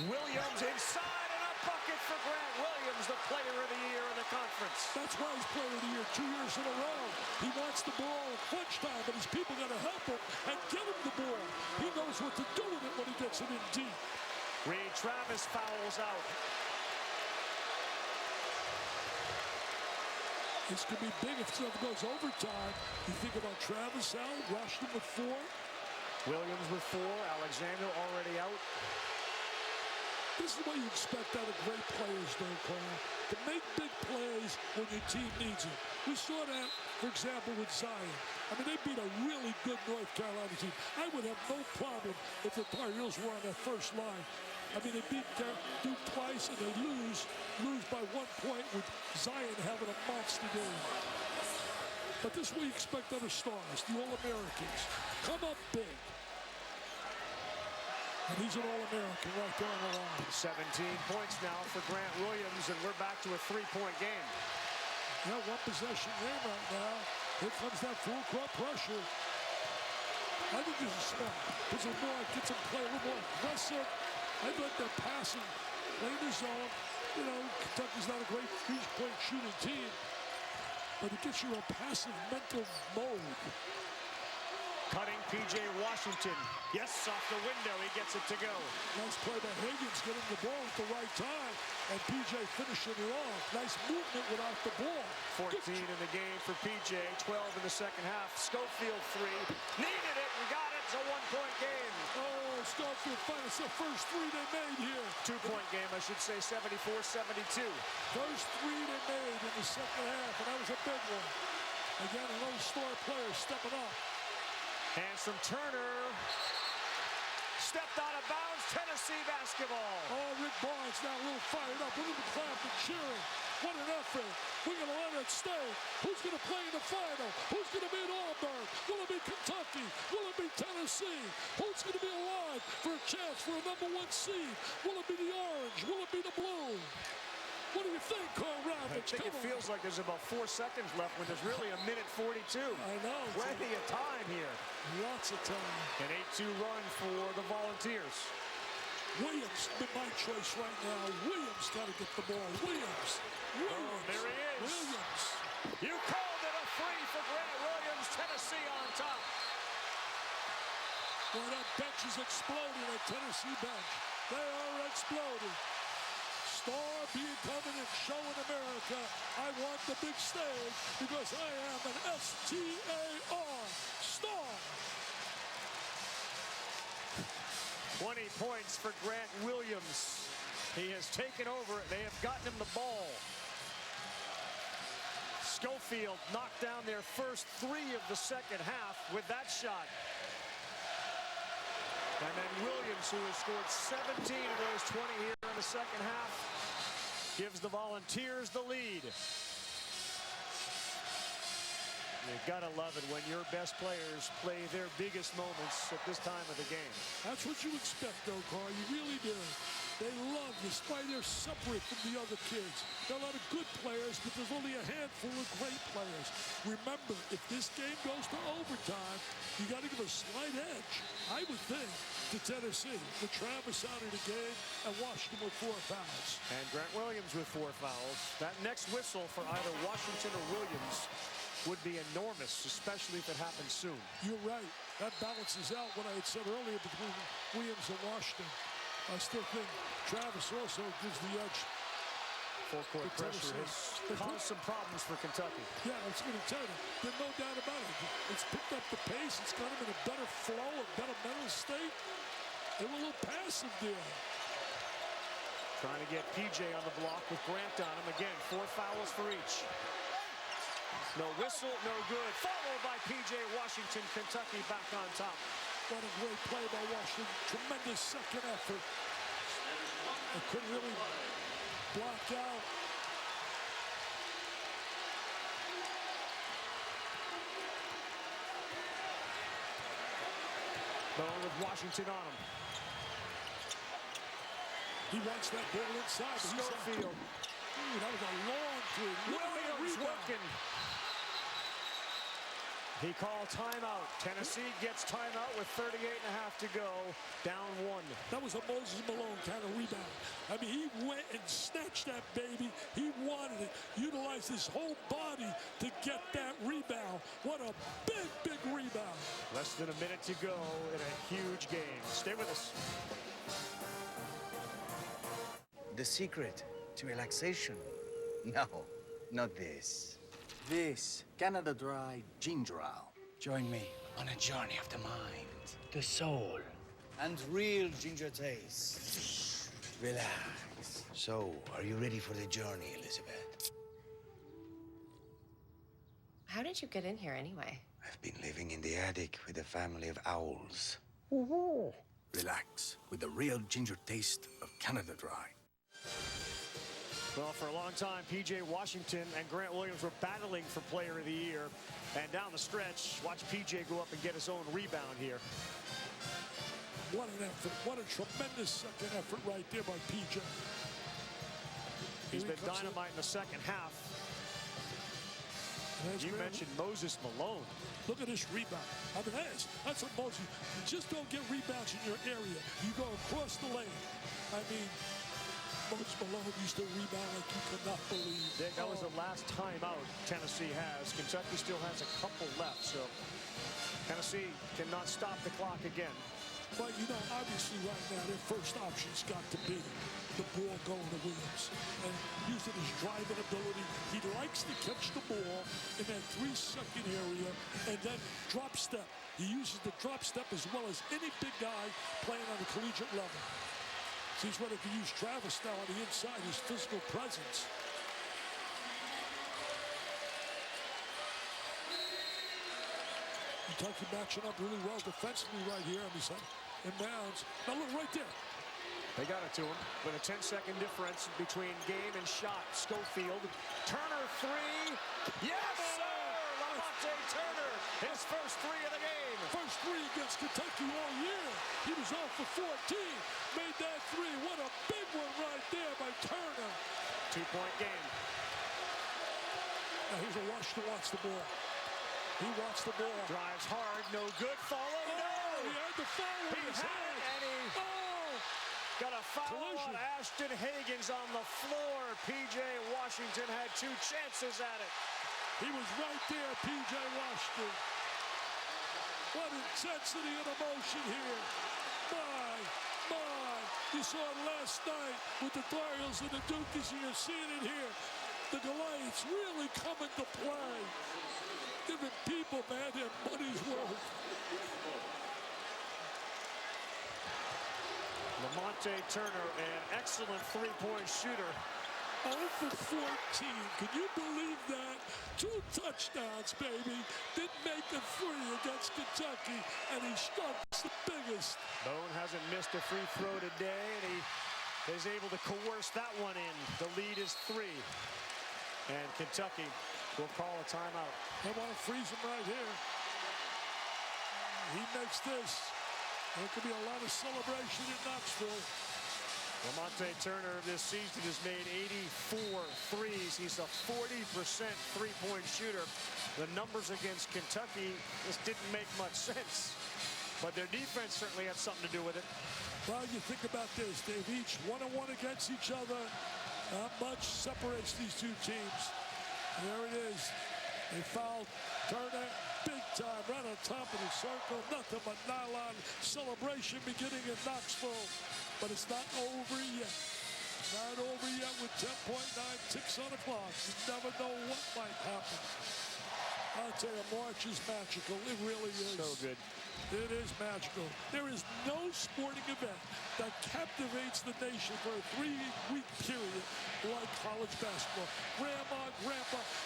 Williams inside, and a bucket for Grant Williams, the player of the year in the conference. That's why he's player of the year 2 years in a row. He wants the ball at crunch time, but his people got to help him and get him the ball. He knows what to do with it when he gets it in deep. Reed Travis fouls out. This could be big if it goes overtime. You think about Travis out, Washington with 4. Williams with 4. Alexander already out. This is what you expect out of great players, though, Carl. To make big plays when your team needs it. We saw that, for example, with Zion. I mean, they beat a really good North Carolina team. I would have no problem if the Tar Heels were on that first line. I mean, they beat Duke twice, and they lose by 1 point with Zion having a monster game. But this is what you expect other stars, the All-Americans. Come up big. And he's an All-American right there on the line. 17 points now for Grant Williams, and we're back to a 3-point game. Yeah, one possession game right now. Here comes that full court pressure. I think this is smart. Gets him play a little more aggressive. I thought that passing, playing the zone. You know, Kentucky's not a great three-point shooting team, but it gets you a passive mental mode. Cutting P.J. Washington. Yes, off the window, he gets it to go. Nice play by Higgins, getting the ball at the right time, and P.J. finishing it off. Nice movement without the ball. 14 in the game for P.J., 12 in the second half. Schofield 3, needed it and got it. It's a 1-point game. Oh, Schofield finds the first 3 they made here. 2-point game, I should say, 74-72. First 3 they made in the second half, and that was a big one. Again, a lone star player stepping up. Hands from Turner. Stepped out of bounds, Tennessee basketball. Oh, Rick Barnes now a little fired up. Look at the clap and cheering. What an effort. We're going to let it stay. Who's going to play in the final? Who's going to beat Auburn? Will it be Kentucky? Will it be Tennessee? Who's going to be alive for a chance for a #1 seed? Will it be the orange? Will it be the blue? What do you think, Carl Ravitch? I think it feels like there's about 4 seconds left when there's really a minute 42. I know. Plenty of time here. Lots of time. An 8-2 run for the Volunteers. Williams, my choice right now. Williams got to get the ball. Williams. Oh, there he is. Williams. You called it a 3 for Grant Williams. Tennessee on top. Well, that bench is exploding, that Tennessee bench. They are exploding. Star being coming and showing America, I want the big stage because I am an S-T-A-R star. 20 points for Grant Williams. He has taken over. They have gotten him the ball. Schofield knocked down their first 3 of the second half with that shot. And then Williams, who has scored 17 of those 20 here in the second half, gives the Volunteers the lead. You've got to love it when your best players play their biggest moments at this time of the game. That's what you expect, though, Carl. You really do. They love this. Why they're separate from the other kids. There are a lot of good players, but there's only a handful of great players. Remember, if this game goes to overtime, you got to give a slight edge, I would think, to Tennessee. The Travis out of the game, and Washington with 4 fouls. And Grant Williams with 4 fouls. That next whistle for either Washington or Williams would be enormous, especially if it happens soon. You're right. That balances out what I had said earlier between Williams and Washington. I still think Travis also gives the edge. Full court pressure has caused some problems for Kentucky. Yeah, I was going to tell you. There's no doubt about it. It's picked up the pace. It's got them in a better flow, a better mental state. They were a little passive there. Trying to get P.J. on the block with Grant on him. Again, 4 fouls for each. No whistle, no good. Followed by P.J. Washington, Kentucky back on top. What a great play by Washington. Tremendous second effort. They couldn't really block out. Washington on him. He wants that ball inside. Schofield. Ooh, that was a long three. Williams working. He called timeout. Tennessee gets timeout with 38 and a half to go. Down 1. That was a Moses Malone kind of rebound. I mean, he went and snatched that baby. He wanted it. Utilized his whole body to get that rebound. What a big, big rebound. Less than a minute to go in a huge game. Stay with us. The secret to relaxation? No, not this. This Canada Dry Ginger Ale. Join me on a journey of the mind, the soul, and real ginger taste. Relax. So, are you ready for the journey, Elizabeth? How did you get in here anyway? I've been living in the attic with a family of owls. Relax with the real ginger taste of Canada Dry. Well, for a long time, P.J. Washington and Grant Williams were battling for Player of the Year. And down the stretch, watch P.J. go up and get his own rebound here. What an effort. What a tremendous second effort right there by P.J. He's been dynamite in the second half. You mentioned Moses Malone. Look at this rebound. I mean, that's what Moses. You just don't get rebounds in your area. You go across the lane. I mean, Moses Malone used to rebound like you could not believe. That was the last timeout Tennessee has. Kentucky still has a couple left, so Tennessee cannot stop the clock again. But, you know, obviously right now their first option's got to be the ball going to Williams. And using his driving ability, he likes to catch the ball in that 3-second area and then drop step. He uses the drop step as well as any big guy playing on the collegiate level. So he's ready to use Travis now on the inside, his physical presence. Kentucky matching up really well defensively right here. And he's in bounds. Now look right there. They got it to him with a 10-second difference between game and shot. Schofield. Turner 3. Yes, sir! Lamonte Turner, his first 3 of the game. First 3 against Kentucky all year. He was off for 14. Made that 3. What a big one right there by Turner. 2-point game. Now here's a Washington wants the ball. He wants the ball. Drives hard, no good. Follow, no! He had the foul in his hand. And he got a foul on Ashton Hagans on the floor. P.J. Washington had 2 chances at it. He was right there, P.J. Washington. What intensity and emotion here. My. You saw it last night with the Tar Heels and the Dukies, and you're seeing it here. The Goliaths really coming to play. Giving people, man, their money's worth. Lamonte Turner, an excellent 3-point shooter. 0 for 14. Can you believe that? 2 touchdowns, baby. Didn't make a 3 against Kentucky, and he struck the biggest. Bone hasn't missed a free throw today, and he is able to coerce that one in. The lead is 3. And Kentucky will call a timeout. They want to freeze him right here. He makes this. There could be a lot of celebration in Knoxville. Lamonte Turner this season has made 84 threes. He's a 40% three-point shooter. The numbers against Kentucky just didn't make much sense. But their defense certainly had something to do with it. Well, you think about this. They've each 1-1 against each other. Not much separates these 2 teams. There it is. They fouled Turner big time, right on top of the circle. Nothing but nylon celebration beginning in Knoxville. But it's not over yet. Not over yet with 10.9 ticks on the clock. You never know what might happen. I'll tell you, March is magical. It really is. So good. It is magical. There is no sporting event that captivates the nation for a 3-week period like college basketball. Grandpa,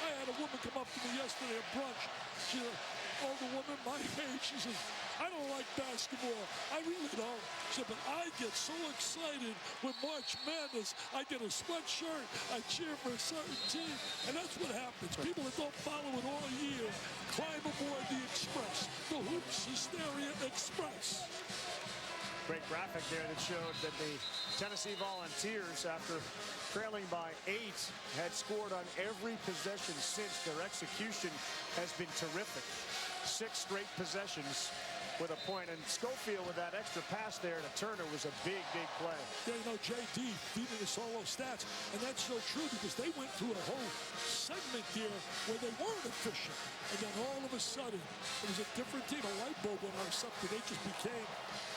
I had a woman come up to me yesterday at brunch. She's an older woman, my age. She says, I don't like basketball. I really don't. She said, but I get so excited with March Madness. I get a sweatshirt. I cheer for a certain team. And that's what happens. People that don't follow it all year climb aboard the Express, the Hoops Hysteria Express. Great graphic there that showed that the Tennessee Volunteers, after trailing by 8, had scored on every possession since. Their execution has been terrific. 6 straight possessions with a point, and Schofield with that extra pass there to Turner was a big, big play. Yeah, you know, JD feeding us all those stats, and that's so true because they went through a whole segment there where they weren't efficient, and then all of a sudden it was a different team. A light bulb went on something. They just became,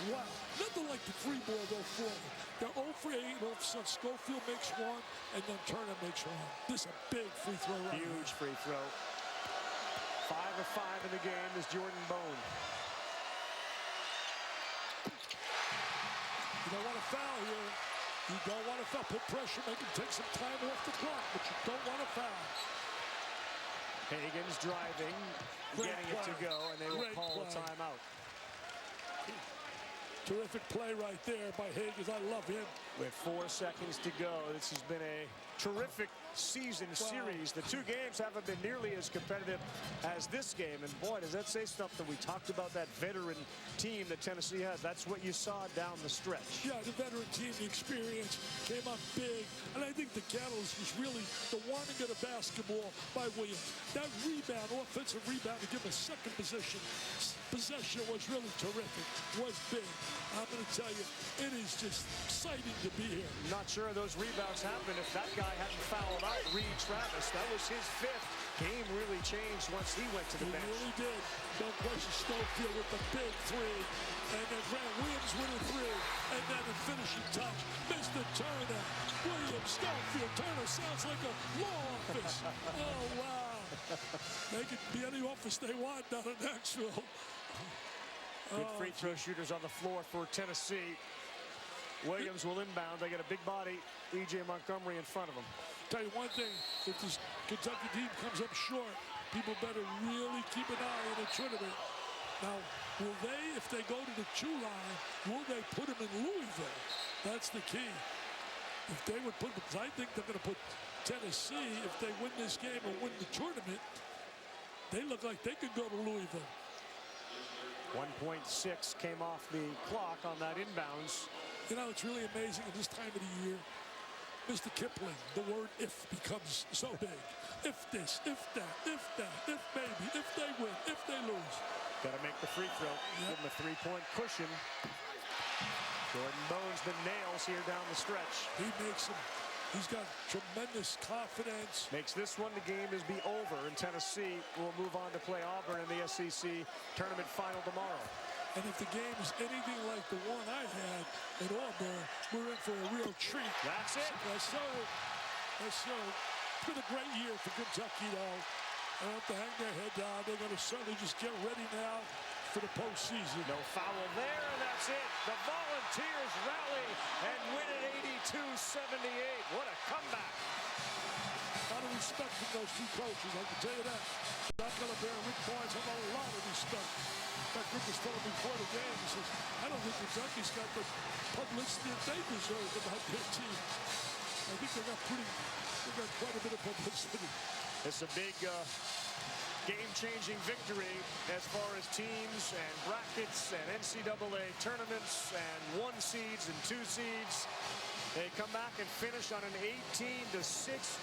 wow, nothing like the 3 ball go forward. They're 0 for 8, and all of a sudden Schofield makes 1, and then Turner makes 1. This is a big free throw. Huge free throw. 5 of 5 in the game is Jordan Bone. You don't want to foul here. You don't want to foul. Put pressure, make him take some time off the clock, but you don't want to foul. Higgins driving, getting it to go, and they will call a timeout. Terrific play right there by Higgins. I love him. With 4 seconds to go, this has been a terrific season series. The 2 games haven't been nearly as competitive as this game. And boy, does that say something. We talked about that veteran team that Tennessee has. That's what you saw down the stretch. Yeah, the veteran team, the experience came up big. And I think the catalyst was really the wanting of the basketball by Williams. That rebound, offensive rebound, to give a second possession was really terrific, was big. I'm going to tell you, it is just exciting to be here. Not sure those rebounds happened if that guy hadn't fouled out Reed Travis. That was his 5th. Game really changed once he went to the bench. He really did. No question, Schofield with the big 3. And then Grant Williams with a 3. And then the finishing touch. Mr. Turner. Williams, Schofield, Turner. Sounds like a law office. Oh, wow. They could be any office they want down in Knoxville. Good free throw shooters on the floor for Tennessee. Williams will inbound. They get a big body, E.J. Montgomery in front of them. Tell you one thing, if this Kentucky team comes up short, people better really keep an eye on the tournament. Now, will they, if they go to the 2 line, will they put them in Louisville? That's the key. If they would put, because I think they're going to put Tennessee, if they win this game or win the tournament, they look like they could go to Louisville. 1.6 came off the clock on that inbounds. You know, it's really amazing at this time of the year. Mr. Kipling, the word if becomes so big. If this, if that, if maybe, if they win, if they lose. Got to make the free throw. Give him a 3-point cushion. Jordan Bone's been nails here down the stretch. He makes them. He's got tremendous confidence. Makes this one, the game is be over, and Tennessee will move on to play Auburn in the SEC tournament final tomorrow. And if the game is anything like the one I had at Auburn, we're in for a real treat. That's it. Yes, sir. Yes, sir. It's been a great year for Kentucky, though. They don't have to hang their head down. They're going to certainly just get ready now for the postseason. No foul there, and that's it. The Volunteers rally and win it 82-78. What a comeback. A lot of respect from those 2 coaches, I can tell you that. Not going to bear Rick Barnes have a lot of respect. In fact, Rick was telling me before the game, he says, I don't think Kentucky's got the publicity that they deserve about their team. I think they got quite a bit of publicity. It's a big game-changing victory as far as teams and brackets and NCAA tournaments and 1 seeds and 2 seeds. They come back and finish on an 18-6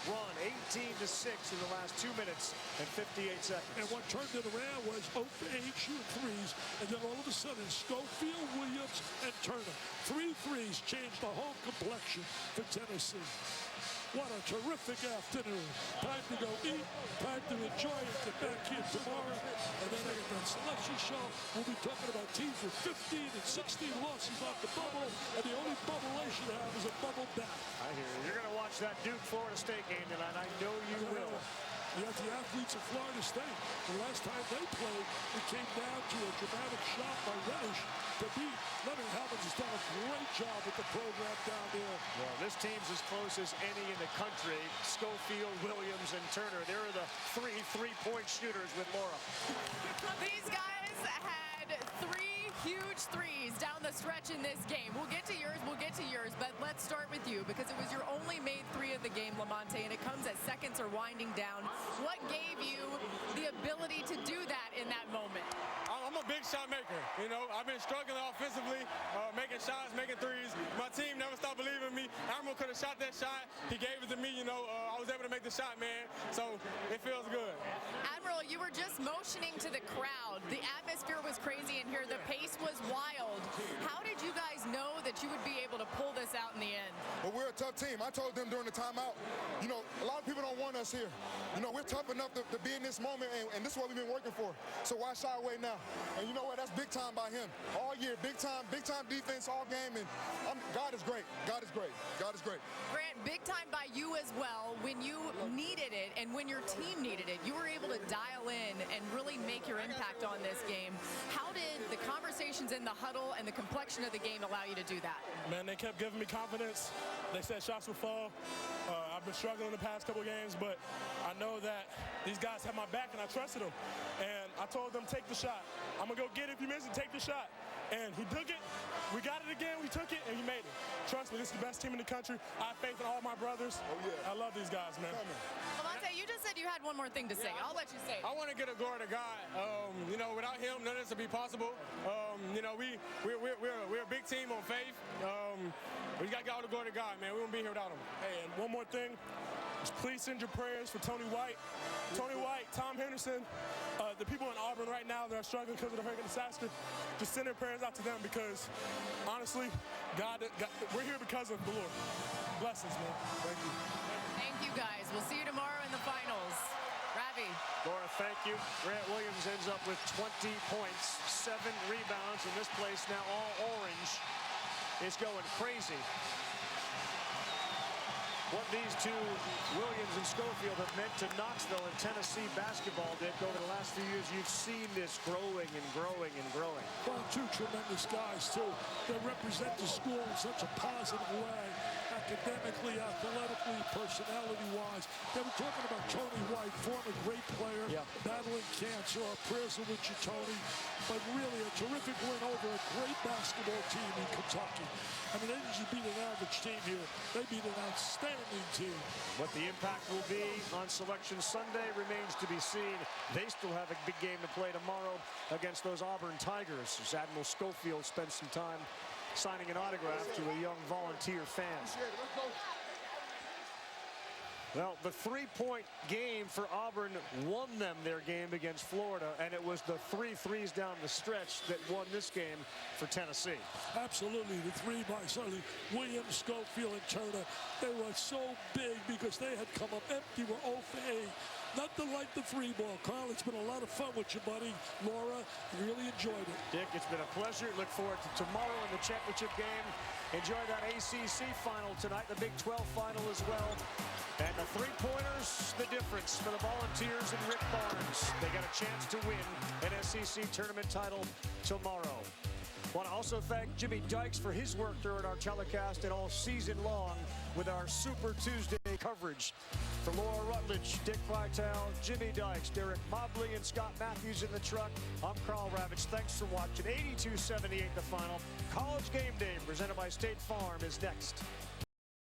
run, 18-6 in the last 2 minutes and 58 seconds. And what turned it around was 0 for 8 shooting threes, and then all of a sudden Schofield, Williams, and Turner. 3 threes changed the whole complexion for Tennessee. What a terrific afternoon. Time to go eat, time to enjoy it, get back here tomorrow. And then I get that selection show. We'll be talking about teams with 15 and 16 losses off the bubble. And the only bubble they should have is a bubble back. I hear you. You're going to watch that Duke-Florida State game tonight. I know you will. You have the athletes of Florida State. The last time they played, it came down to a dramatic shot by Reddish to beat. Leonard Hammonds has done a great job with the program down there. Well, this team's as close as any in the country. Schofield, Williams, and Turner. They're the 3 3-point shooters with Laura. These guys had 3 huge threes down the stretch in this game. We'll get to yours, but let's start with you because it was your only made 3 of the game, Lamonte, and it comes as seconds are winding down. What gave you the ability to do that in that moment? I'm a big big shot maker. You know, I've been struggling offensively, making shots, making threes. My team never stopped believing in me. Admiral could have shot that shot. He gave it to me, you know. I was able to make the shot, man. So it feels good. Admiral, you were just motioning to the crowd. The atmosphere was crazy in here. The pace was wild. How did you guys know that you would be able to pull this out in the end? Well, we're a tough team. I told them during the timeout, you know, a lot of people don't want us here. You know, we're tough enough to be in this moment, and this is what we've been working for. So why shy away now? And you know what? That's big time by him. All year, big time defense all game. And God is great. God is great. God is great. Grant, big time by you as well. When you needed it and when your team needed it, you were able to dial in and really make your impact on this game. How did the conversations in the huddle and the complexion of the game allow you to do that? Man, they kept giving me confidence. They said shots would fall. I've been struggling the past couple games, but I know that these guys have my back, and I trusted them. And I told them, take the shot. I'm going to go get it if you miss it, take the shot. And he took it. We got it again. We took it, and he made it. Trust me, this is the best team in the country. I have faith in all my brothers. Oh, yeah. I love these guys, man. Levante, you just said you had one more thing to say. I'll let you say it. I want to get a glory to God. You know, without him, none of this would be possible. You know, we're a big team on faith. We got to get all the glory to God, man. We won't be here without him. Hey, and one more thing. Please send your prayers for Tony White. Tony White, Tom Henderson, the people in Auburn right now that are struggling because of the hurricane disaster, just send their prayers out to them because, honestly, God, we're here because of the Lord. Blessings, man. Thank you. Thank you, guys. We'll see you tomorrow in the finals. Ravi. Laura, thank you. Grant Williams ends up with 20 points, 7 rebounds, and this place now all orange is going crazy. What these two, Williams and Schofield, have meant to Knoxville and Tennessee basketball, Dick, over the last few years, you've seen this growing and growing and growing. Well, two tremendous guys, too, that represent the school in such a positive way, academically, athletically, personality-wise. They were talking about Tony White, former great player, battling cancer. Our prayers are with you, Tony. But really, a terrific win over a great basketball team in Kentucky. I mean, they didn't just beat an average team here. They beat an outstanding team. What the impact will be on Selection Sunday remains to be seen. They still have a big game to play tomorrow against those Auburn Tigers, as Admiral Schofield spent some time signing an autograph to a young volunteer fan. Well, the three-point game for Auburn won them their game against Florida, and it was the 3 threes down the stretch that won this game for Tennessee. Absolutely, the three by certainly Williams, Schofield, and Turner. They were so big because they had come up empty. Were 0 for 8. Nothing like the three ball. Carl, it's been a lot of fun with you, buddy. Laura, really enjoyed it. Dick, it's been a pleasure. Look forward to tomorrow in the championship game. Enjoy that ACC final tonight, the Big 12 final as well. And the three-pointers, the difference for the Volunteers and Rick Barnes. They got a chance to win an SEC tournament title tomorrow. Want to also thank Jimmy Dykes for his work during our telecast and all season long with our Super Tuesday coverage. For Laura Rutledge, Dick Vitale, Jimmy Dykes, Derek Mobley, and Scott Matthews in the truck, I'm Carl Ravitch. Thanks for watching. 82-78 the final. College Game Day presented by State Farm is next.